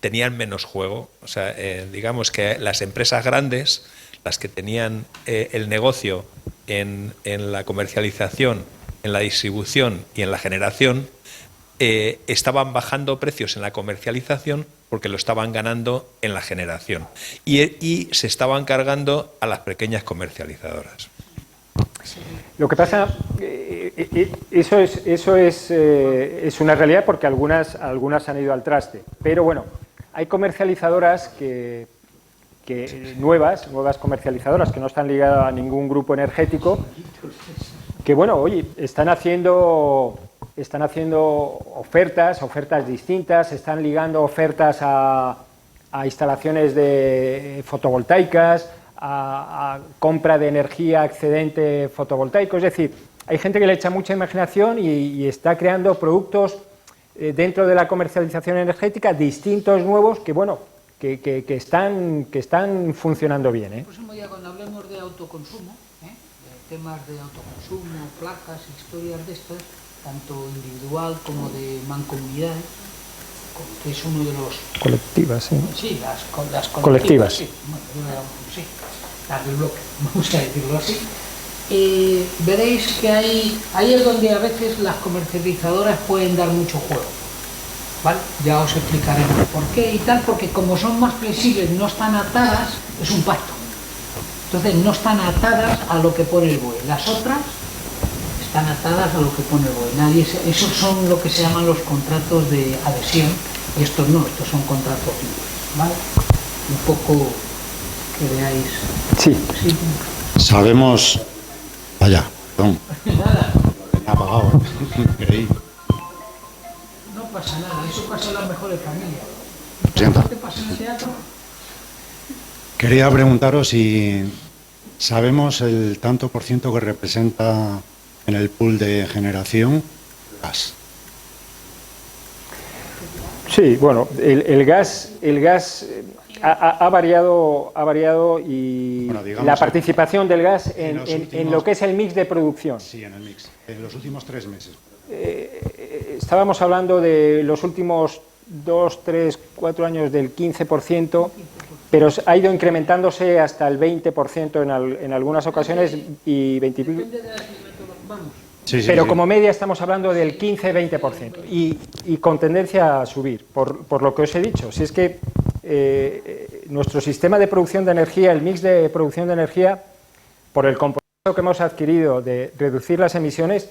Speaker 1: tenían menos juego. O sea, digamos que las empresas grandes, las que tenían el negocio en la comercialización, en la distribución y en la generación, estaban bajando precios en la comercialización porque lo estaban ganando en la generación y se estaban cargando a las pequeñas comercializadoras.
Speaker 2: Lo que pasa, eso es una realidad porque algunas han ido al traste, pero bueno, hay comercializadoras que nuevas comercializadoras que no están ligadas a ningún grupo energético, que bueno, oye, están haciendo ofertas distintas, están ligando ofertas a instalaciones de fotovoltaicas, a compra de energía excedente fotovoltaico. Es decir, hay gente que le echa mucha imaginación y está creando productos dentro de la comercialización energética distintos, nuevos, que bueno, que están funcionando bien.
Speaker 12: El próximo día, cuando hablemos de autoconsumo, de temas de autoconsumo, placas, historias de estas, tanto individual como de mancomunidades, que es uno de los...
Speaker 2: Colectivas, sí.
Speaker 12: Sí, las
Speaker 2: colectivas.
Speaker 12: Sí, sí, las del bloque, vamos a decirlo así. Veréis que ahí es donde a veces las comercializadoras pueden dar mucho juego, ¿vale? Ya os explicaré por qué y tal, porque como son más flexibles, no están atadas, es un pacto. Entonces no están atadas a lo que pone el BOE. Las otras están atadas a lo que pone el BOE. Esos son lo que se llaman los contratos de adhesión, y estos no, estos son contratos libres, ¿vale? Un poco que veáis.
Speaker 2: Sí.
Speaker 15: Sabemos... Vaya, perdón.
Speaker 12: Nada.
Speaker 15: Me ha apagado. Creí.
Speaker 12: No pasa nada, eso pasa en las mejores familias.
Speaker 15: Sienta.
Speaker 12: ¿Qué pasa en el teatro?
Speaker 15: Quería preguntaros si sabemos el tanto por ciento que representa en el pool de generación gas.
Speaker 2: Sí, bueno, el gas ha variado y bueno, digamos, la participación del gas en lo que es el mix de producción.
Speaker 15: Sí, en el mix. En los últimos 3 meses.
Speaker 2: Estábamos hablando de los últimos 2, 3, 4 años del 15%, pero ha ido incrementándose hasta el 20% en algunas ocasiones y 20 y pico.
Speaker 15: Sí,
Speaker 2: pero como media estamos hablando del 15-20% y con tendencia a subir, por lo que os he dicho. Si es que nuestro sistema de producción de energía, el mix de producción de energía, por el compromiso que hemos adquirido de reducir las emisiones,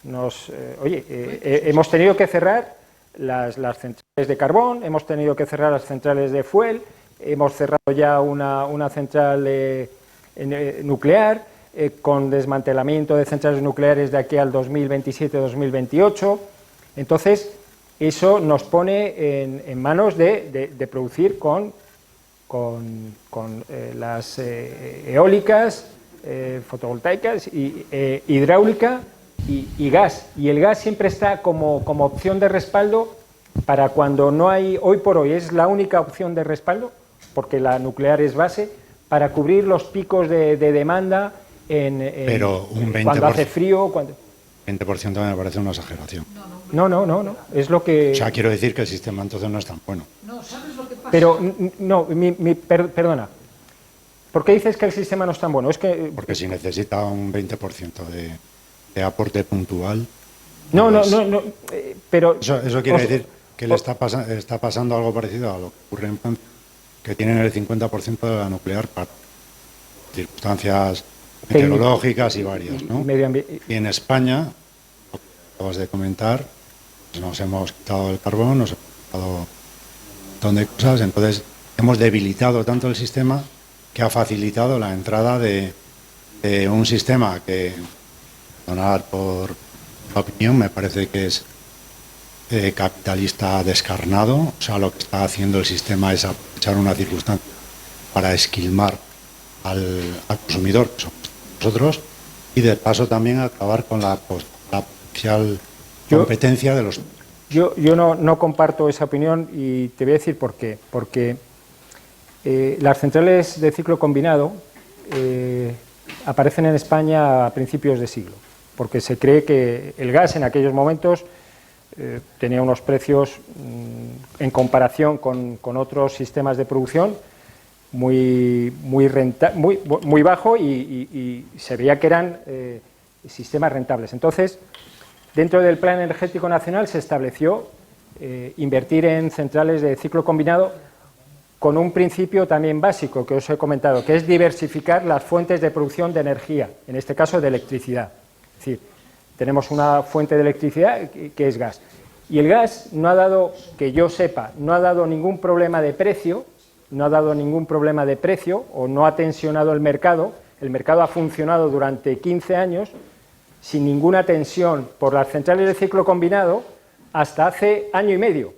Speaker 2: hemos tenido que cerrar las centrales de carbón, hemos tenido que cerrar las centrales de fuel, hemos cerrado ya una central nuclear, con desmantelamiento de centrales nucleares de aquí al 2027-2028. Entonces, eso nos pone en manos de producir con las eólicas, fotovoltaicas, hidráulica y gas. Y el gas siempre está como opción de respaldo para cuando no hay, hoy por hoy es la única opción de respaldo, porque la nuclear es base, para cubrir los picos de demanda
Speaker 15: Pero un 20%,
Speaker 2: cuando hace frío.
Speaker 15: 20% me parece una exageración.
Speaker 2: No, es lo que...
Speaker 15: O sea, quiero decir que el sistema entonces no es tan bueno.
Speaker 12: No, ¿sabes lo que pasa?
Speaker 2: Pero, no, perdona. ¿Por qué dices que el sistema no es tan bueno? Es que...
Speaker 15: Porque si necesita un 20% de aporte puntual...
Speaker 2: No,
Speaker 15: pues,
Speaker 2: pero...
Speaker 15: Eso quiere decir que le está pasando algo parecido a lo que ocurre en Francia, que tienen el 50% de la nuclear para circunstancias meteorológicas y varias, ¿no? Y en España, lo que acabas de comentar, pues nos hemos quitado el carbón, nos hemos quitado un montón de cosas, entonces hemos debilitado tanto el sistema que ha facilitado la entrada de un sistema que, perdonar por la opinión, me parece que es capitalista descarnado. O sea, lo que está haciendo el sistema es aprovechar una circunstancia para esquilmar al consumidor, que somos nosotros, y de paso también acabar con la potencial competencia de los...
Speaker 2: Yo no comparto esa opinión y te voy a decir por qué. Porque las centrales de ciclo combinado aparecen en España a principios de siglo, porque se cree que el gas en aquellos momentos tenía unos precios en comparación con otros sistemas de producción muy bajo y se veía que eran sistemas rentables. Entonces, dentro del Plan Energético Nacional se estableció invertir en centrales de ciclo combinado con un principio también básico que os he comentado, que es diversificar las fuentes de producción de energía, en este caso de electricidad. Es decir, tenemos una fuente de electricidad que es gas. Y el gas no ha dado, que yo sepa, no ha dado ningún problema de precio, o no ha tensionado el mercado. El mercado ha funcionado durante 15 años sin ninguna tensión por las centrales de ciclo combinado hasta hace año y medio.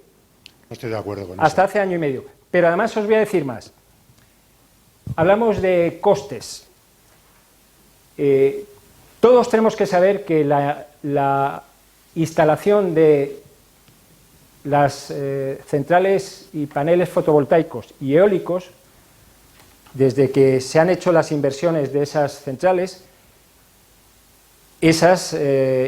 Speaker 15: No estoy de acuerdo con eso.
Speaker 2: Hasta hace año y medio. Pero además os voy a decir más. Hablamos de costes. Todos tenemos que saber que la instalación de las centrales y paneles fotovoltaicos y eólicos, desde que se han hecho las inversiones de esas centrales, esas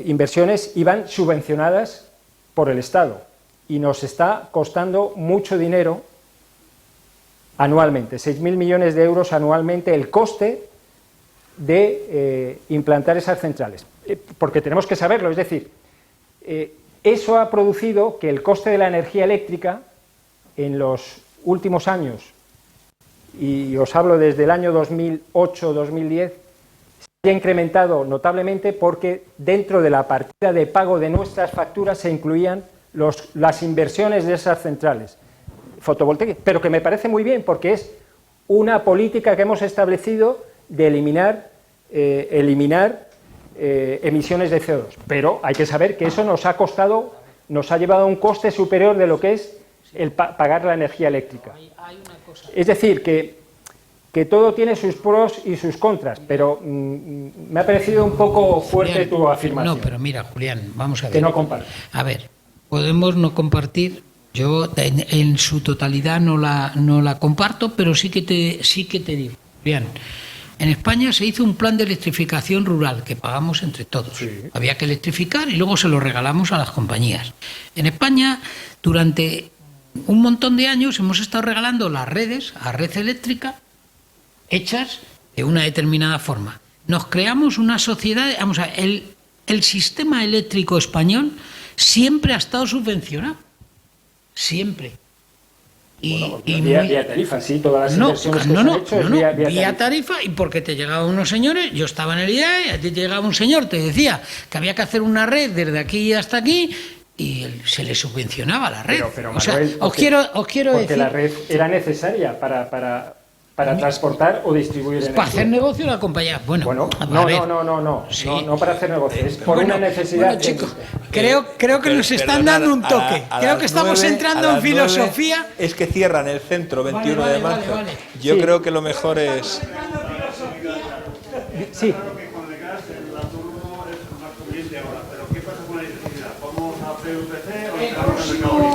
Speaker 2: inversiones iban subvencionadas por el Estado y nos está costando mucho dinero anualmente, 6.000 millones de euros anualmente el coste de implantar esas centrales, porque tenemos que saberlo, es decir, eso ha producido que el coste de la energía eléctrica en los últimos años, y os hablo desde el año 2008-2010, se haya incrementado notablemente porque dentro de la partida de pago de nuestras facturas se incluían las inversiones de esas centrales fotovoltaicas, pero que me parece muy bien porque es una política que hemos establecido de eliminar emisiones de CO2, pero hay que saber que eso nos ha costado, nos ha llevado a un coste superior de lo que es el pagar la energía eléctrica. Es decir, que todo tiene sus pros y sus contras, pero me ha parecido un poco fuerte
Speaker 3: Julián,
Speaker 2: tu afirmación.
Speaker 3: No, pero mira, Julián, vamos a ver.
Speaker 2: Que no comparto.
Speaker 3: A ver, podemos no compartir. Yo en su totalidad no la comparto, pero sí que te digo, Julián. En España se hizo un plan de electrificación rural que pagamos entre todos. Sí. Había que electrificar y luego se lo regalamos a las compañías. En España, durante un montón de años, hemos estado regalando las redes a red eléctrica hechas de una determinada forma. Nos creamos una sociedad, vamos a ver, el sistema eléctrico español siempre ha estado subvencionado. Siempre.
Speaker 2: Vía tarifa, sí, todas las inversiones que se han hecho
Speaker 3: vía tarifa, y porque te llegaban unos señores, yo estaba en el IAE, a ti te llegaba un señor, te decía que había que hacer una red desde aquí hasta aquí, y se le subvencionaba la red.
Speaker 2: Pero
Speaker 3: o sea,
Speaker 2: Manuel,
Speaker 3: os quiero
Speaker 2: porque
Speaker 3: decir...
Speaker 2: la red era necesaria para transportar o distribuir energía.
Speaker 3: Para hacer negocio la compañía. Bueno,
Speaker 2: no para hacer negocio, es por una necesidad.
Speaker 3: Bueno, chicos, creo que nos están dando un toque. Creo que estamos entrando en filosofía.
Speaker 1: Es que cierran el centro 21 de marzo. Vale. Yo creo que lo mejor es...
Speaker 2: Sí.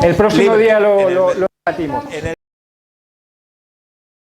Speaker 2: El próximo día lo debatimos.